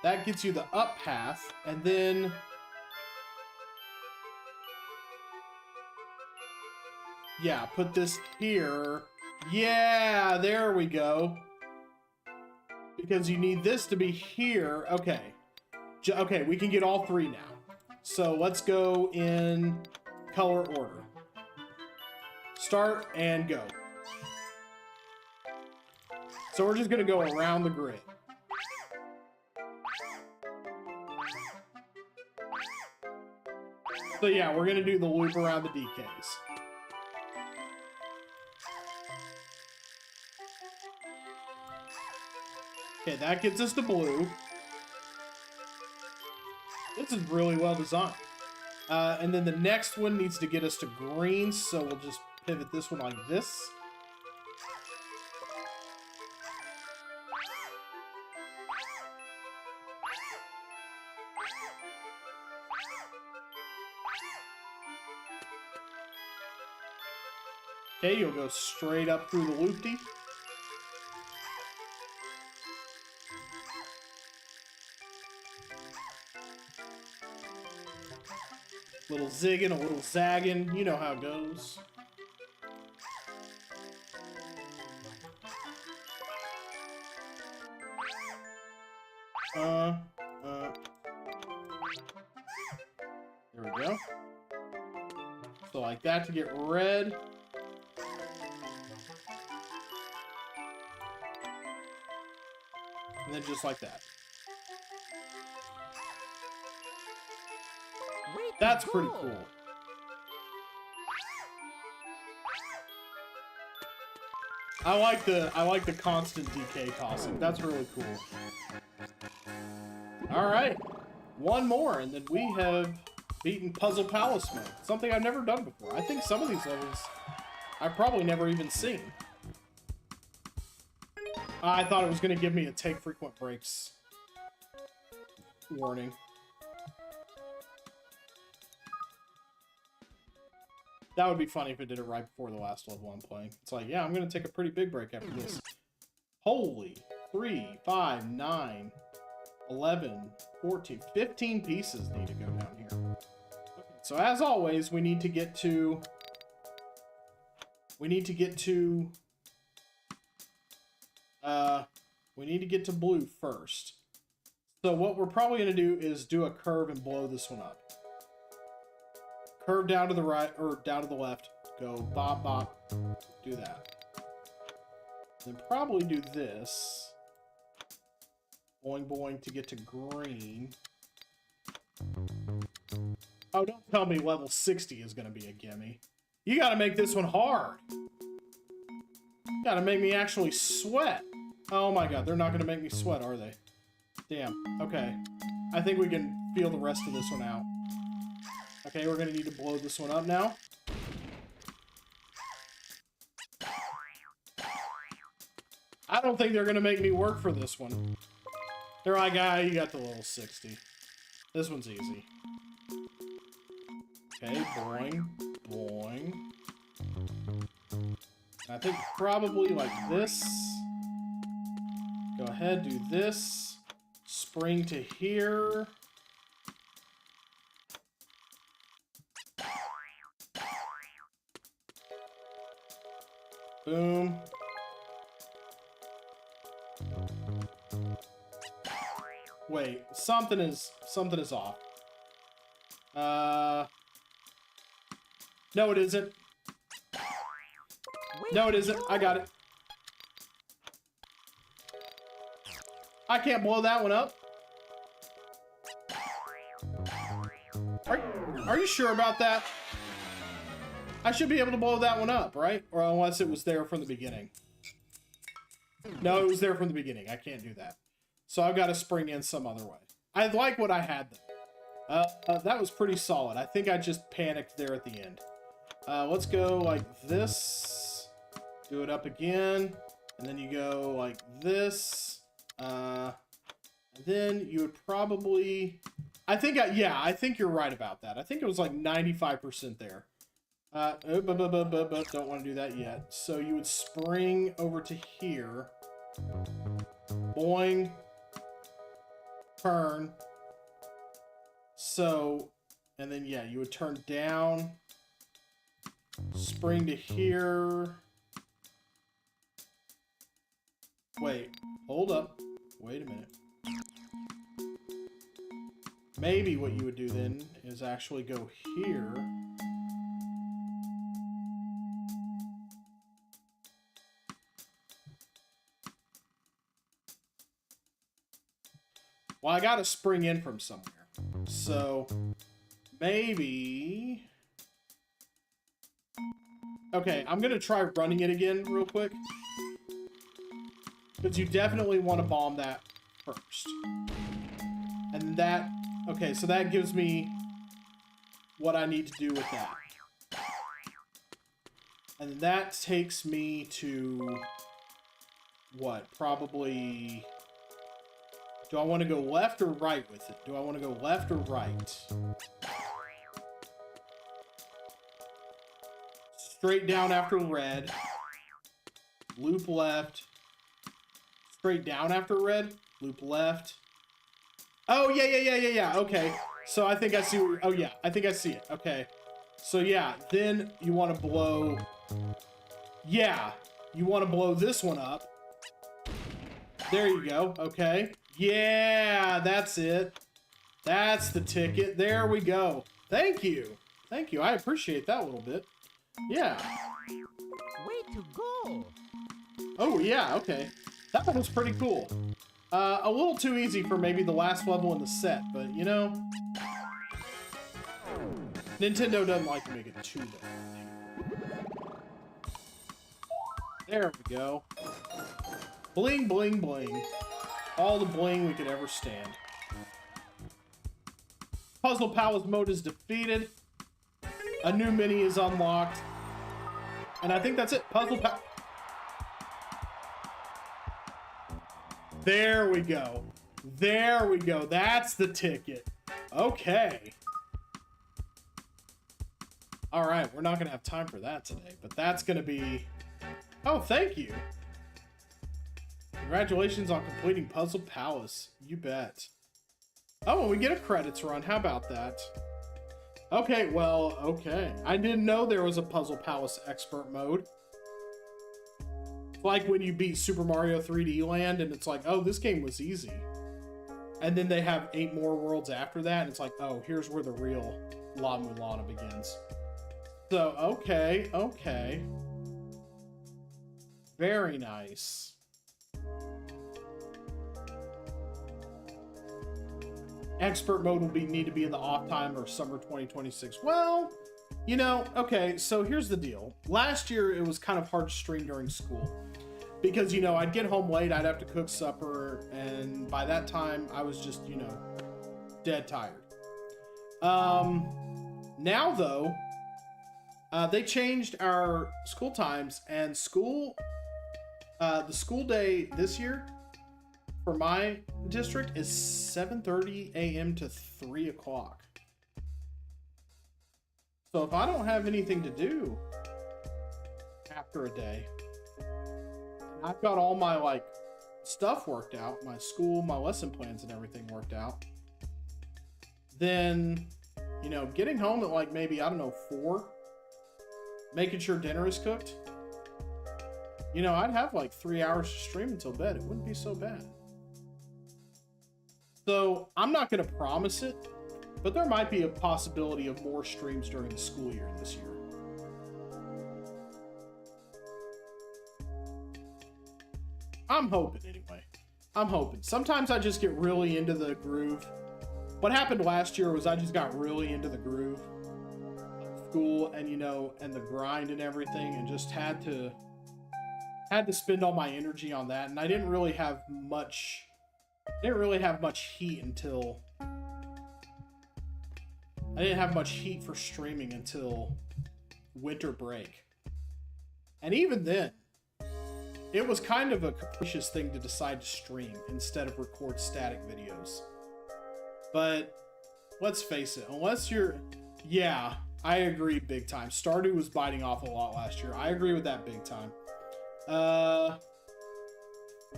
That gets you the up path, and then yeah, put this here. Yeah, there we go. Because you need this to be here. Okay. Okay, we can get all 3 now. So let's go in color order. Start and go. So we're just going to go around the grid. So yeah, we're going to do the loop around the DKs. Okay, that gets us to blue. This is really well designed. And then the next one needs to get us to green, so we'll just pivot this one like this. Okay, you'll go straight up through the loopty. Little zigging, a little zagging. You know how it goes. There we go. So like that to get red. And then just like that. That's pretty cool. I like the constant DK tossing. That's really cool. All right, one more, and then we have beaten Puzzle Palace mode. Something I've never done before. I think some of these levels I've probably never even seen. I thought it was going to give me a take frequent breaks warning. That would be funny if it did it right before the last level I'm playing. It's like, yeah, I'm going to take a pretty big break after this. Holy. 3, 5, 9, 11, 14, 15 pieces need to go down here. Okay, so as always, we need to get to blue first. So what we're probably going to do is do a curve and blow this one up. Curve down to the right, or down to the left. Go bop, bop. Do that. Then probably do this. Boing boing to get to green. Oh, don't tell me level 60 is going to be a gimme. You got to make this one hard. You got to make me actually sweat. Oh my god, they're not going to make me sweat, are they? Damn. Okay. I think we can feel the rest of this one out. Okay, we're going to need to blow this one up now. I don't think they're going to make me work for this one. They're like, ah, you got the level 60. This one's easy. Okay, boing, boing. I think probably like this. Go ahead, do this. Spring to here. Boom. Wait, something is off. No, it isn't. No, it isn't. I got it. I can't blow that one up. Are you sure about that? I should be able to blow that one up, right? Or unless it was there from the beginning. No, it was there from the beginning. I can't do that. So I've got to spring in some other way. I like what I had though. That was pretty solid. I think I just panicked there at the end. Let's go like this. Do it up again. And then you go like this. And then you would probably... I think you're right about that. I think it was like 95% there. Don't want to do that yet. So you would spring over to here. Boing. Turn. So, and then yeah, you would turn down. Spring to here. Wait, hold up. Wait a minute. Maybe what you would do then is actually go here. Well, I gotta spring in from somewhere. So, maybe... Okay, I'm gonna try running it again real quick. Because you definitely want to bomb that first. And that... Okay, so that gives me what I need to do with that. And that takes me to... What? Probably... Do I want to go left or right with it? Do I want to go left or right? Straight down after red. Loop left. Straight down after red. Loop left. Oh, yeah. Okay. So I think I see... Oh, yeah. I think I see it. Okay. So, yeah. Then you want to blow... Yeah. You want to blow this one up. There you go. Okay. Yeah, that's it. That's the ticket. There we go. Thank you. Thank you. I appreciate that a little bit. Yeah. Way to go! Oh, yeah, okay. That one was pretty cool. A little too easy for maybe the last level in the set, but, you know... Nintendo doesn't like to make it too bad. There we go. Bling, bling, bling. All the bling we could ever stand. Puzzle Palace mode is defeated. A new mini is unlocked. And I think that's it. Puzzle Palace. There we go. There we go. That's the ticket. Okay. Alright, we're not going to have time for that today, but that's going to be... Oh, thank you. Congratulations on completing Puzzle Palace. You bet. Oh, and we get a credits run. How about that? Okay, well, okay. I didn't know there was a Puzzle Palace expert mode. It's like when you beat Super Mario 3D Land and it's like, oh, this game was easy. And then they have 8 more worlds after that and it's like, oh, here's where the real La Mulana begins. So, okay. Very nice. Expert mode will need to be in the off time or summer 2026. Well, you know, okay, so here's the deal. Last year, it was kind of hard to stream during school. Because, you know, I'd get home late, I'd have to cook supper, and by that time, I was just, you know, dead tired. Now, though, they changed our school times, and the school day this year for my district is 7:30 a.m. to 3 o'clock. So if I don't have anything to do after a day, and I've got all my, like, stuff worked out, my school, my lesson plans and everything worked out, then, you know, getting home at, like, maybe, I don't know, 4, making sure dinner is cooked, you know, I'd have like 3 hours to stream until bed. It wouldn't be so bad. So I'm not going to promise it, but there might be a possibility of more streams during the school year this year. I'm hoping anyway. I'm hoping. Sometimes I just get really into the groove. What happened last year was I just got really into the groove of school and, you know, and the grind and everything, and just had to spend all my energy on that, and I didn't really have much heat until I didn't have much heat for streaming until winter break. And even then, it was kind of a capricious thing to decide to stream instead of record static videos. But let's face it, unless you're... Yeah, I agree big time. Stardew was biting off a lot last year. I agree with that big time.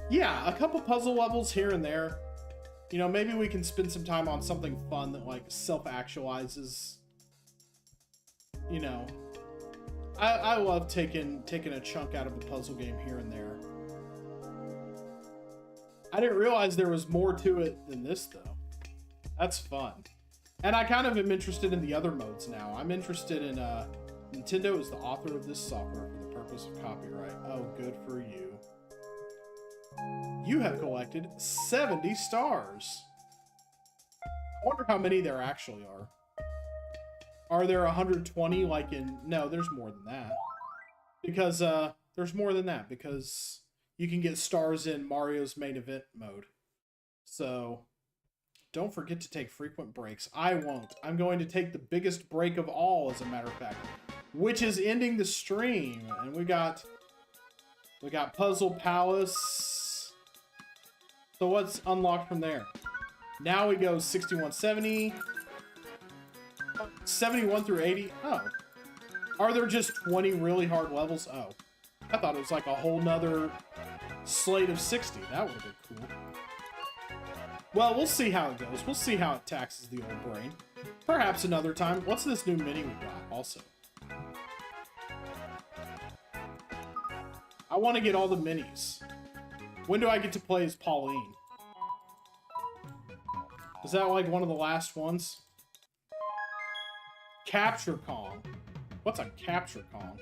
Yeah, a couple puzzle levels here and there. You know, maybe we can spend some time on something fun that, like, self-actualizes. You know, I love taking a chunk out of a puzzle game here and there. I didn't realize there was more to it than this, though. That's fun. And I kind of am interested in the other modes now. I'm interested in, Nintendo is the author of this software for the purpose of copyright. Oh, good for you. You have collected 70 stars. I wonder how many there actually are. Are there 120 like in... No, there's more than that. Because, there's more than that. Because you can get stars in Mario's main event mode. So, don't forget to take frequent breaks. I won't. I'm going to take the biggest break of all, as a matter of fact. Which is ending the stream. And we got Puzzle Palace. So what's unlocked from there? Now we go 6170. 71 through 80. Oh. Are there just 20 really hard levels? Oh. I thought it was like a whole nother slate of 60. That would have been cool. Well, we'll see how it goes. We'll see how it taxes the old brain. Perhaps another time. What's this new mini we got also? I want to get all the minis. When do I get to play as Pauline? Is that like one of the last ones? Capture Kong. What's a Capture Kong?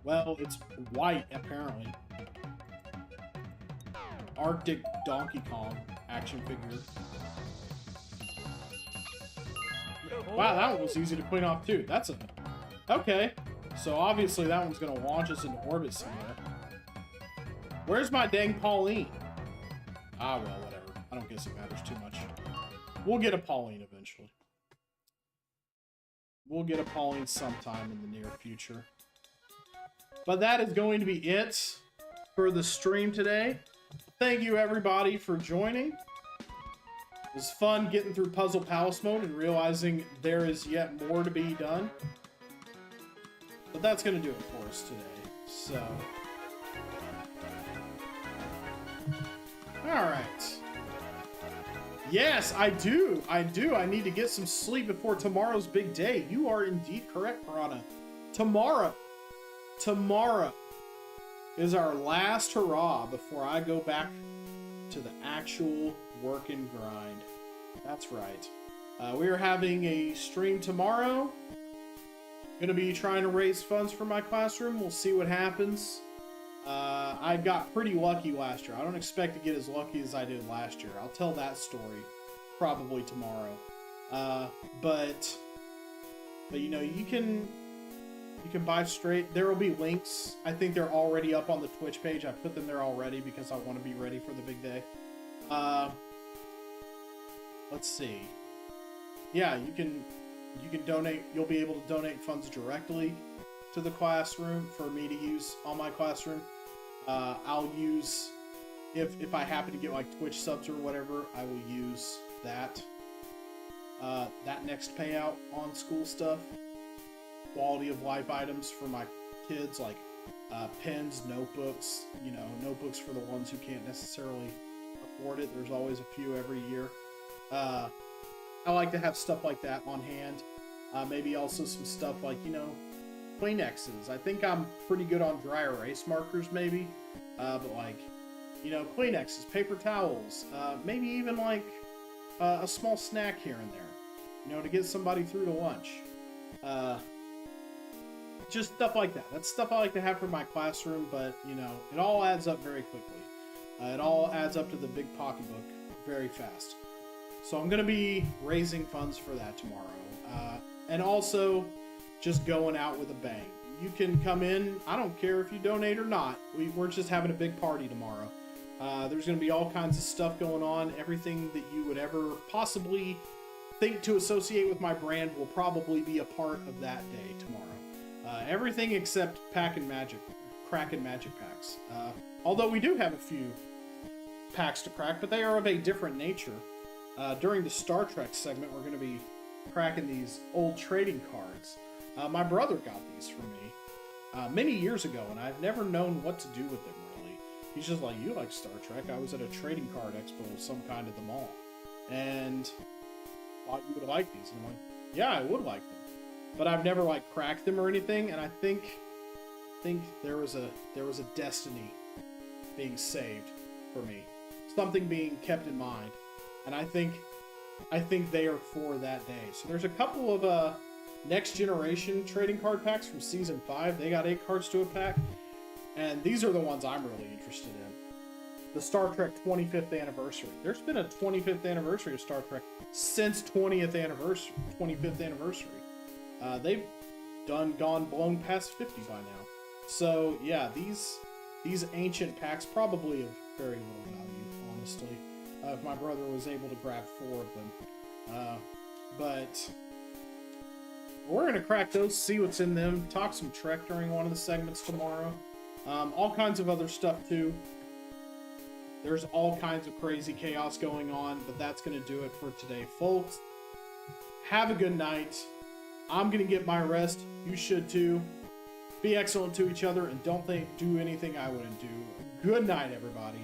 Well, it's white, apparently. Arctic Donkey Kong action figure. Wow, that one was easy to clean off too. That's a... Okay. So obviously that one's gonna launch us into orbit somewhere. Where's my dang Pauline? Ah, well, whatever. I don't guess it matters too much. We'll get a Pauline eventually. We'll get a Pauline sometime in the near future. But that is going to be it for the stream today. Thank you, everybody, for joining. It was fun getting through Puzzle Palace mode and realizing there is yet more to be done. But that's going to do it for us today. So... Alright. Yes, I do. I need to get some sleep before tomorrow's big day. You are indeed correct, Piranha. Tomorrow is our last hurrah before I go back to the actual work and grind. That's right. We are having a stream tomorrow. Gonna be trying to raise funds for my classroom. We'll see what happens. I got pretty lucky last year. I don't expect to get as lucky as I did last year. I'll tell that story probably tomorrow. But you know, you can buy straight. There will be links. I think they're already up on the Twitch page. I put them there already because I want to be ready for the big day. Let's see. Yeah, you can donate. You'll be able to donate funds directly to the classroom for me to use on my classroom. I'll use, if I happen to get like Twitch subs or whatever, I will use that next payout on school stuff. Quality of life items for my kids, like pens, notebooks, you know, notebooks for the ones who can't necessarily afford it. There's always a few every year. I like to have stuff like that on hand. Maybe also some stuff like, you know, Kleenexes. I think I'm pretty good on dry erase markers, maybe. But like, you know, Kleenexes, paper towels, maybe even like a small snack here and there, you know, to get somebody through to lunch. Just stuff like that. That's stuff I like to have for my classroom, but, you know, it all adds up very quickly. It all adds up to the big pocketbook very fast. So I'm going to be raising funds for that tomorrow. And also just going out with a bang. You can come in. I don't care if you donate or not. We're just having a big party tomorrow. There's going to be all kinds of stuff going on. Everything that you would ever possibly think to associate with my brand will probably be a part of that day tomorrow. Everything except cracking magic packs. Although we do have a few packs to crack, but they are of a different nature. During the Star Trek segment, we're going to be cracking these old trading cards. My brother got these for me many years ago, and I've never known what to do with them, really. He's just like, you like Star Trek? I was at a trading card expo of some kind at the mall, and thought you would like these. And I'm like, yeah, I would like them. But I've never, like, cracked them or anything, and I think there was a destiny being saved for me. Something being kept in mind. And I think they are for that day. So there's a couple of next generation trading card packs from season 5. They got 8 cards to a pack. And these are the ones I'm really interested in. The Star Trek 25th anniversary. There's been a 25th anniversary of Star Trek since 25th anniversary. They've blown past 50 by now. So yeah, these ancient packs probably of very little value, honestly. If my brother was able to grab 4 of them. But we're going to crack those, see what's in them, talk some Trek during one of the segments tomorrow. All kinds of other stuff too. There's all kinds of crazy chaos going on, but that's going to do it for today, folks. Have a good night. I'm going to get my rest. You should too. Be excellent to each other and don't do anything I wouldn't do. Good night, everybody.